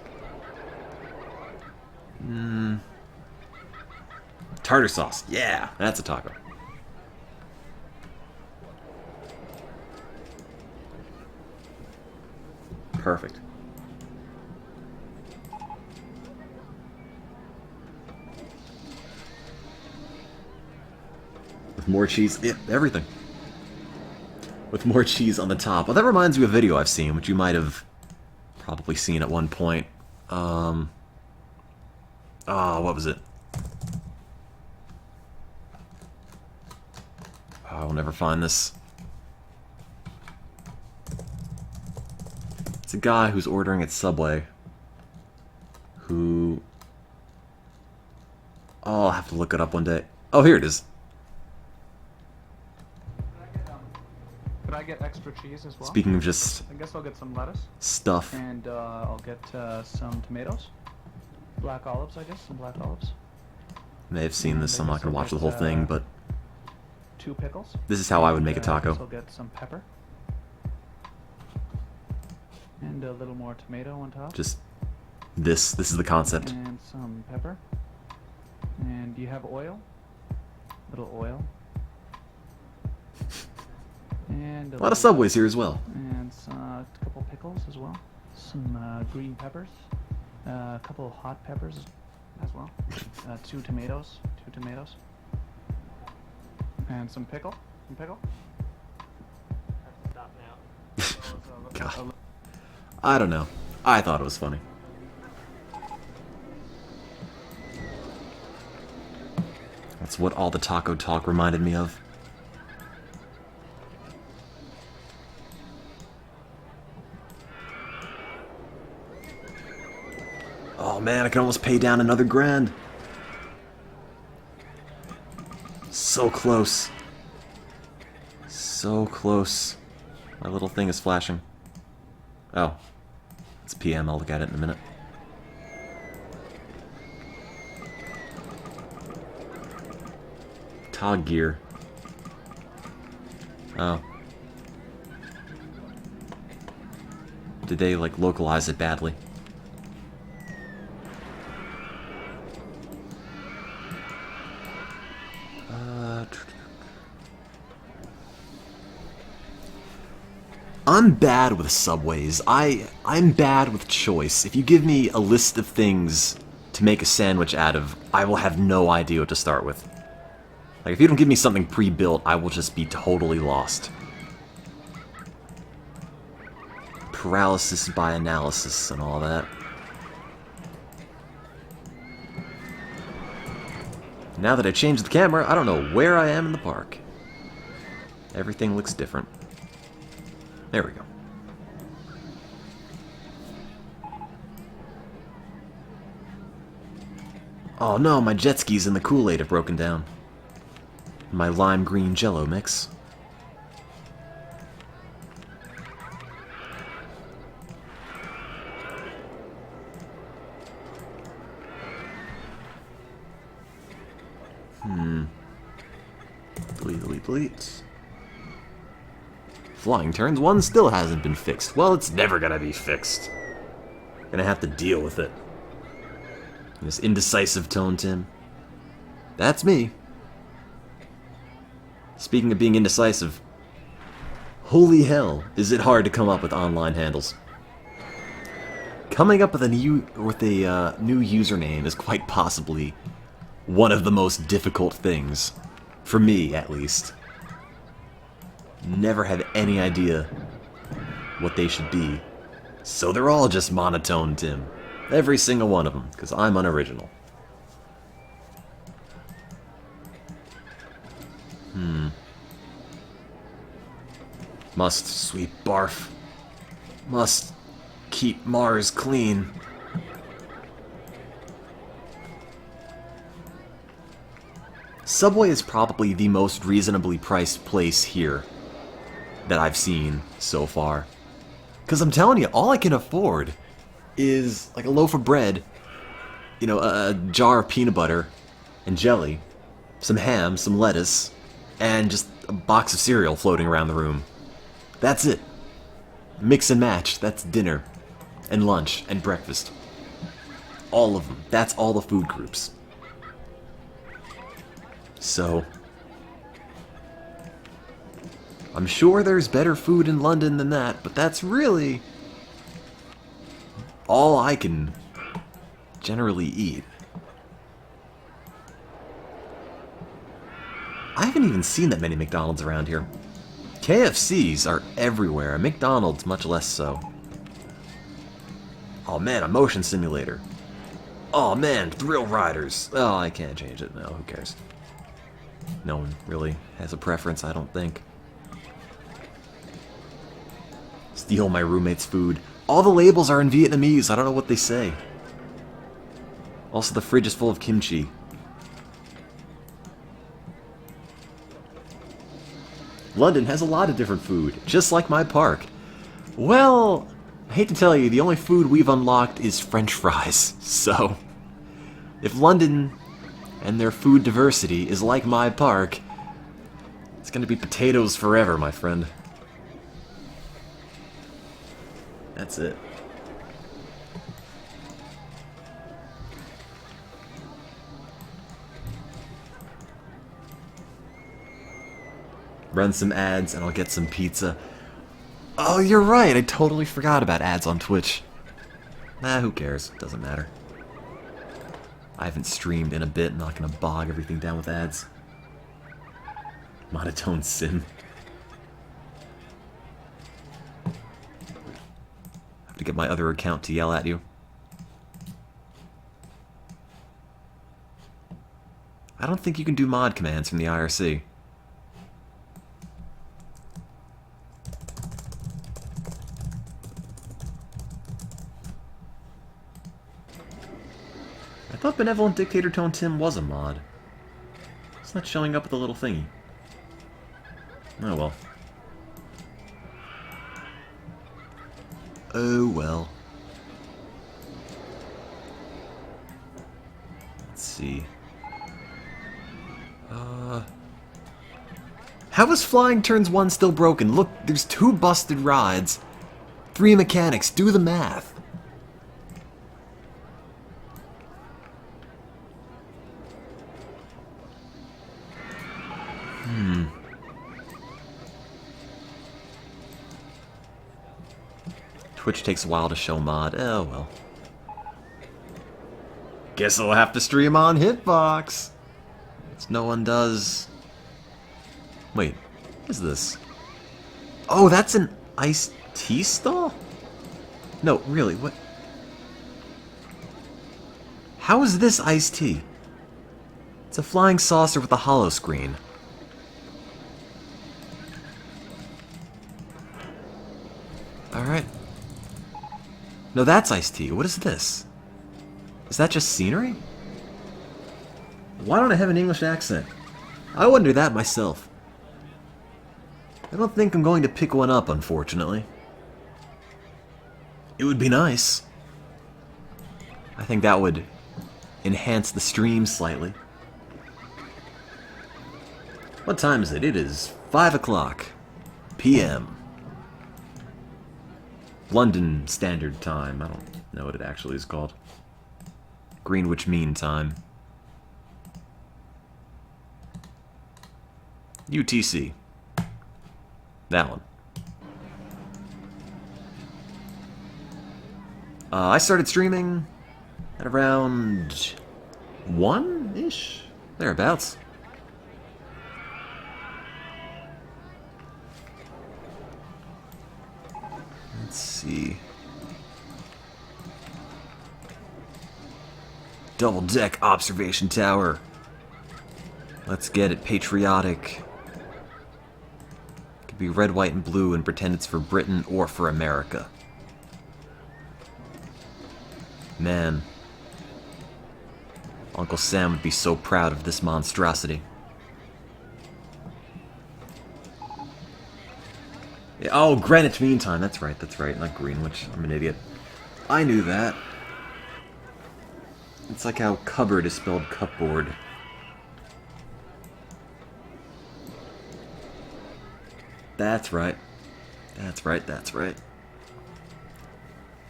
Tartar sauce. Yeah, that's a taco. Perfect. With more cheese. Yeah, everything. With more cheese on the top. Well, that reminds me of a video I've seen, which you might have probably seen at one point. What was it? I'll never find this. It's a guy who's ordering at Subway. Who... Oh, I'll have to look it up one day. Oh, here it is. Could I get extra cheese as well? Speaking of just... I guess I'll get some lettuce. Stuff. And I'll get some tomatoes. Black olives, I guess. Some black olives. May have seen this, so I'm not going to watch the whole thing, but... 2 pickles. This is how I would make a taco. I'll get some pepper. And a little more tomato on top. Just... This is the concept. And some pepper. And do you have oil? Little oil. And A lot of Subways here as well. And a couple pickles as well. Some green peppers. A couple of hot peppers as well. 2 tomatoes. 2 tomatoes. And some pickle. Some pickle. Stop now. God. I don't know. I thought it was funny. That's what all the taco talk reminded me of. Oh man, I can almost pay down another grand. So close. So close. My little thing is flashing. Oh. It's PM, I'll look at it in a minute. Tog gear. Oh. did they, like, localize it badly? I'm bad with subways. I'm bad with choice. If you give me a list of things to make a sandwich out of, I will have no idea what to start with. Like, if you don't give me something pre-built, I will just be totally lost. Paralysis by analysis and all that. Now that I changed the camera, I don't know where I am in the park. Everything looks different. There we go. Oh no, my jet skis and the Kool-Aid have broken down. My lime green jello mix. Delete. Flying Turns 1 still hasn't been fixed. Well, it's never gonna be fixed. Gonna have to deal with it. This indecisive tone, Tim. That's me. Speaking of being indecisive, holy hell, is it hard to come up with online handles. Coming up with a new username is quite possibly one of the most difficult things, for me at least. Never have any idea what they should be, so they're all just MonotoneTim. Every single one of them, because I'm unoriginal. Must sweep barf. Must keep Mars clean. Subway is probably the most reasonably priced place here that I've seen so far. Because I'm telling you, all I can afford is like a loaf of bread, you know, a jar of peanut butter and jelly, some ham, some lettuce, and just a box of cereal floating around the room. That's it. Mix and match. That's dinner and lunch and breakfast. All of them. That's all the food groups. So, I'm sure there's better food in London than that, but that's really all I can generally eat. I haven't even seen that many McDonald's around here. KFCs are everywhere, McDonald's much less so. Oh man, a motion simulator. Oh man, thrill riders. Oh, I can't change it. No, who cares? No one really has a preference, I don't think. Steal my roommate's food. All the labels are in Vietnamese. I don't know what they say. Also, the fridge is full of kimchi. London has a lot of different food, just like my park. Well, I hate to tell you, the only food we've unlocked is French fries. So, if London and their food diversity is like my park, it's gonna be potatoes forever, my friend. That's it. Run some ads and I'll get some pizza. Oh, you're right, I totally forgot about ads on Twitch. Nah, who cares? Doesn't matter. I haven't streamed in a bit, not gonna bog everything down with ads. MonotoneTim. Have to get my other account to yell at you. I don't think you can do mod commands from the IRC. I thought Benevolent Dictator Tone Tim was a mod. It's not showing up with a little thingy. Oh well. Oh well. Let's see. How is Flying Turns 1 still broken? Look, there's 2 busted rides, 3 mechanics. Do the math. Twitch takes a while to show mod. Oh, well. Guess I'll have to stream on Hitbox. No one does. Wait, what is this? Oh, that's an iced tea stall? No, really, what? How is this iced tea? It's a flying saucer with a hollow screen. Alright. No, that's iced tea. What is this? Is that just scenery? Why don't I have an English accent? I wonder that myself. I don't think I'm going to pick one up, unfortunately. It would be nice. I think that would enhance the stream slightly. What time is it? It is 5 o'clock p.m. London Standard Time. I don't know what it actually is called. Greenwich Mean Time. UTC. That one. I started streaming at around 1-ish? Thereabouts. Let's see. Double deck observation tower. Let's get it patriotic. Could be red, white, and blue and pretend it's for Britain or for America. Man. Uncle Sam would be so proud of this monstrosity. Yeah, oh, Greenwich Mean Time. That's right, not Greenwich. I'm an idiot. I knew that. It's like how cupboard is spelled cupboard. That's right. That's right, that's right.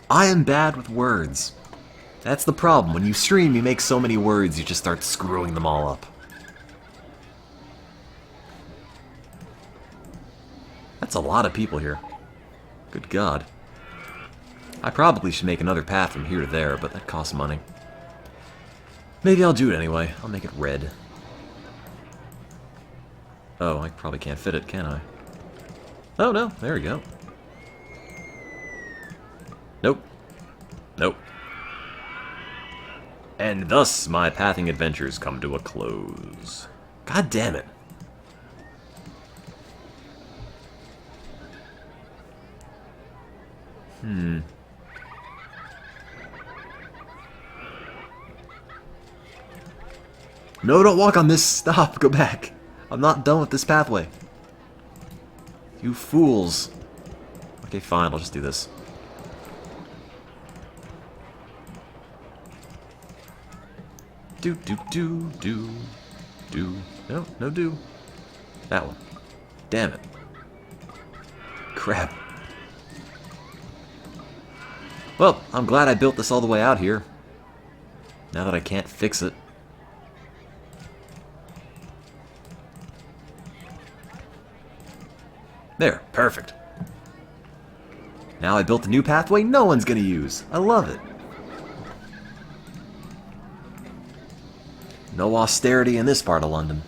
I am bad with words. That's the problem. When you stream, you make so many words, you just start screwing them all up. That's a lot of people here. Good God. I probably should make another path from here to there, but that costs money. Maybe I'll do it anyway. I'll make it red. Oh, I probably can't fit it, can I? Oh, no. There we go. Nope. Nope. And thus, my pathing adventures come to a close. God damn it. No, don't walk on this. Stop. Go back. I'm not done with this pathway. You fools. Okay, fine. I'll just do this. Do. No, no do. That one. Damn it. Crap. Well, I'm glad I built this all the way out here. Now that I can't fix it. There, perfect. Now I built a new pathway no one's gonna use. I love it. No austerity in this part of London.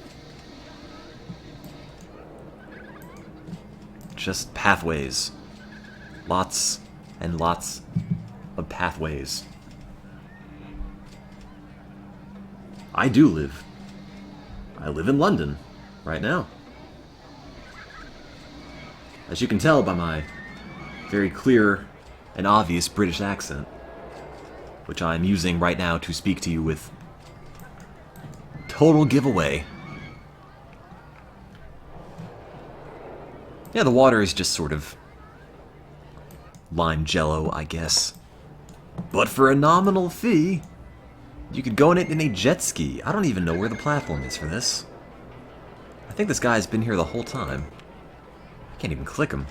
Just pathways. Lots and lots of pathways. I do live. I live in London right now. As you can tell by my very clear and obvious British accent, which I'm using right now to speak to you with. Total giveaway. Yeah, the water is just sort of lime jello, I guess. But for a nominal fee, you could go in it in a jet ski. I don't even know where the platform is for this. I think this guy's been here the whole time. I can't even click him.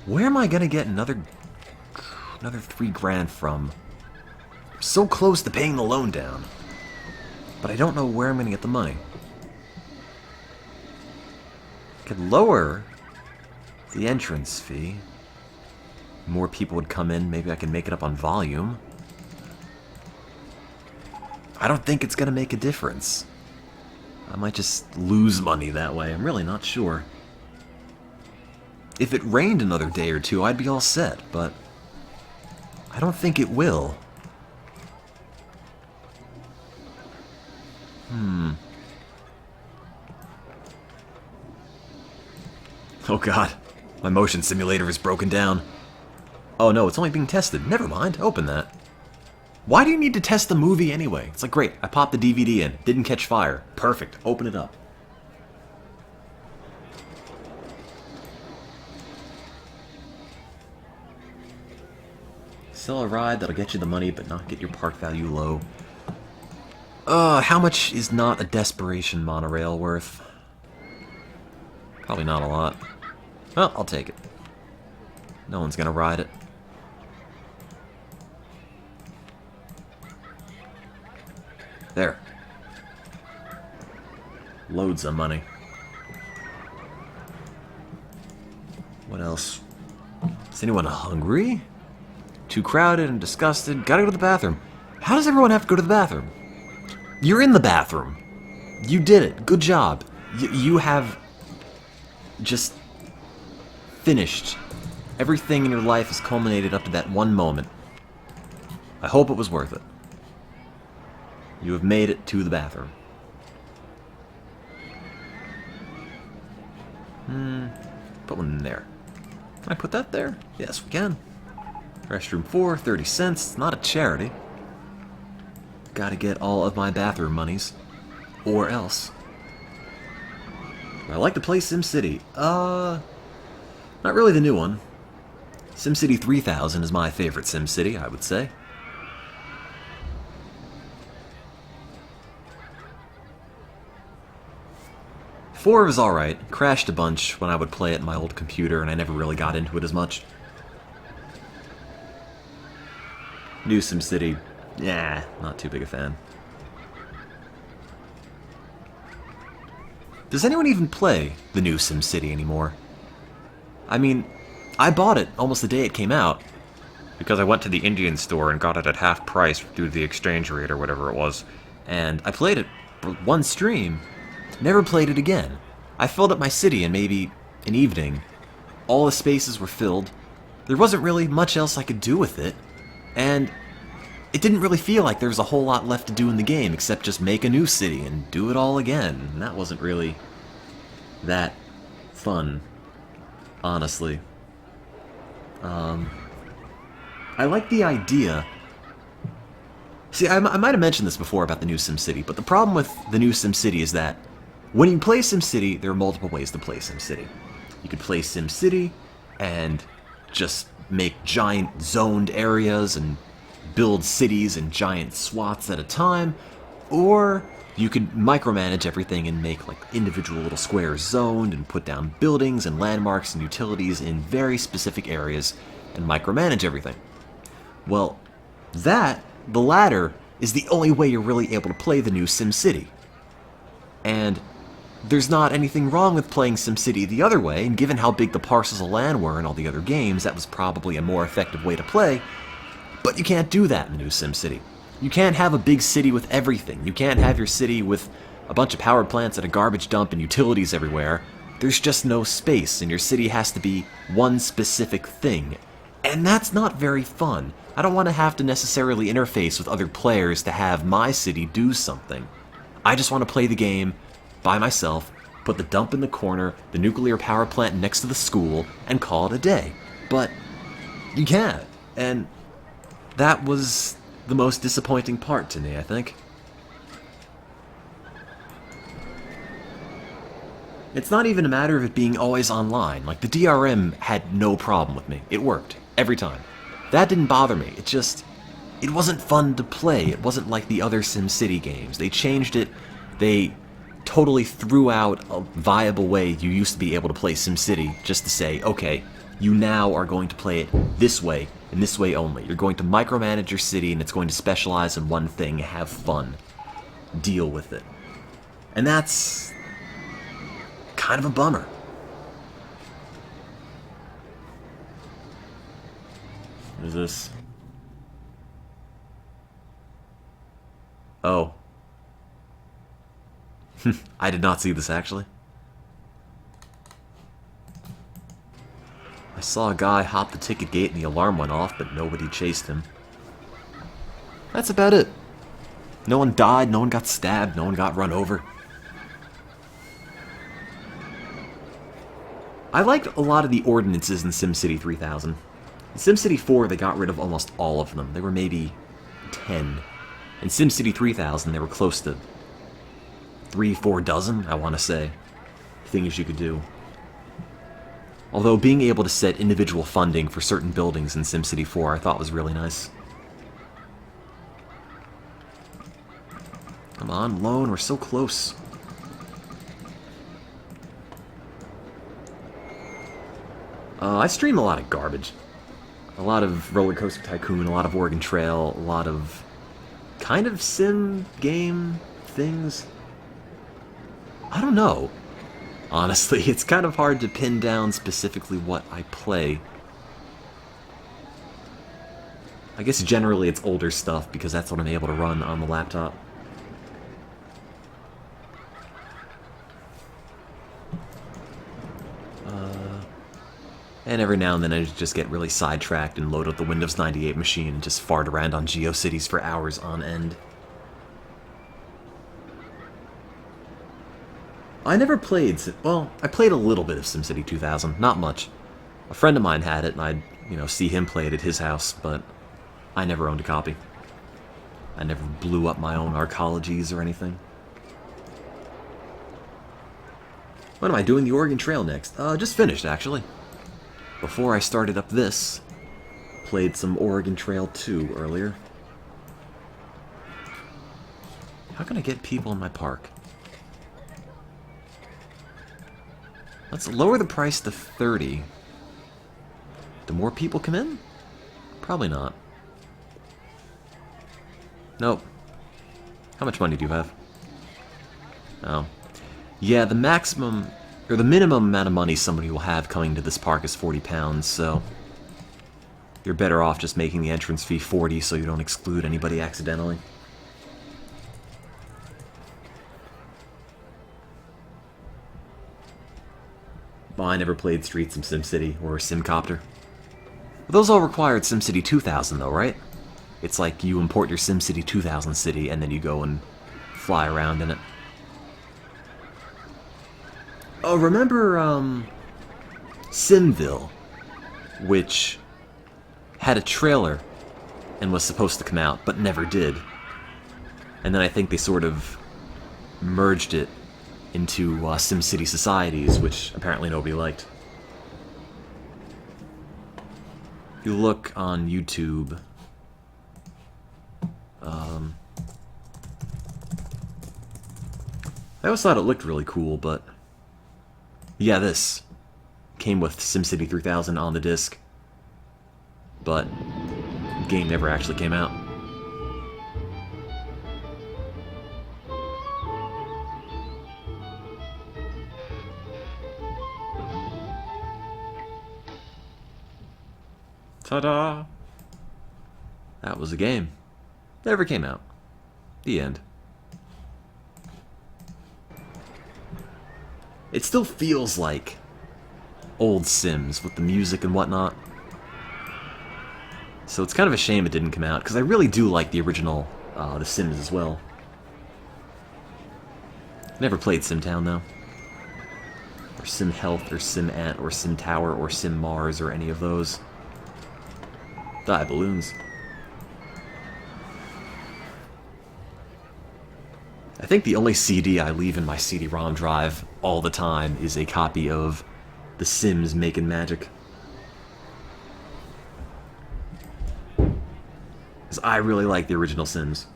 Where am I gonna get another $3 grand from? I'm so close to paying the loan down, but I don't know where I'm gonna get the money. Could lower the entrance fee. More people would come in. Maybe I can make it up on volume. I don't think it's gonna make a difference. I might just lose money that way. I'm really not sure. If it rained another day or two, I'd be all set, but I don't think it will. Oh god, my motion simulator is broken down. Oh no, it's only being tested. Never mind, open that. Why do you need to test the movie anyway? It's like, great, I popped the DVD in, didn't catch fire. Perfect, open it up. Sell a ride that'll get you the money but not get your park value low. How much is not a desperation monorail worth? Probably not a lot. Well, I'll take it. No one's gonna ride it. There. Loads of money. What else? Is anyone hungry? Too crowded and disgusted. Gotta go to the bathroom. How does everyone have to go to the bathroom? You're in the bathroom. You did it. Good job. You have just finished. Everything in your life has culminated up to that one moment. I hope it was worth it. You have made it to the bathroom. Put one in there. Can I put that there? Yes, we can. Restroom 4, 30 cents. It's not a charity. Gotta get all of my bathroom monies. Or else. I like to play SimCity. Not really the new one. SimCity 3000 is my favorite SimCity, I would say. Four was alright. Crashed a bunch when I would play it on my old computer, and I never really got into it as much. New SimCity, yeah, not too big a fan. Does anyone even play the new SimCity anymore? I mean, I bought it almost the day it came out. Because I went to the Indian store and got it at half price due to the exchange rate or whatever it was. And I played it for one stream, never played it again. I filled up my city in maybe an evening. All the spaces were filled. There wasn't really much else I could do with it. And it didn't really feel like there was a whole lot left to do in the game except just make a new city and do it all again. And that wasn't really that fun, honestly. I like the idea. See, I might have mentioned this before about the new SimCity, but the problem with the new SimCity is that when you play SimCity, there are multiple ways to play SimCity. You could play SimCity and just make giant zoned areas and build cities in giant swaths at a time, or you could micromanage everything and make like individual little squares zoned and put down buildings and landmarks and utilities in very specific areas and micromanage everything. Well, the latter, is the only way you're really able to play the new SimCity. And there's not anything wrong with playing SimCity the other way, and given how big the parcels of land were in all the other games, that was probably a more effective way to play, but you can't do that in the new SimCity. You can't have a big city with everything. You can't have your city with a bunch of power plants and a garbage dump and utilities everywhere. There's just no space, and your city has to be one specific thing. And that's not very fun. I don't want to have to necessarily interface with other players to have my city do something. I just want to play the game by myself, put the dump in the corner, the nuclear power plant next to the school, and call it a day. But you can't, and that was the most disappointing part to me, I think. It's not even a matter of it being always online. Like, the DRM had no problem with me. It worked, every time. That didn't bother me. It wasn't fun to play. It wasn't like the other SimCity games. They changed it. They totally threw out a viable way you used to be able to play SimCity, just to say, okay, you now are going to play it this way, and this way only. You're going to micromanage your city, and it's going to specialize in one thing. Have fun. Deal with it. And that's kind of a bummer. What is this? Oh. I did not see this, actually. I saw a guy hop the ticket gate and the alarm went off, but nobody chased him. That's about it. No one died, no one got stabbed, no one got run over. I liked a lot of the ordinances in SimCity 3000. In SimCity 4, they got rid of almost all of them. There were maybe 10. In SimCity 3000, there were close to 3-4 dozen, I want to say, things you could do. Although being able to set individual funding for certain buildings in SimCity 4 I thought was really nice. Come on, loan, we're so close. I stream a lot of garbage. A lot of Roller Coaster Tycoon, a lot of Oregon Trail, a lot of kind of sim game things. I don't know. Honestly, it's kind of hard to pin down specifically what I play. I guess generally it's older stuff because that's what I'm able to run on the laptop. And every now and then I just get really sidetracked and load up the Windows 98 machine and just fart around on GeoCities for hours on end. I never played, well, I played a little bit of SimCity 2000, not much. A friend of mine had it and I'd, see him play it at his house, but I never owned a copy. I never blew up my own arcologies or anything. What am I doing the Oregon Trail next? Just finished, actually. Before I started up this, played some Oregon Trail 2 earlier. How can I get people in my park? Let's lower the price to 30. Do more people come in? Probably not. Nope. How much money do you have? Oh. Yeah, the maximum, or the minimum amount of money somebody will have coming to this park is £40, so you're better off just making the entrance fee 40 so you don't exclude anybody accidentally. Well, I never played Streets of SimCity or SimCopter. Those all required SimCity 2000 though, right? It's like you import your SimCity 2000 city and then you go and fly around in it. Oh, remember, Simville, which had a trailer and was supposed to come out, but never did. And then I think they sort of merged it into SimCity Societies, which apparently nobody liked. If you look on YouTube, I always thought it looked really cool, but yeah, this came with SimCity 3000 on the disc, but the game never actually came out. Ta-da! That was a game. Never came out. The end. It still feels like old Sims with the music and whatnot. So it's kind of a shame it didn't come out, because I really do like the original The Sims as well. Never played SimTown though. Or Sim Health, or Sim Ant, or Sim Tower, or Sim Mars, or any of those. Die balloons. I think the only CD I leave in my CD-ROM drive all the time is a copy of The Sims Making Magic. Because I really like the original Sims.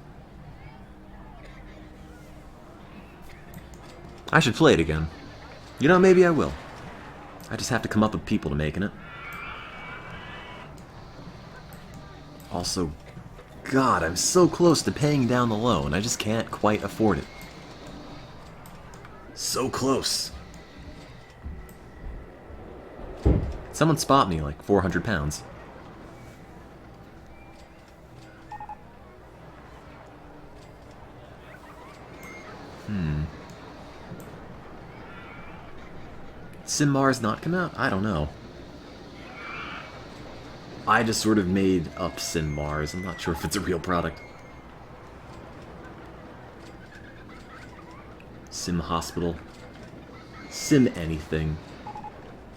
I should play it again. You know, maybe I will. I just have to come up with people to make in it. Also, God, I'm so close to paying down the loan. I just can't quite afford it. So close. Someone spot me like 400 pounds. Sim Mars not come out? I don't know. I just sort of made up Sim Mars. I'm not sure if it's a real product. Sim Hospital. Sim anything.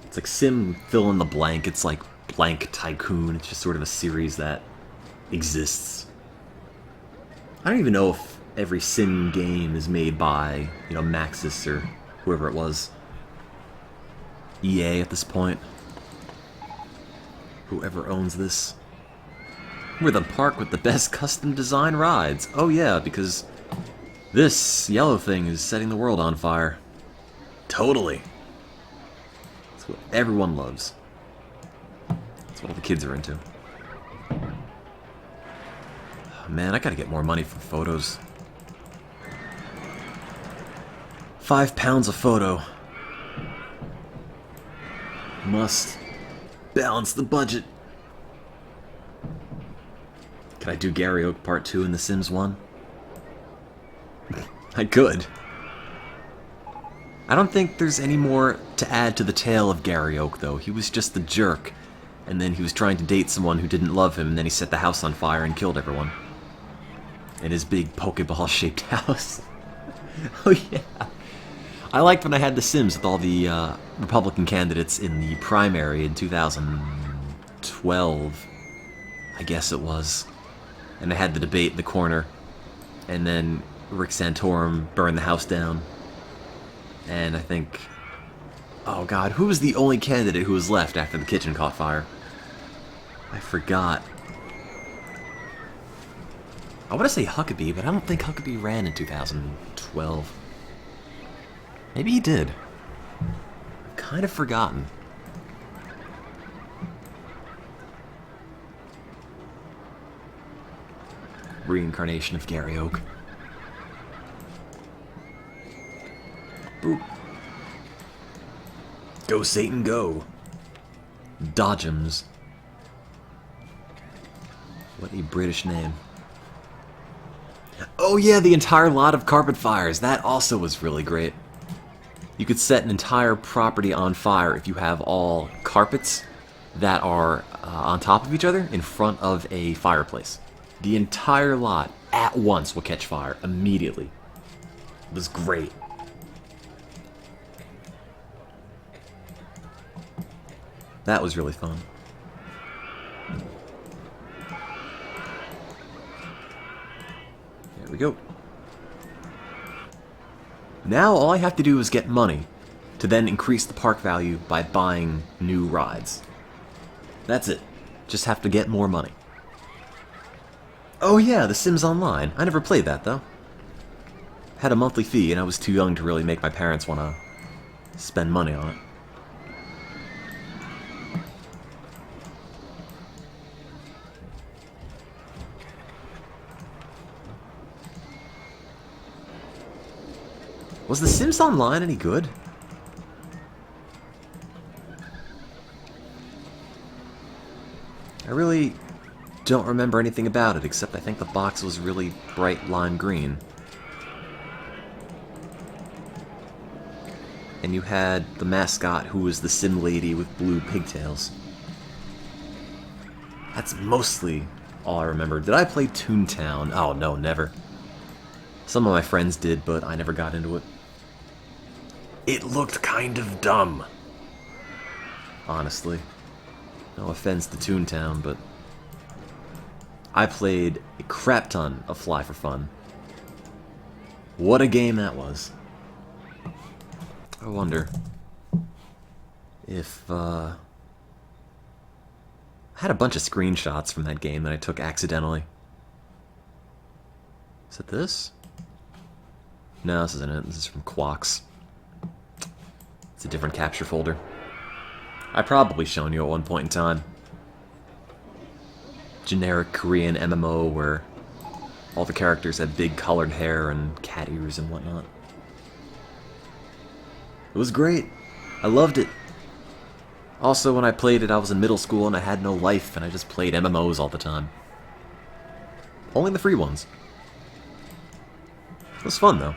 It's like Sim fill in the blank. It's like blank Tycoon. It's just sort of a series that exists. I don't even know if every Sim game is made by, you know, Maxis or whoever it was. EA at this point. Whoever owns this. We're the park with the best custom design rides. Oh yeah, because this yellow thing is setting the world on fire. Totally. That's what everyone loves. That's what all the kids are into. Oh, man, I gotta get more money for photos. £5 a photo. Must balance the budget. Can I do Gary Oak Part 2 in The Sims 1? I could. I don't think there's any more to add to the tale of Gary Oak, though. He was just the jerk, and then he was trying to date someone who didn't love him, and then he set the house on fire and killed everyone. In his big Pokeball-shaped house. Oh yeah. I liked when I had The Sims with all the Republican candidates in the primary in 2012, I guess it was. And I had the debate in the corner, and then Rick Santorum burned the house down. And I think, oh god, who was the only candidate who was left after the kitchen caught fire? I forgot. I want to say Huckabee, but I don't think Huckabee ran in 2012. Maybe he did. I've kind of forgotten. Reincarnation of Gary Oak. Boop. Go, Satan, go. Dodgems. What a British name. Oh yeah, the entire lot of carpet fires. That also was really great. You could set an entire property on fire if you have all carpets that are on top of each other in front of a fireplace. The entire lot at once will catch fire immediately. It was great. That was really fun. There we go. Now all I have to do is get money to then increase the park value by buying new rides. That's it. Just have to get more money. Oh yeah, The Sims Online. I never played that though. Had a monthly fee and I was too young to really make my parents want to spend money on it. Was The Sims Online any good? I really don't remember anything about it, except I think the box was really bright lime green. And you had the mascot who was the Sim Lady with blue pigtails. That's mostly all I remember. Did I play Toontown? Oh no, never. Some of my friends did, but I never got into it. It looked kind of dumb. Honestly. No offense to Toontown, but I played a crap ton of Fly for Fun. What a game that was. I wonder if, I had a bunch of screenshots from that game that I took accidentally. Is it this? No, this isn't it. This is from Quox. It's a different capture folder. I've probably shown you at one point in time. Generic Korean MMO where all the characters have big colored hair and cat ears and whatnot. It was great. I loved it. Also, when I played it, I was in middle school and I had no life, and I just played MMOs all the time. Only the free ones. It was fun, though.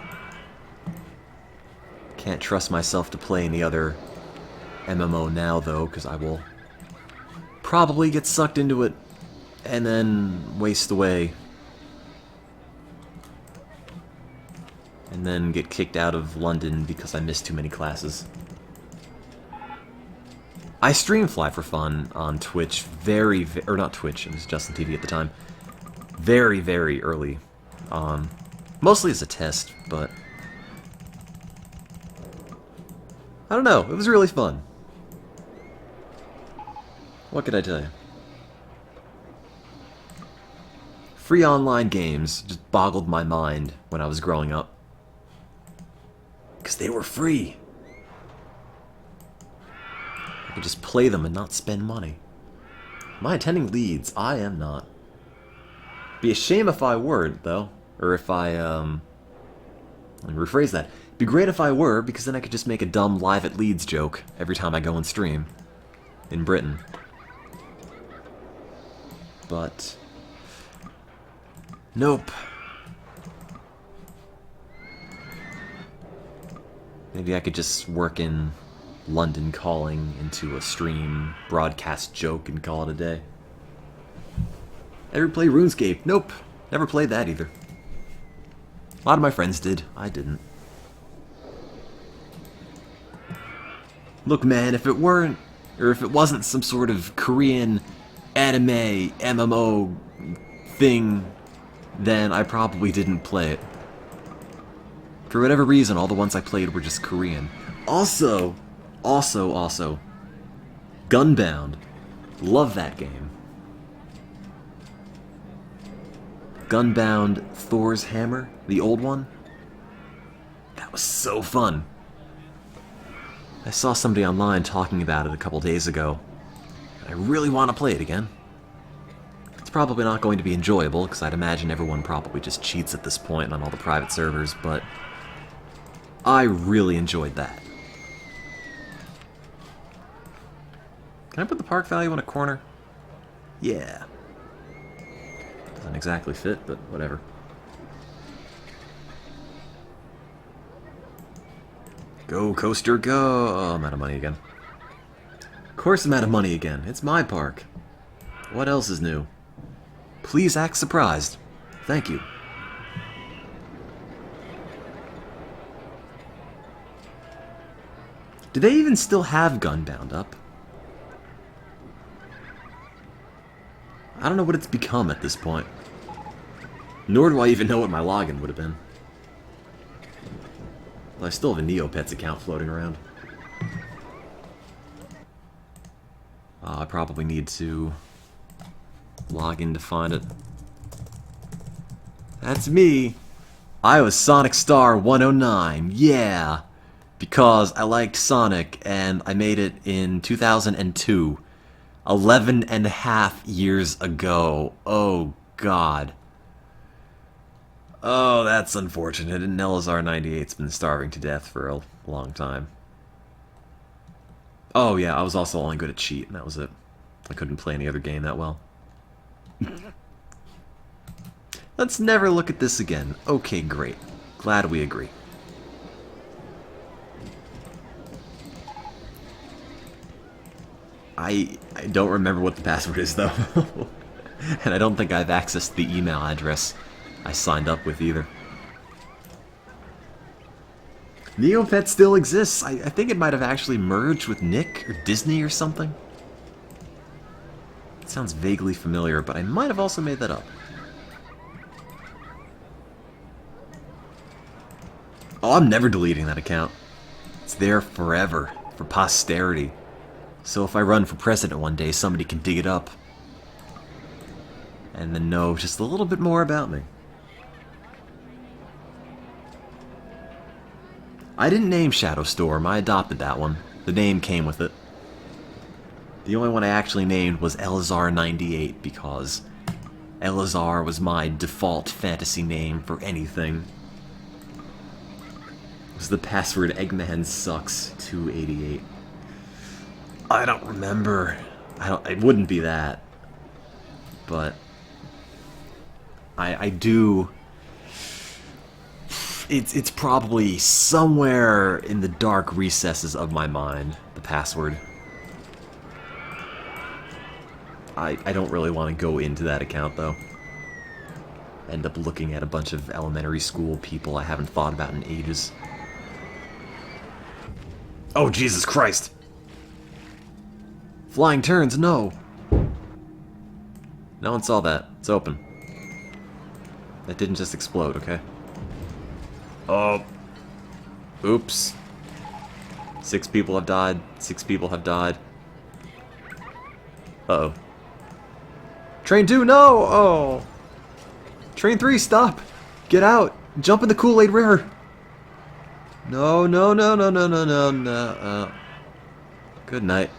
Can't trust myself to play any other MMO now, though, because I will probably get sucked into it and then waste away. And then get kicked out of London because I missed too many classes. I stream Fly for Fun on Twitch or not Twitch, it was Justin TV at the time. Very, very early on. Mostly as a test, but I don't know, it was really fun. What could I tell you? Free online games just boggled my mind when I was growing up. Because they were free. I could just play them and not spend money. Am I attending Leeds? I am not. Be a shame if I weren't, though. Or if I, let me rephrase that. Be great if I were, because then I could just make a dumb live at Leeds joke every time I go and stream. In Britain. But nope. Maybe I could just work in London calling into a stream broadcast joke and call it a day. Ever play RuneScape? Nope. Never played that either. A lot of my friends did. I didn't. Look, man, if it wasn't some sort of Korean anime MMO thing, then I probably didn't play it. For whatever reason, all the ones I played were just Korean. Also, Gunbound. Love that game. Gunbound Thor's Hammer, the old one. That was so fun. I saw somebody online talking about it a couple days ago. I really want to play it again. It's probably not going to be enjoyable, because I'd imagine everyone probably just cheats at this point on all the private servers, but I really enjoyed that. Can I put the park value in a corner? Yeah. Doesn't exactly fit, but whatever. Go, coaster, go! Oh, I'm out of money again. Of course I'm out of money again. It's my park. What else is new? Please act surprised. Thank you. Do they even still have Gunbound up? I don't know what it's become at this point. Nor do I even know what my login would have been. Well, I still have a Neopets account floating around. I probably need to log in to find it. That's me! I was Sonic Star 109, yeah! Because I liked Sonic, and I made it in 2002. 11 and a half years ago. Oh, God. Oh, that's unfortunate. And Nelazar 98's been starving to death for a long time. Oh, yeah, I was also only good at cheat, and that was it. I couldn't play any other game that well. Let's never look at this again. Okay, great. Glad we agree. I don't remember what the password is, though. And I don't think I've accessed the email address I signed up with either. Neopets still exists. I think it might have actually merged with Nick or Disney or something. It sounds vaguely familiar, but I might have also made that up. Oh, I'm never deleting that account. It's there forever, for posterity. So if I run for president one day, somebody can dig it up. And then know just a little bit more about me. I didn't name Shadow Storm, I adopted that one. The name came with it. The only one I actually named was Elazar98 because Elazar was my default fantasy name for anything. It was the password Eggman Sucks 288. I don't remember. It wouldn't be that. But I do. It's probably somewhere in the dark recesses of my mind, the password. I don't really want to go into that account, though. End up looking at a bunch of elementary school people I haven't thought about in ages. Oh, Jesus Christ! Flying turns, no! No one saw that. It's open. That didn't just explode, okay? Oh. Oops. 6 people have died. 6 people have died. Uh-oh. Train 2, no! Oh! Train 3, stop! Get out! Jump in the Kool-Aid River! No, no, no, no, no, no, no, no. Good night.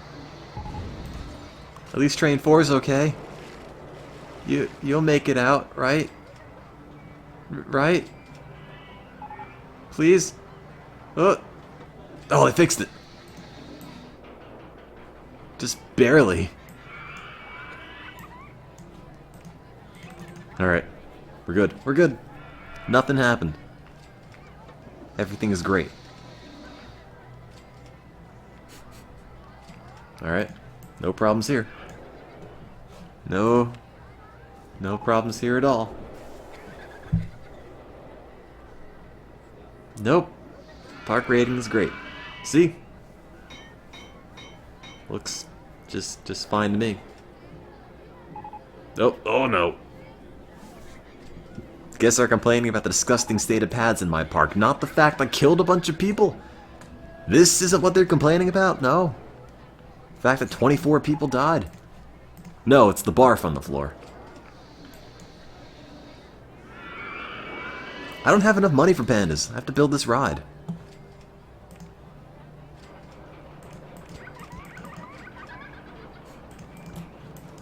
At least Train 4 is okay. You'll make it out, right? Right? Please? Oh, I fixed it. Just barely. Alright. We're good. We're good. Nothing happened. Everything is great. Alright. No problems here. No problems here at all. Nope. Park rating is great. See? Looks just fine to me. Oh no. Guess they're complaining about the disgusting state of pads in my park, not the fact I killed a bunch of people. This isn't what they're complaining about? No. The fact that 24 people died. No, it's the barf on the floor. I don't have enough money for pandas. I have to build this ride.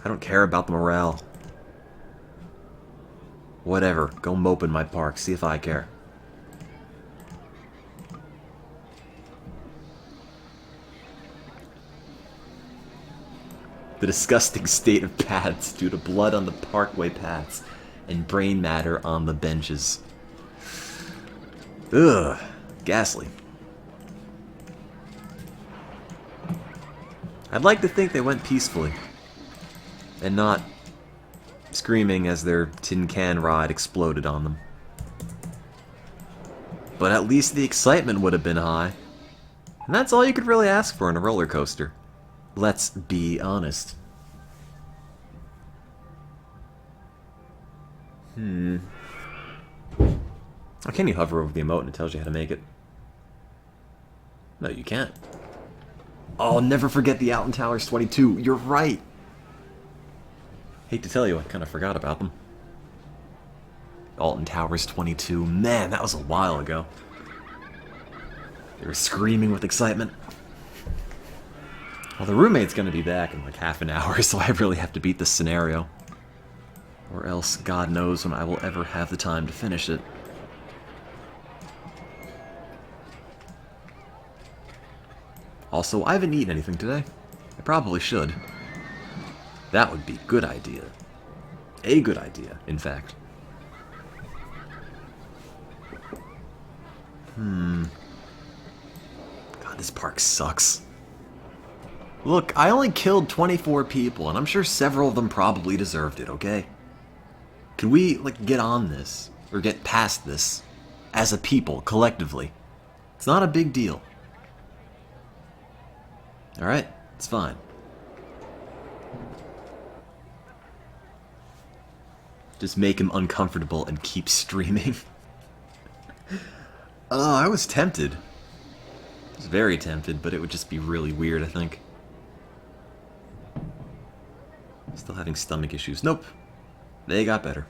I don't care about the morale. Whatever. Go mope in my park. See if I care. The disgusting state of pads due to blood on the parkway paths and brain matter on the benches. Ugh, ghastly. I'd like to think they went peacefully and not screaming as their tin can ride exploded on them. But at least the excitement would have been high. And that's all you could really ask for in a roller coaster. Let's be honest. How can you hover over the emote and it tells you how to make it? No, you can't. Oh, never forget the Alton Towers 22. You're right. Hate to tell you, I kind of forgot about them. Alton Towers 22. Man, that was a while ago. They were screaming with excitement. Well, the roommate's gonna be back in like half an hour, so I really have to beat this scenario. Or else, God knows when I will ever have the time to finish it. Also, I haven't eaten anything today. I probably should. That would be a good idea. A good idea, in fact. God, this park sucks. Look, I only killed 24 people, and I'm sure several of them probably deserved it, okay? Can we, like, get on this? Or get past this? As a people, collectively. It's not a big deal. Alright, it's fine. Just make him uncomfortable and keep streaming. Oh, I was tempted. I was very tempted, but it would just be really weird, I think. Still having stomach issues. Nope. They got better.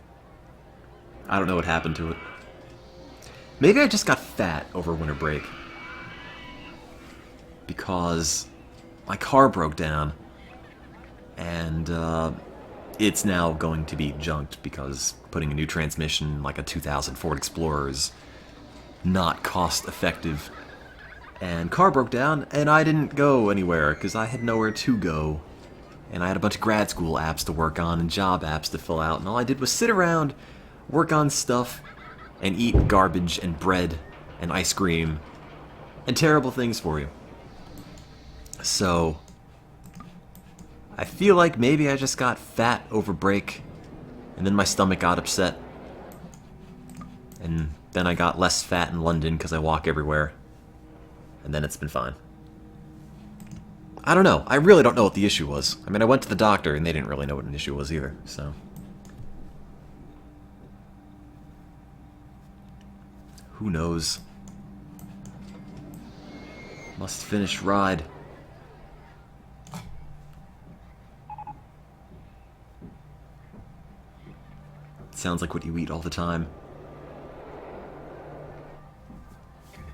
I don't know what happened to it. Maybe I just got fat over winter break. because my car broke down, and it's now going to be junked because putting a new transmission in like a 2000 Ford Explorer is not cost effective. And car broke down, and I didn't go anywhere because I had nowhere to go. And I had a bunch of grad school apps to work on and job apps to fill out, and all I did was sit around, work on stuff, and eat garbage and bread and ice cream and terrible things for you. So I feel like maybe I just got fat over break, and then my stomach got upset, and then I got less fat in London because I walk everywhere, and then it's been fine. I don't know. I really don't know what the issue was. I mean, I went to the doctor, and they didn't really know what an issue was either, so. Who knows? Must finish ride. Sounds like what you eat all the time.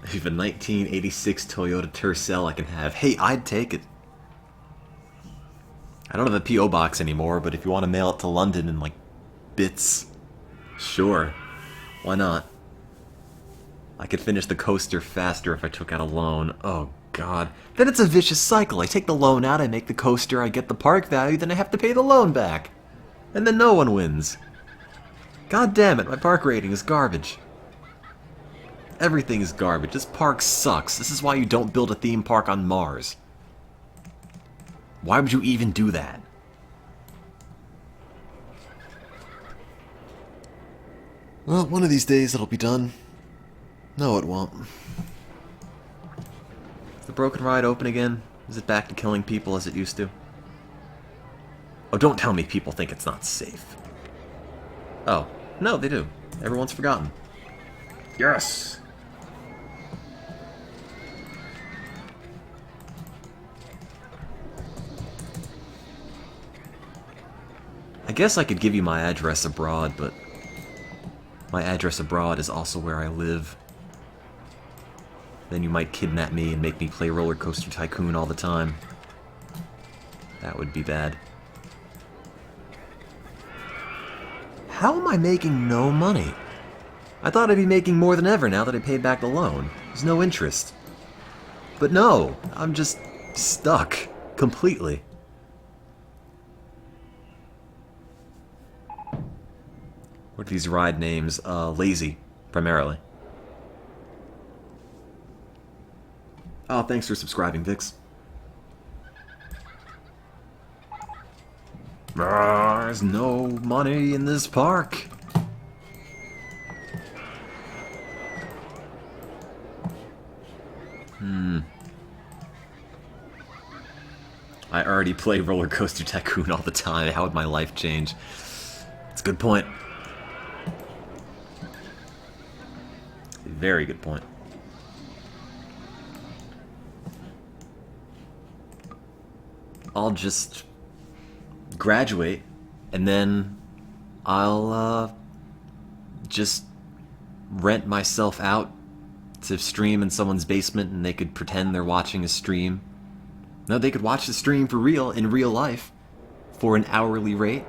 I have a 1986 Toyota Tercel I can have. Hey, I'd take it. I don't have a P.O. box anymore, but if you want to mail it to London in, like, bits, sure. Why not? I could finish the coaster faster if I took out a loan. Oh, God. Then it's a vicious cycle. I take the loan out, I make the coaster, I get the park value, then I have to pay the loan back. And then no one wins. God damn it, my park rating is garbage. Everything is garbage. This park sucks. This is why you don't build a theme park on Mars. Why would you even do that? Well, one of these days it'll be done. No, it won't. Is the broken ride open again? Is it back to killing people as it used to? Oh, don't tell me people think it's not safe. Oh, no, they do. Everyone's forgotten. Yes! I guess I could give you my address abroad, but my address abroad is also where I live. Then you might kidnap me and make me play Roller Coaster Tycoon all the time. That would be bad. How am I making no money? I thought I'd be making more than ever now that I paid back the loan. There's no interest. But no, I'm just stuck. Completely. What are these ride names? Lazy, primarily. Oh, thanks for subscribing, Vix. There's no money in this park. I already play Roller Coaster Tycoon all the time. How would my life change? It's a good point. Very good point. I'll just graduate, and then I'll just rent myself out to stream in someone's basement, and they could pretend they're watching a stream. No, they could watch the stream for real, in real life, for an hourly rate.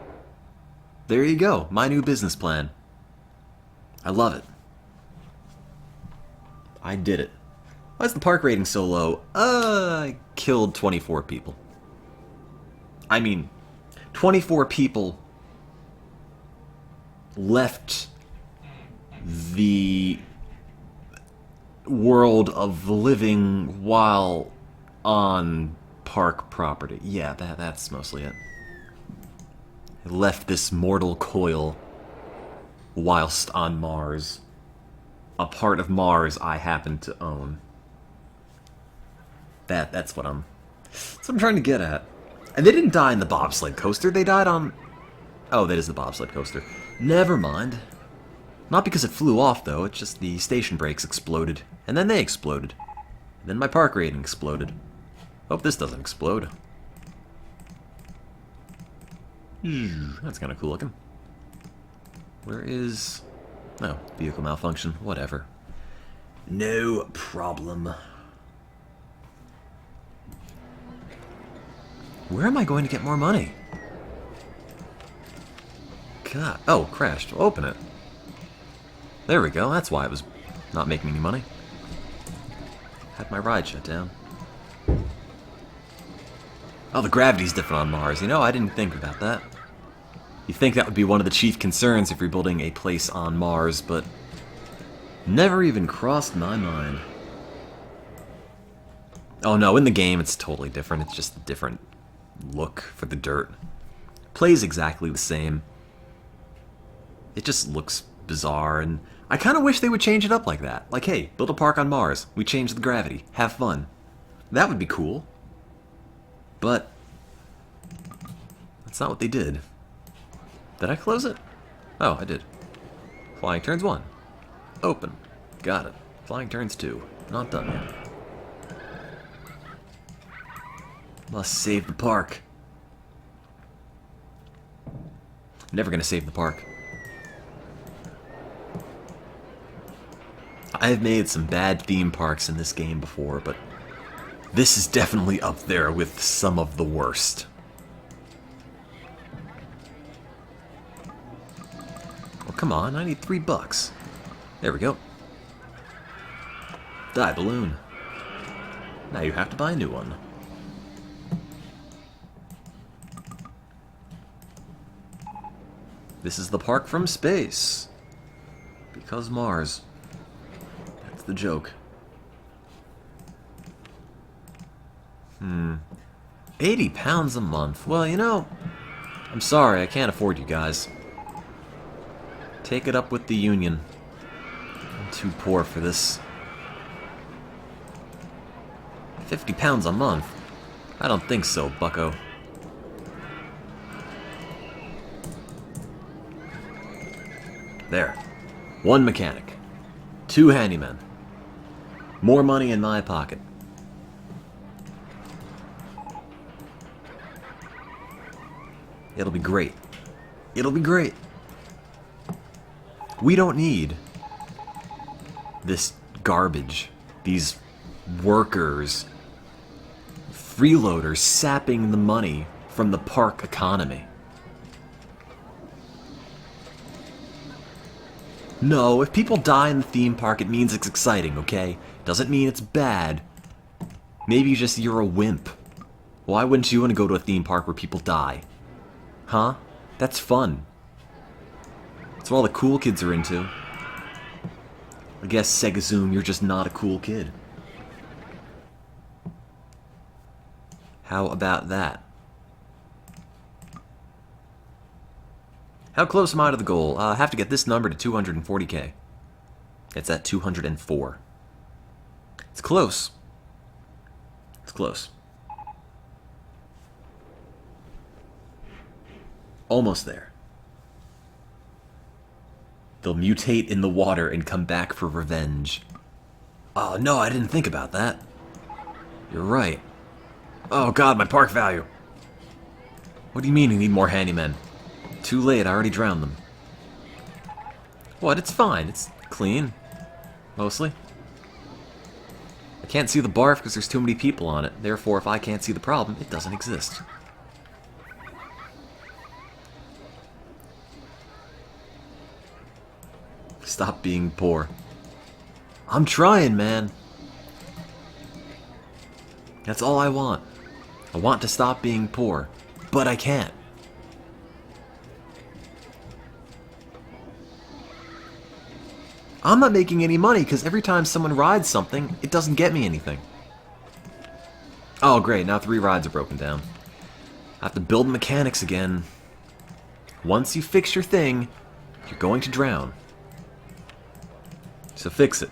There you go, my new business plan. I love it. I did it. Why is the park rating so low? I killed 24 people. I mean, 24 people left the world of living while on park property. Yeah, that's mostly it. I left this mortal coil whilst on Mars. A part of Mars I happen to own. That's what I'm trying to get at. And they didn't die in the bobsled coaster, they died on... Oh, that is the bobsled coaster. Never mind. Not because it flew off, though, it's just the station brakes exploded. And then they exploded. And then my park rating exploded. Hope this doesn't explode. That's kind of cool looking. Where is... Oh, vehicle malfunction. Whatever. No problem. Where am I going to get more money? God. Oh, crashed. Open it. There we go. That's why it was not making any money. Had my ride shut down. Oh, the gravity's different on Mars. You know, I didn't think about that. You think that would be one of the chief concerns if you're building a place on Mars, but never even crossed my mind. Oh no, in the game it's totally different. It's just a different look for the dirt. Plays exactly the same. It just looks bizarre, and I kind of wish they would change it up like that. Like, hey, build a park on Mars. We change the gravity. Have fun. That would be cool. But that's not what they did. Did I close it? Oh, I did. Flying turns 1. Open. Got it. Flying turns 2. Not done yet. Must save the park. Never gonna save the park. I have made some bad theme parks in this game before, but this is definitely up there with some of the worst. Oh, come on, I need $3. There we go. Die, balloon. Now you have to buy a new one. This is the park from space. Because Mars. That's the joke. 80 pounds a month. Well, you know, I'm sorry, I can't afford you guys. Take it up with the union. I'm too poor for this. 50 pounds a month? I don't think so, bucko. There. 1 mechanic. 2 handymen. More money in my pocket. It'll be great. It'll be great. We don't need this garbage. These workers, freeloaders sapping the money from the park economy. No, if people die in the theme park, it means it's exciting, okay? Doesn't mean it's bad. Maybe just you're a wimp. Why wouldn't you want to go to a theme park where people die? Huh? That's fun. That's what all the cool kids are into. I guess, Sega Zoom, you're just not a cool kid. How about that? How close am I to the goal? I have to get this number to 240k. It's at 204. It's close. It's close. Almost there. They'll mutate in the water and come back for revenge. Oh no, I didn't think about that. You're right. Oh god, my park value. What do you mean you need more handymen? Too late, I already drowned them. What? It's fine. It's clean. Mostly. I can't see the barf because there's too many people on it. Therefore, if I can't see the problem, it doesn't exist. Stop being poor. I'm trying, man. That's all I want. I want to stop being poor, but I can't. I'm not making any money because every time someone rides something, it doesn't get me anything. Oh great, now 3 rides are broken down. I have to build mechanics again. Once you fix your thing, you're going to drown. So fix it.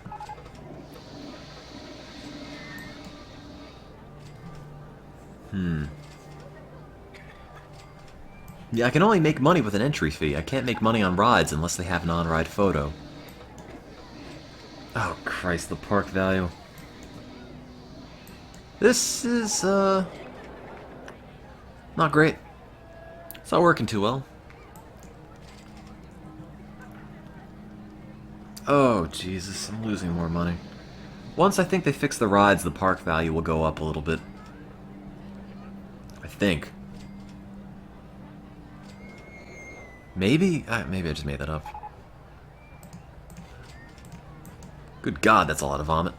Yeah, I can only make money with an entry fee. I can't make money on rides unless they have an on-ride photo. Oh, Christ, the park value. This is, not great. It's not working too well. Oh, Jesus, I'm losing more money. Once I think they fix the rides, the park value will go up a little bit. I think. Maybe? Maybe I just made that up. Good God, that's a lot of vomit.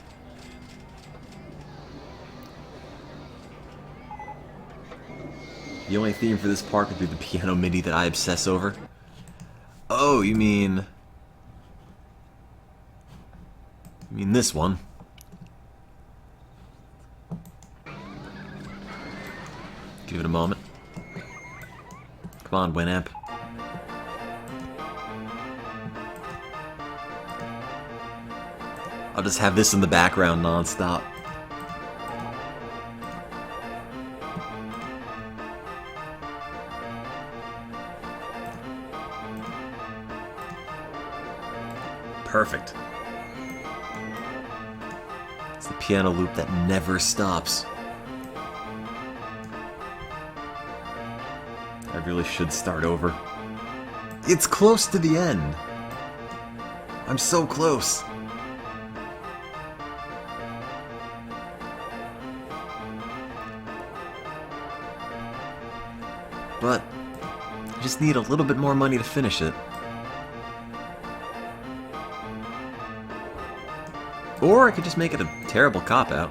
The only theme for this park would be the piano MIDI that I obsess over. Oh, you mean this one. Give it a moment. Come on, Winamp. I'll just have this in the background non-stop. Perfect. It's the piano loop that never stops. I really should start over. It's close to the end. I'm so close. But I just need a little bit more money to finish it. Or I could just make it a terrible cop-out.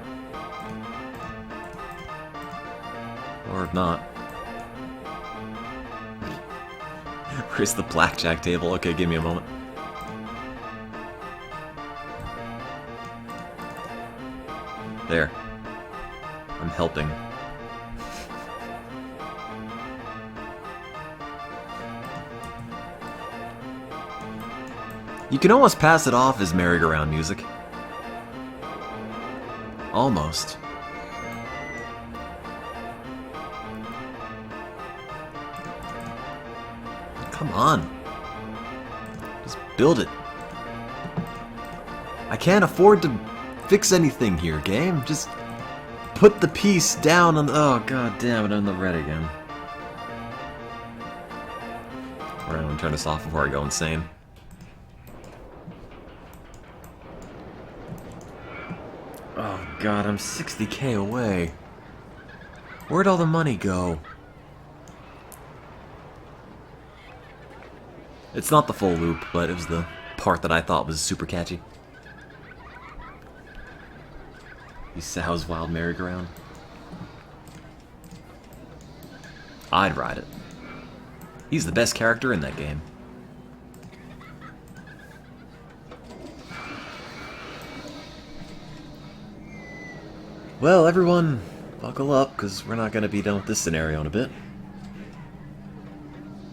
Or not. Where's the blackjack table? Okay, give me a moment. There. I'm helping. You can almost pass it off as merry-go-round music. Almost. Come on. Just build it. I can't afford to fix anything here, game. Just put the piece down on the... Oh, god damn it, I'm on the red again. Alright, I'm gonna turn this off before I go insane. Oh god, I'm 60k away. Where'd all the money go? It's not the full loop, but it was the part that I thought was super catchy. Sal's Wild Merry-Go-Round. I'd ride it. He's the best character in that game. Well, everyone, buckle up, because we're not going to be done with this scenario in a bit.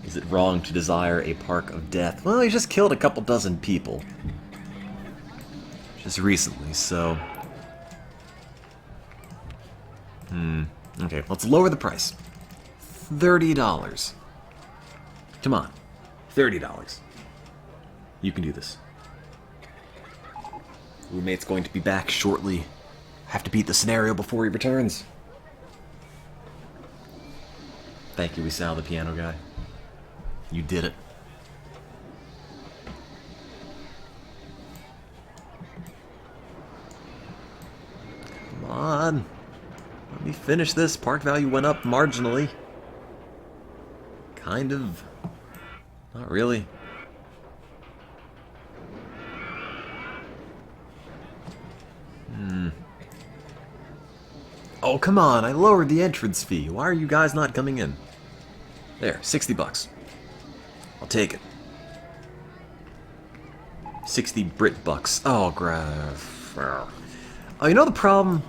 Is it wrong to desire a park of death? Well, he just killed a couple dozen people. Just recently, so... Okay, let's lower the price. $30. Come on. $30. You can do this. Roommate's going to be back shortly. Have to beat the scenario before he returns. Thank you, Sal, the piano guy. You did it. Come on. Let me finish this. Park value went up marginally. Kind of. Not really. Oh, come on. I lowered the entrance fee. Why are you guys not coming in? There, 60 bucks. I'll take it. 60 Brit bucks. Oh, Oh, you know the problem?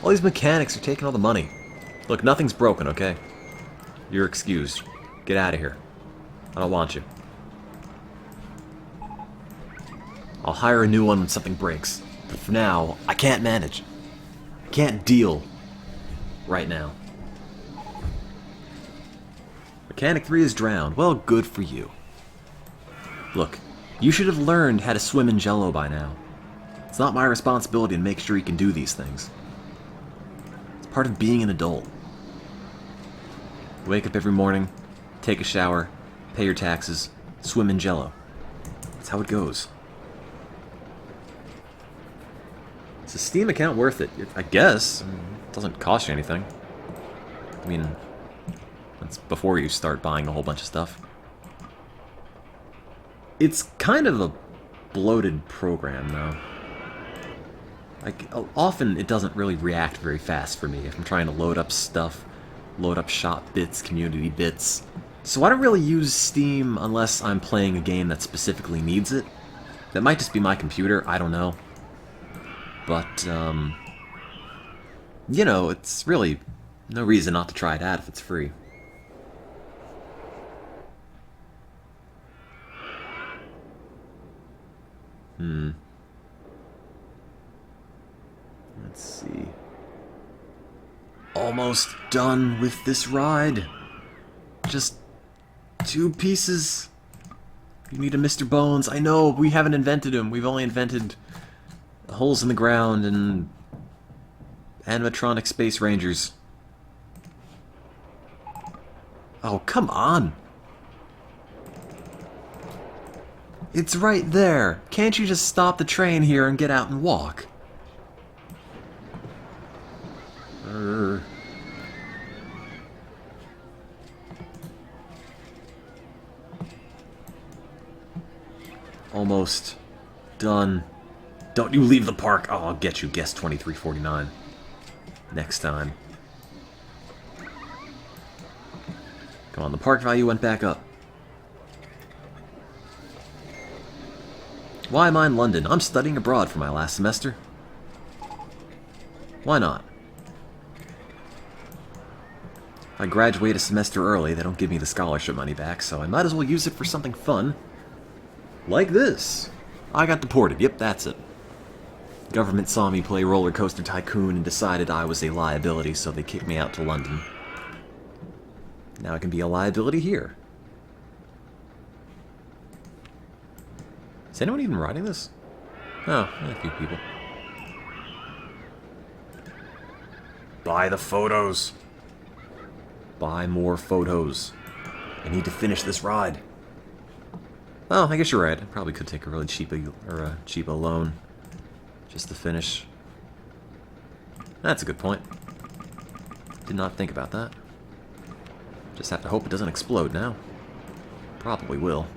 All these mechanics are taking all the money. Look, nothing's broken, okay? You're excused. Get out of here. I don't want you. I'll hire a new one when something breaks. But for now, I can't manage. I can't deal right now. Mechanic 3 is drowned. Well, good for you. Look, you should have learned how to swim in Jello by now. It's not my responsibility to make sure you can do these things. It's part of being an adult. Wake up every morning, take a shower, pay your taxes, swim in Jello. That's how it goes. Is a Steam account worth it? I guess. It doesn't cost you anything. I mean, that's before you start buying a whole bunch of stuff. It's kind of a bloated program, though. Like, often it doesn't really react very fast for me if I'm trying to load up stuff, load up shop bits, community bits. So I don't really use Steam unless I'm playing a game that specifically needs it. That might just be my computer, I don't know. But, you know, it's really no reason not to try it out if it's free. Let's see. Almost done with this ride. Just 2 pieces. You need a Mr. Bones. I know, we haven't invented him. We've only invented holes in the ground and animatronic space rangers. Oh, come on. It's right there. Can't you just stop the train here and get out and walk? Almost done. Don't you leave the park. Oh, I'll get you. Guess 2349. Next time. Come on, the park value went back up. Why am I in London? I'm studying abroad for my last semester. Why not? If I graduate a semester early, they don't give me the scholarship money back, so I might as well use it for something fun. Like this. I got deported. Yep, that's it. Government saw me play Roller Coaster Tycoon and decided I was a liability, so they kicked me out to London. Now I can be a liability here. Is anyone even riding this? Oh, a few people. Buy the photos. Buy more photos. I need to finish this ride. Oh, I guess you're right. I probably could take a really cheap loan just to finish. That's a good point. Did not think about that. Just have to hope it doesn't explode now. Probably will.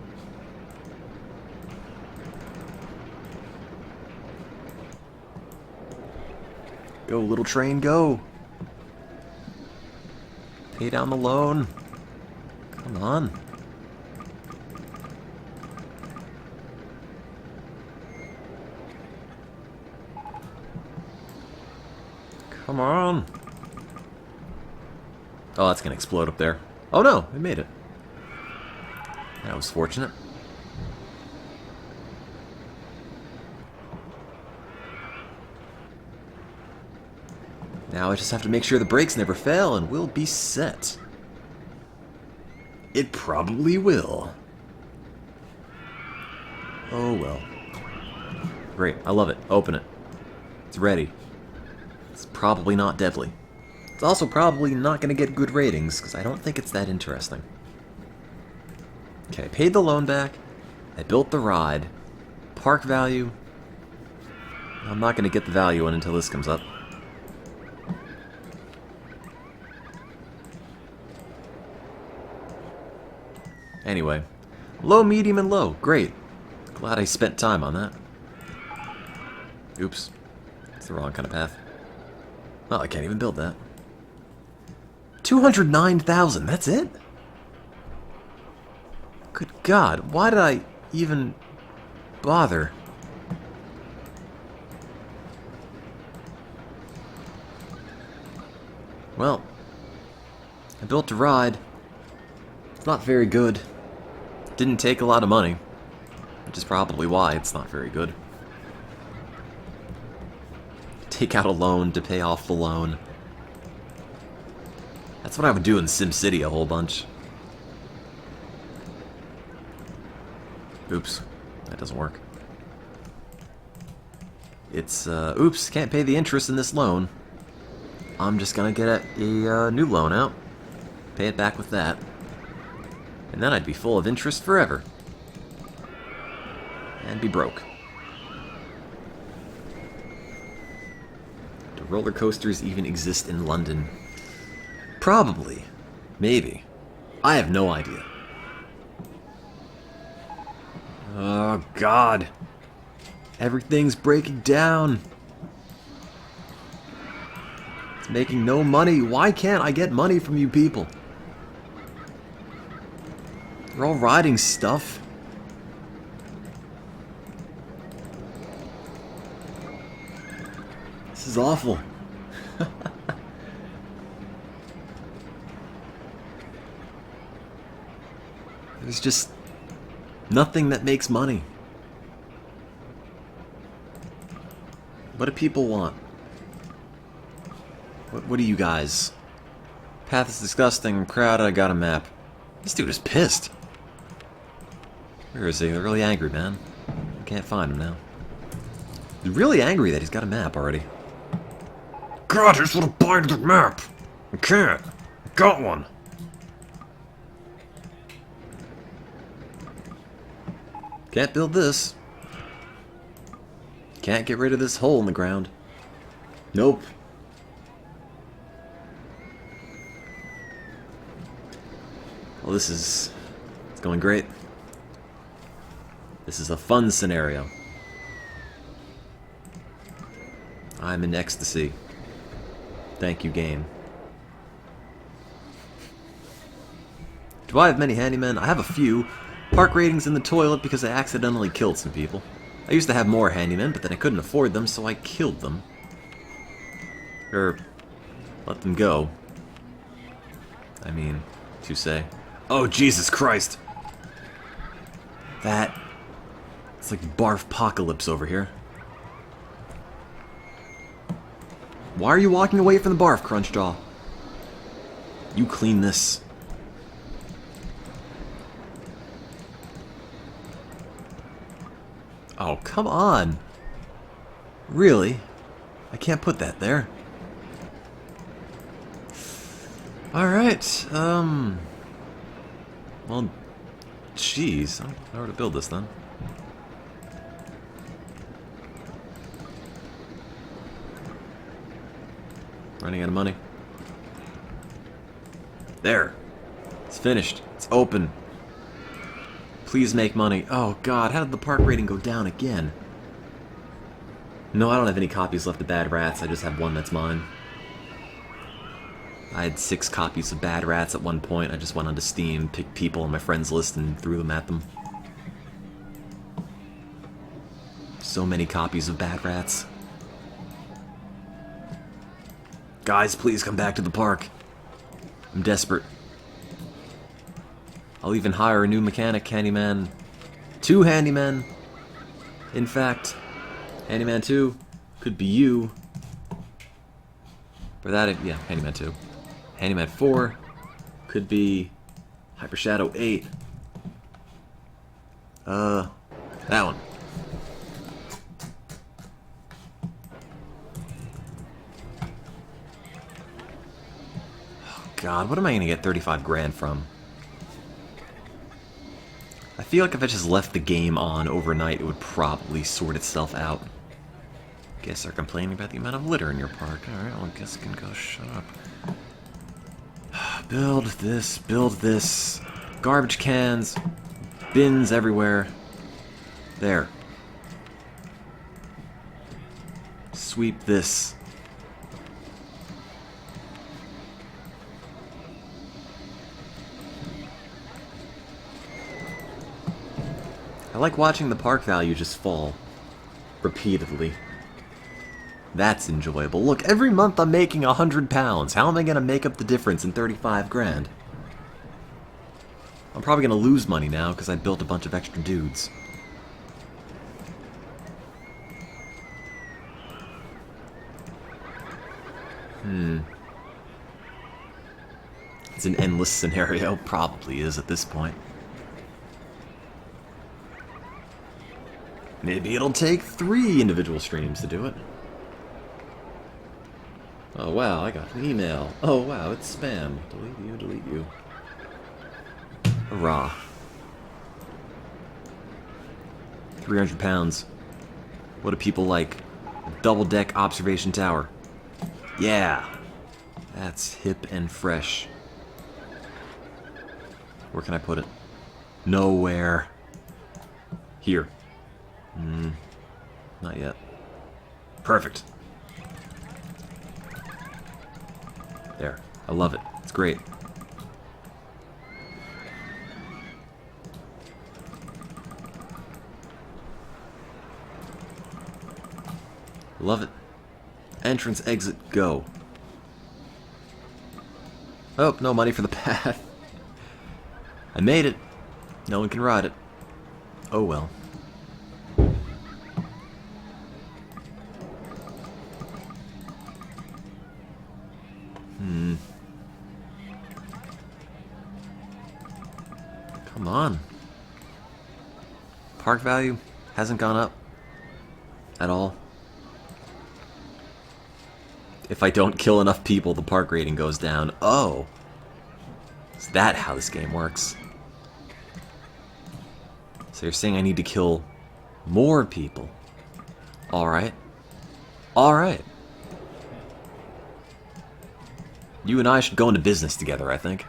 Go, little train, go! Pay down the loan. Come on. Come on. Oh, that's gonna explode up there. Oh no, it made it. That was fortunate. Now I just have to make sure the brakes never fail and we'll be set. It probably will. Oh well. Great, I love it. Open it. It's ready. It's probably not deadly. It's also probably not going to get good ratings, because I don't think it's that interesting. Okay, I paid the loan back. I built the ride. Park value. I'm not going to get the value in until this comes up. Anyway. Low, medium, and low. Great. Glad I spent time on that. Oops. It's the wrong kind of path. Oh, I can't even build that. 209,000, that's it? Good God, why did I even bother? Well, I built a ride. It's not very good. Didn't take a lot of money, which is probably why it's not very good. Take out a loan to pay off the loan. That's what I would do in SimCity a whole bunch. Oops, that doesn't work. It's, oops, can't pay the interest in this loan. I'm just gonna get a new loan out, pay it back with that, and then I'd be full of interest forever. And be broke. Do roller coasters even exist in London? Probably. Maybe. I have no idea. Oh, God. Everything's breaking down. It's making no money. Why can't I get money from you people? They're all riding stuff. This is awful. There's just nothing that makes money. What do people want? What do you guys? Path is disgusting. I'm crowded. I got a map. This dude is pissed. Where is he? They're really angry, man. I can't find him now. He's really angry that he's got a map already. God, I just want to buy the map. I can't. I got one. Can't build this. Can't get rid of this hole in the ground. Nope. Well, this is... it's going great. This is a fun scenario. I'm in ecstasy. Thank you, game. Do I have many handymen? I have a few. Park ratings in the toilet because I accidentally killed some people. I used to have more handymen, but then I couldn't afford them, so I killed them. Or, let them go. I mean, to say. Oh, Jesus Christ! That... it's like barf-pocalypse over here. Why are you walking away from the barf, Crunchjaw? You clean this. Oh, come on. Really? I can't put that there. Alright, well, jeez. I don't know where to build this then. Running out of money. There. It's finished. It's open. Please make money. Oh god, how did the park rating go down again? No, I don't have any copies left of Bad Rats. I just have one that's mine. I had 6 copies of Bad Rats at one point. I just went onto Steam, picked people on my friends list, and threw them at them. So many copies of Bad Rats. Guys, please come back to the park. I'm desperate. I'll even hire a new mechanic, handyman. 2 handymen. In fact, handyman 2 could be you. For that, yeah, handyman 2. Handyman 4 could be Hyper Shadow 8. That one. Oh god, what am I gonna get 35 grand from? I feel like if I just left the game on overnight, it would probably sort itself out. Guess they're complaining about the amount of litter in your park. Alright, well, I guess I can go shut up. Build this, build this. Garbage cans, bins everywhere. There. Sweep this. I like watching the park value just fall. Repeatedly. That's enjoyable. Look, every month I'm making £100. How am I going to make up the difference in 35 grand? I'm probably going to lose money now because I built a bunch of extra dudes. It's an endless scenario. Probably is at this point. Maybe it'll take 3 individual streams to do it. Oh wow, I got an email. Oh wow, it's spam. Delete you, delete you. Hurrah. 300 pounds. What do people like? A double-deck observation tower. Yeah. That's hip and fresh. Where can I put it? Nowhere. Here. Not yet. Perfect. There. I love it. It's great. Love it. Entrance, exit, go. Oh, no money for the path. I made it. No one can ride it. Oh well. Come on. Park value hasn't gone up at all. If I don't kill enough people, the park rating goes down. Oh. Is that how this game works? So you're saying I need to kill more people. Alright. Alright. You and I should go into business together, I think.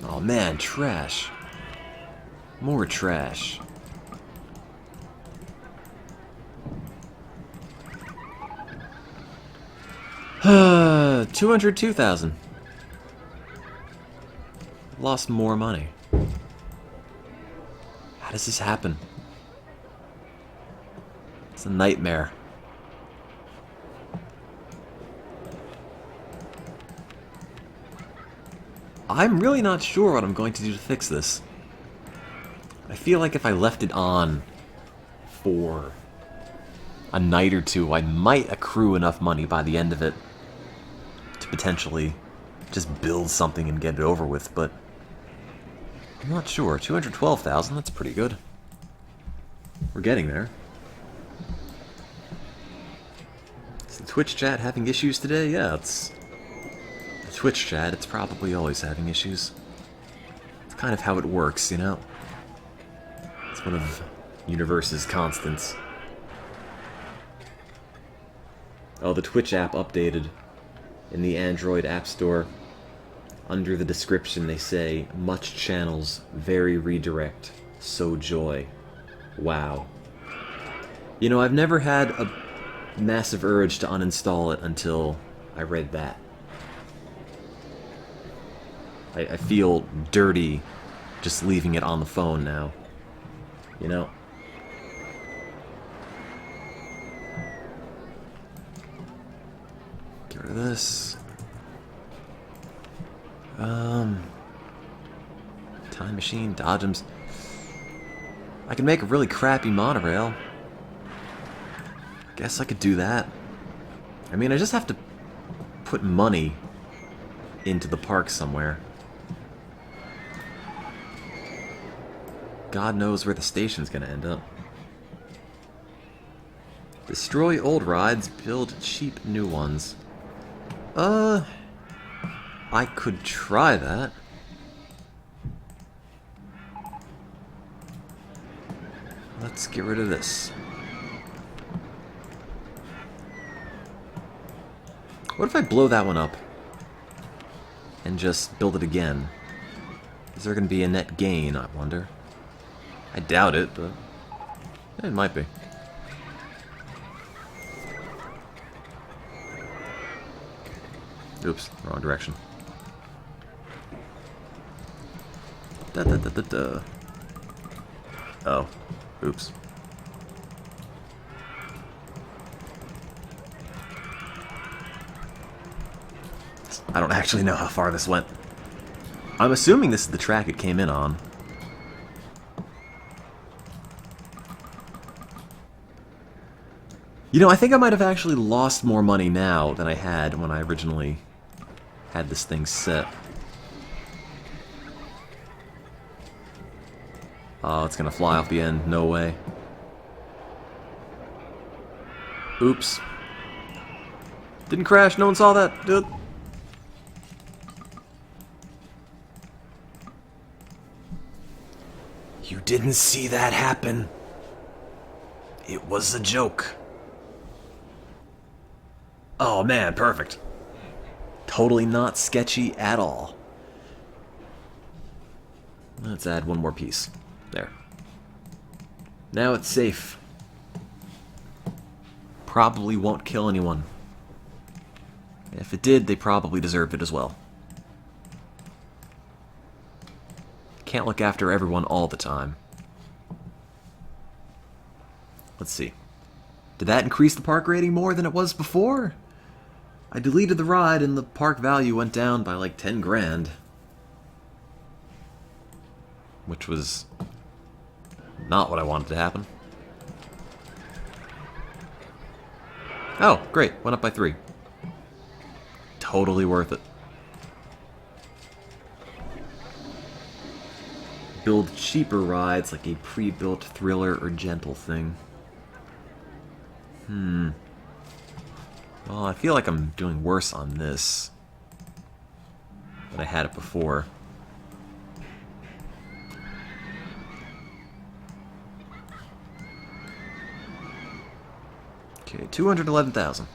Oh man, trash. More trash. $202,000. Lost more money. How does this happen? It's a nightmare. I'm really not sure what I'm going to do to fix this. I feel like if I left it on for a night or two, I might accrue enough money by the end of it to potentially just build something and get it over with, but I'm not sure. 212,000, that's pretty good. We're getting there. Is the Twitch chat having issues today? Yeah, it's the Twitch chat. It's probably always having issues. It's kind of how it works, you know? It's one of Universe's constants. Oh, the Twitch app updated in the Android App Store. Under the description they say, much channels, very redirect, so joy. Wow. You know, I've never had a massive urge to uninstall it until I read that. I feel dirty just leaving it on the phone now. You know? Get rid of this. Time machine, dodgems. I can make a really crappy monorail. Guess I could do that. I mean, I just have to put money into the park somewhere. God knows where the station's gonna end up. Destroy old rides, build cheap new ones. I could try that. Let's get rid of this. What if I blow that one up and just build it again? Is there going to be a net gain, I wonder? I doubt it, but it might be. Oops, wrong direction. Da da da da da. Oh, oops. I don't actually know how far this went. I'm assuming this is the track it came in on. You know, I think I might have actually lost more money now than I had when I originally had this thing set. Oh, it's gonna fly off the end. No way. Oops. Didn't crash. No one saw that. Dude. You didn't see that happen. It was a joke. Oh man, perfect. Totally not sketchy at all. Let's add one more piece. There. Now it's safe. Probably won't kill anyone. If it did, they probably deserved it as well. Can't look after everyone all the time. Let's see. Did that increase the park rating more than it was before? I deleted the ride and the park value went down by like 10 grand. Which was not what I wanted to happen. Oh, great. Went up by 3. Totally worth it. Build cheaper rides like a pre-built thriller or gentle thing. Well, I feel like I'm doing worse on this than I had it before. Okay, 211,000.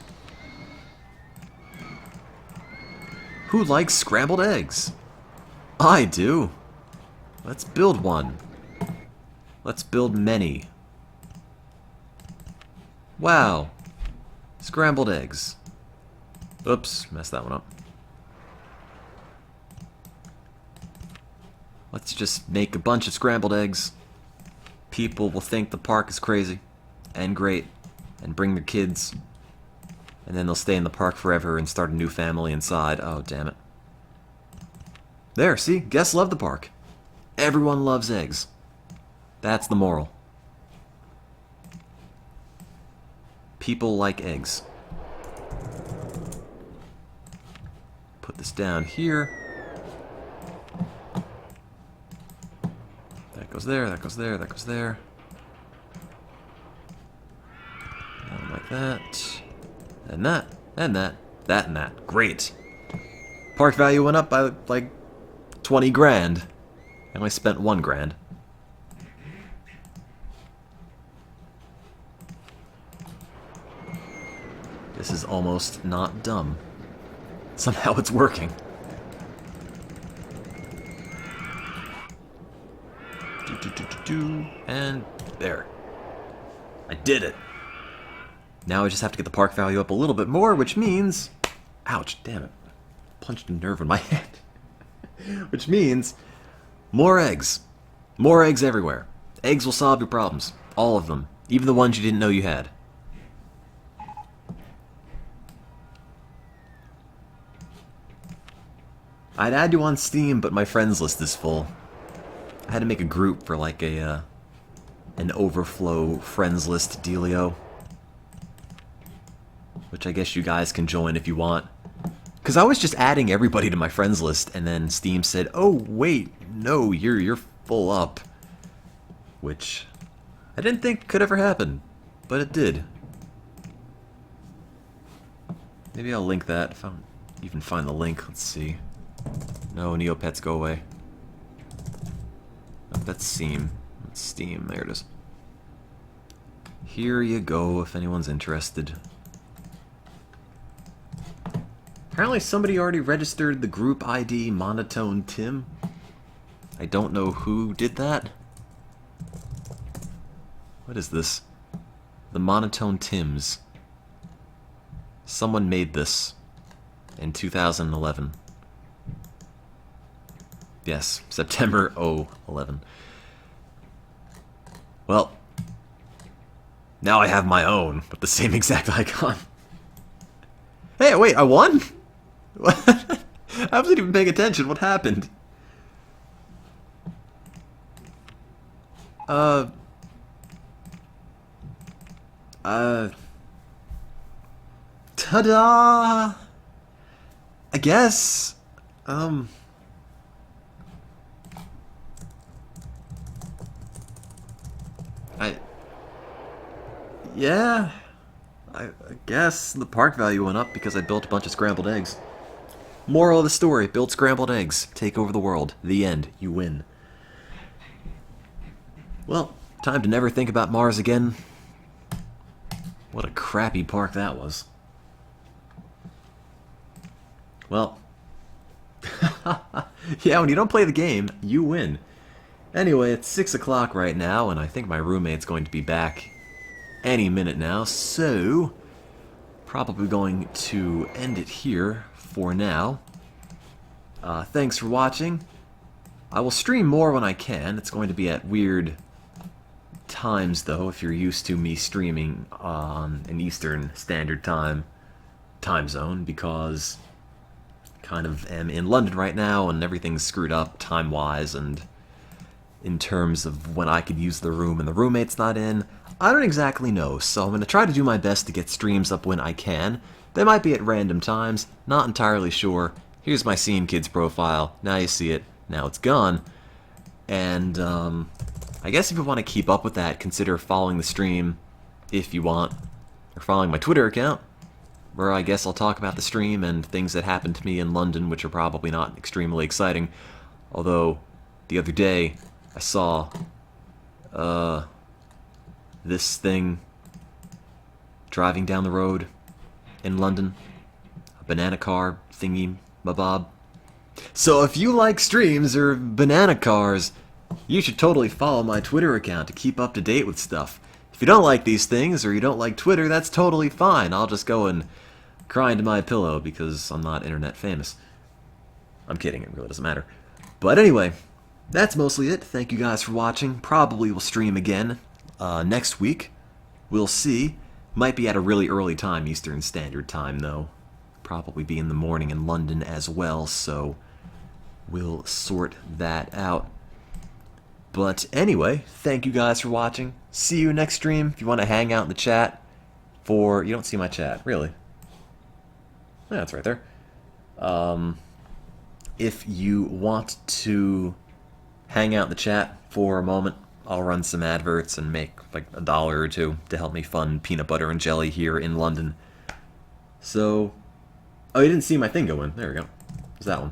Who likes scrambled eggs? I do. Let's build one. Let's build many. Wow. Scrambled eggs. Oops, messed that one up. Let's just make a bunch of scrambled eggs. People will think the park is crazy and great and bring their kids. And then they'll stay in the park forever and start a new family inside. Oh, damn it. There, see? Guests love the park. Everyone loves eggs. That's the moral. People like eggs. Put this down here. That goes there, that goes there, that goes there. Down like that. And that, and that, that and that. Great. Park value went up by like 20 grand. I only spent 1 grand. This is almost not dumb. Somehow it's working. And there. I did it. Now I just have to get the park value up a little bit more, which means... Ouch, damn it. Punched a nerve in my head. Which means... more eggs. More eggs everywhere. Eggs will solve your problems. All of them. Even the ones you didn't know you had. I'd add you on Steam, but my friends list is full. I had to make a group for like a, an overflow friends list dealio. Which I guess you guys can join if you want. Because I was just adding everybody to my friends list, and then Steam said, oh, wait, no, you're full up. Which I didn't think could ever happen, but it did. Maybe I'll link that if I don't even find the link. Let's see. No, Neopets, go away. Oh, that's Steam. That's Steam. There it is. Here you go if anyone's interested. Apparently somebody already registered the group ID MonotoneTim. I don't know who did that. What is this? The MonotoneTims. Someone made this in 2011. Yes, September 2011. Well, now I have my own with the same exact icon. Hey, wait, I won? What? I wasn't even paying attention. What happened? Ta-da! I guess. Yeah. I guess the park value went up because I built a bunch of scrambled eggs. Moral of the story, build scrambled eggs. Take over the world. The end. You win. Well, time to never think about Mars again. What a crappy park that was. Well, yeah, when you don't play the game, you win. Anyway, it's 6 o'clock right now, and I think my roommate's going to be back any minute now, so probably going to end it here for now. Thanks for watching. I will stream more when I can. It's going to be at weird times, though, if you're used to me streaming on an Eastern Standard Time zone, because kind of am in London right now, and everything's screwed up time-wise, and in terms of when I could use the room and the roommate's not in, I don't exactly know, so I'm going to try to do my best to get streams up when I can. They might be at random times, not entirely sure. Here's my Scene Kids profile, now you see it, now it's gone. And, I guess if you want to keep up with that, consider following the stream if you want, or following my Twitter account, where I guess I'll talk about the stream and things that happened to me in London, which are probably not extremely exciting. Although, the other day, I saw, this thing driving down the road in London. A banana car thingy mabob. So if you like streams or banana cars, you should totally follow my Twitter account to keep up to date with stuff. If you don't like these things, or you don't like Twitter, that's totally fine. I'll just go and cry into my pillow because I'm not internet famous. I'm kidding, it really doesn't matter. But anyway, that's mostly it. Thank you guys for watching. Probably will stream again next week. We'll see. Might be at a really early time, Eastern Standard Time, though. Probably be in the morning in London as well, so we'll sort that out. But anyway, thank you guys for watching. See you next stream. If you want to hang out in the chat for... You don't see my chat, really. Yeah, it's right there. If you want to hang out in the chat for a moment, I'll run some adverts and make like $1 or $2 to help me fund peanut butter and jelly here in London. So, oh, you didn't see my thing go in. There we go. There's that one.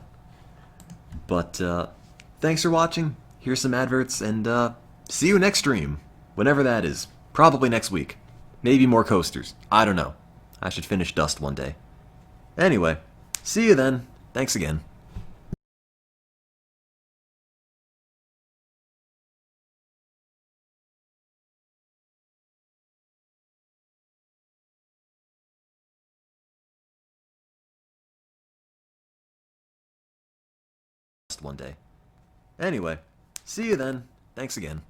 But thanks for watching. Here's some adverts, and see you next stream, whenever that is. Probably next week. Maybe more coasters. I don't know. I should finish Dust one day. Anyway, see you then. Thanks again. One day. Anyway, see you then. Thanks again.